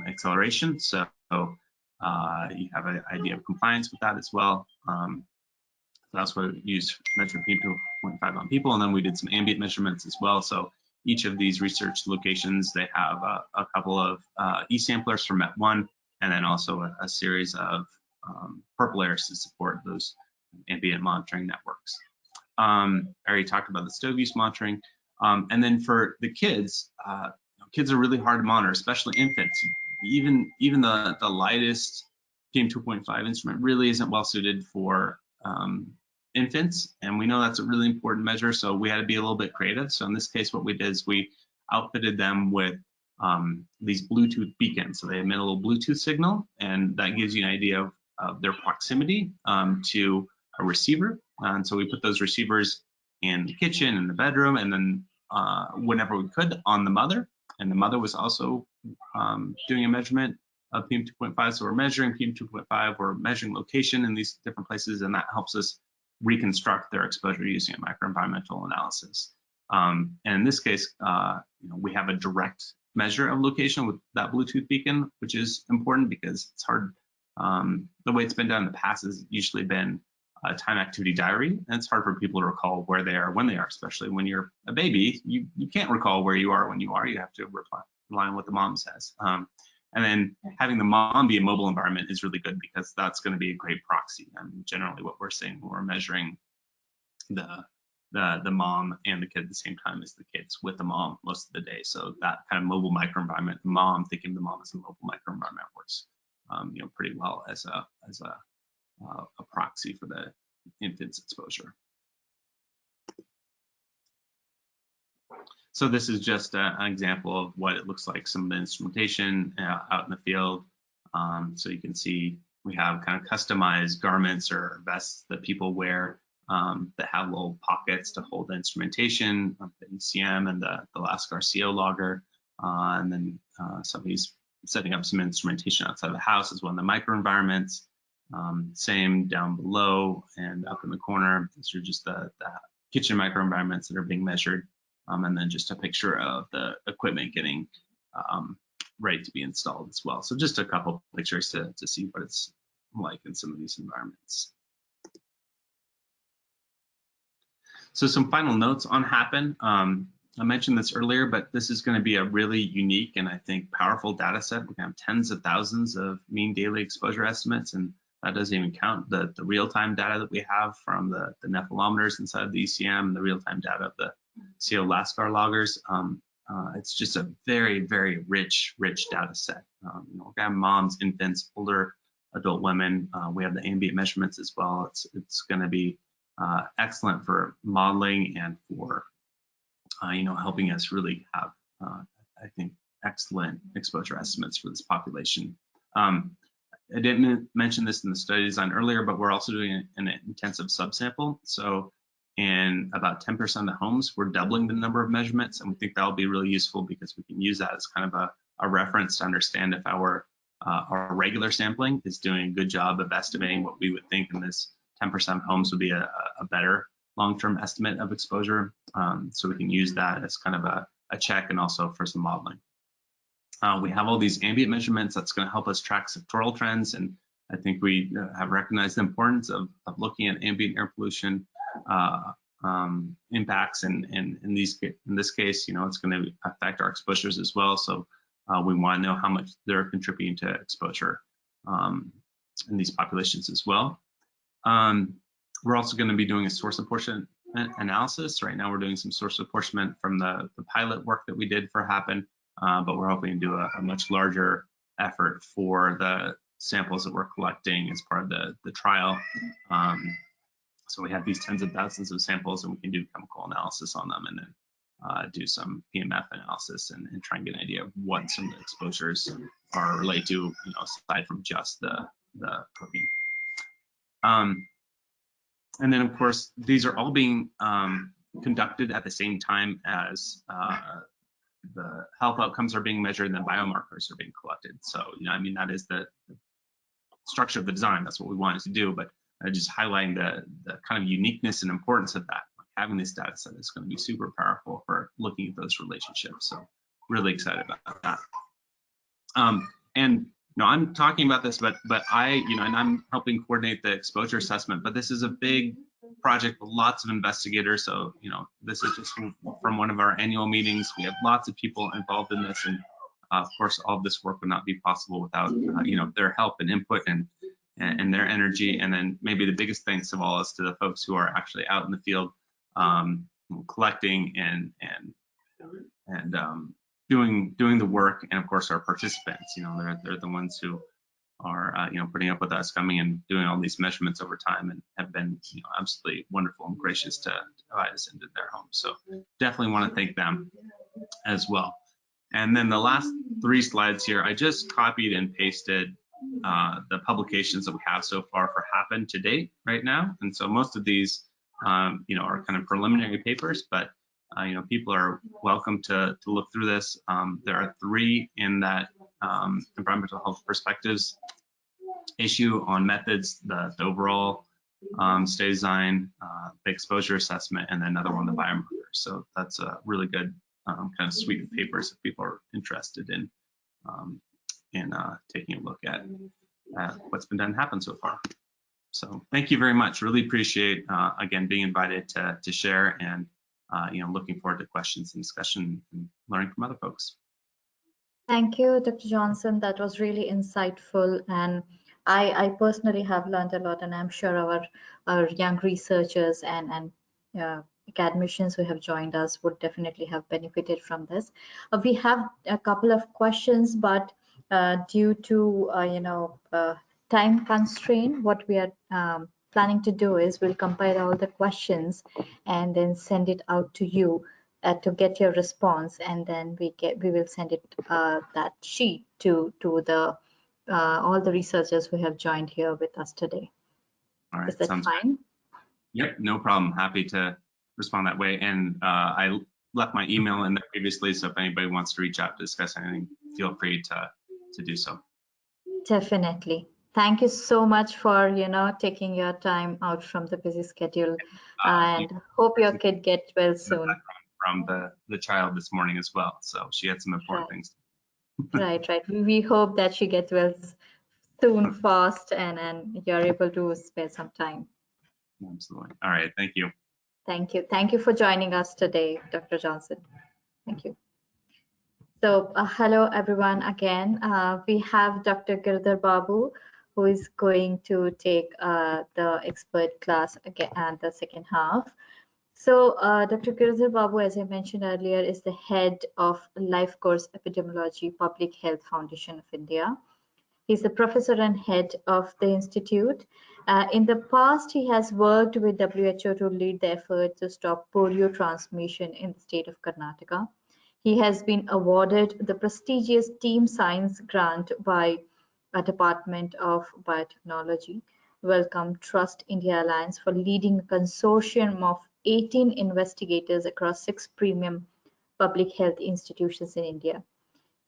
acceleration, so you have an idea of compliance with that as well. That's what we used to measure PM2.5 on people, and then we did some ambient measurements as well. So each of these research locations, they have a couple of e-samplers for MET1, and then also a series of purple layers to support those ambient monitoring networks. I already talked about the stove use monitoring. And then for the kids, kids are really hard to monitor, especially infants. Even the lightest PM2.5 instrument really isn't well suited for infants, and we know that's a really important measure, so we had to be a little bit creative. So in this case, what we did is we outfitted them with these Bluetooth beacons. So they emit a little Bluetooth signal, and that gives you an idea of their proximity to a receiver. And so we put those receivers in the kitchen, in the bedroom, and then whenever we could on the mother. And the mother was also doing a measurement of PM2.5. So we're measuring PM2.5, we're measuring location in these different places, and that helps us reconstruct their exposure using a microenvironmental analysis. And in this case, we have a direct measure of location with that Bluetooth beacon, which is important because it's hard. The way it's been done in the past has usually been a time activity diary, and it's hard for people to recall where they are when they are, especially when you're a baby. You can't recall where you are when you are. You have to rely on what the mom says. And then having the mom be a mobile environment is really good because that's going to be a great proxy. Generally what we're seeing when we're measuring the mom and the kid at the same time as the kids with the mom most of the day. So that kind of mobile microenvironment, the mom, thinking of the mom as a mobile microenvironment works pretty well as a proxy for the infant's exposure. So this is just an example of what it looks like, some of the instrumentation out in the field. So you can see we have kind of customized garments or vests that people wear that have little pockets to hold the instrumentation, the ECM and the LASCAR CO logger. And then somebody's setting up some instrumentation outside of the house as one of the microenvironments. Same down below and up in the corner. These are just the kitchen microenvironments that are being measured. And then just a picture of the equipment getting ready to be installed as well. So just a couple pictures to see what it's like in some of these environments. So some final notes on Happen. I mentioned this earlier, but this is going to be a really unique and I think powerful data set. We're going to have tens of thousands of mean daily exposure estimates, and that doesn't even count the real-time data that we have from the nephelometers inside of the ECM, the real-time data of the CO LASCAR loggers. It's just a very, very rich data set. We're going to have moms, infants, older adult women. We have the ambient measurements as well. It's going to be excellent for modeling and for helping us really have, I think, excellent exposure estimates for this population. I didn't mention this in the study design earlier, but we're also doing an intensive subsample. So in about 10% of the homes, we're doubling the number of measurements, and we think that'll be really useful because we can use that as kind of a reference to understand if our regular sampling is doing a good job of estimating what we would think in this 10% of homes would be a better long-term estimate of exposure. So we can use that as kind of a check and also for some modeling. We have all these ambient measurements that's going to help us track sectoral trends, and I think we have recognized the importance of looking at ambient air pollution impacts, and in this case, it's going to affect our exposures as well. So we want to know how much they're contributing to exposure in these populations as well. We're also going to be doing a source apportionment analysis. Right now, we're doing some source apportionment from the pilot work that we did for HAPPEN, but we're hoping to do a much larger effort for the samples that we're collecting as part of the trial. So we have these tens of thousands of samples, and we can do chemical analysis on them, and then do some PMF analysis and try and get an idea of what some of the exposures are related to, aside from just the cooking. And then, of course, these are all being conducted at the same time as the health outcomes are being measured and the biomarkers are being collected. So, that is the structure of the design. That's what we wanted to do, but just highlighting the kind of uniqueness and importance of that. Having this data set is going to be super powerful for looking at those relationships. So really excited about that. And I'm talking about this, but I, and I'm helping coordinate the exposure assessment, but this is a big project with lots of investigators. So, this is just from one of our annual meetings. We have lots of people involved in this. And of course, all of this work would not be possible without, their help and input and their energy. And then maybe the biggest thanks of all is to the folks who are actually out in the field collecting and doing the work, and of course our participants. They're the ones who are putting up with us, coming and doing all these measurements over time, and have been absolutely wonderful and gracious to invite us into their homes. So definitely want to thank them as well. And then the last 3 slides here, I just copied and pasted the publications that we have so far for HAPPEN to date right now. And so most of these are kind of preliminary papers, but people are welcome to look through this. There are 3 in that environmental health perspectives issue on methods, the overall study design, the exposure assessment, and then another one, the biomarkers. So that's a really good kind of suite of papers if people are interested in taking a look at what's been done HAPPEN so far. So thank you very much. Really appreciate, again, being invited to share, and looking forward to questions and discussion and learning from other folks. Thank you, Dr. Johnson. That was really insightful, and I personally have learned a lot, and I'm sure our young researchers and academicians who have joined us would definitely have benefited from this. We have a couple of questions, but due to time constraint, what we are planning to do is we'll compile all the questions and then send it out to you to get your response, and then we will send it that sheet to the all the researchers who have joined here with us today. All right, is that fine? Yep, no problem. Happy to respond that way. And I left my email in there previously, so if anybody wants to reach out to discuss anything, feel free to do so. Definitely. Thank you so much for taking your time out from the busy schedule, and hope your kid gets well soon. From the child this morning as well, so she had some important things. Right. We hope that she gets well soon, fast, and you're able to spare some time. Absolutely. All right. Thank you. Thank you. Thank you for joining us today, Dr. Johnson. Thank you. So hello, everyone. Again, we have Dr. Girdhar Babu, who is going to take the expert class again at the second half. So Dr. Girdhar Babu, as I mentioned earlier, is the head of Life Course Epidemiology, Public Health Foundation of India. He's a professor and head of the institute. In the past, he has worked with WHO to lead the effort to stop polio transmission in the state of Karnataka. He has been awarded the prestigious Team Science Grant by a Department of Biotechnology, Wellcome Trust India Alliance, for leading a consortium of 18 investigators across 6 premium public health institutions in India.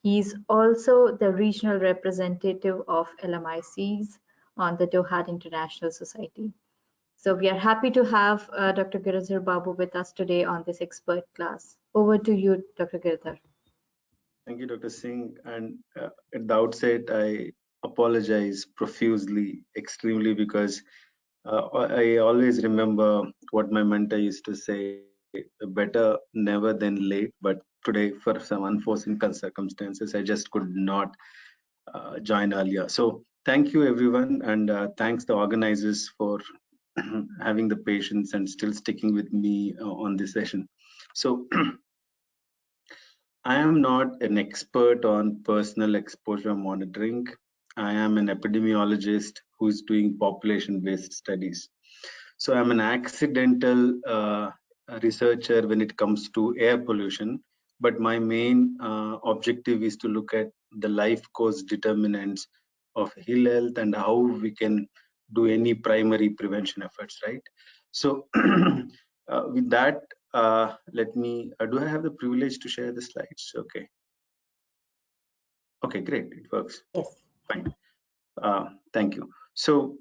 He is also the regional representative of LMICs on the Doha International Society. So we are happy to have Dr. Girdhar Babu with us today on this expert class. Over to you, Dr. Girdhar. Thank you, Dr. Singh. And at the outset, I apologize profusely, extremely, because I always remember what my mentor used to say, better never than late. But today, for some unforeseen circumstances, I just could not join earlier. So thank you, everyone. And thanks the organizers for having the patience and still sticking with me on this session. So I am not an expert on personal exposure monitoring. I am an epidemiologist who is doing population-based studies. So I'm an accidental researcher when it comes to air pollution, but my main objective is to look at the life course determinants of ill health and how we can do any primary prevention efforts, right? So with that, let me, do I have the privilege to share the slides? Okay. Okay, great, it works. Yes. Fine. Thank you. So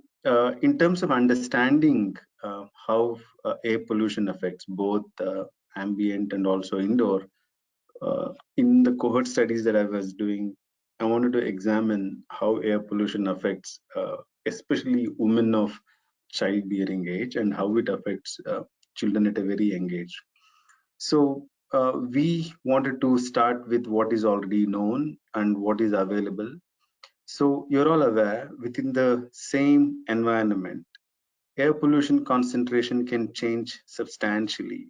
in terms of understanding how air pollution affects both ambient and also indoor, in the cohort studies that I was doing, I wanted to examine how air pollution affects especially women of childbearing age and how it affects children at a very young age. So we wanted to start with what is already known and what is available. So you're all aware, within the same environment, air pollution concentration can change substantially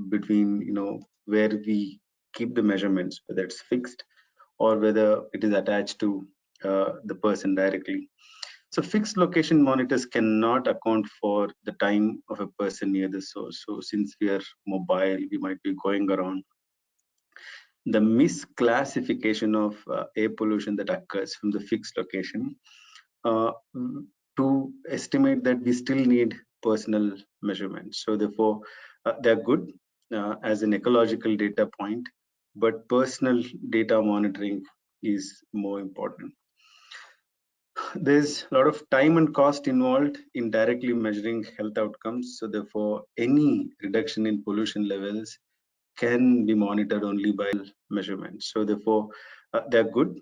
between, where we keep the measurements, whether it's fixed or whether it is attached to the person directly. So fixed location monitors cannot account for the time of a person near the source. So since we are mobile, we might be going around. The misclassification of air pollution that occurs from the fixed location to estimate that we still need personal measurements. So therefore, they're good as an ecological data point, but personal data monitoring is more important. There's a lot of time and cost involved in directly measuring health outcomes. So therefore, any reduction in pollution levels can be monitored only by measurements. So therefore, they're good,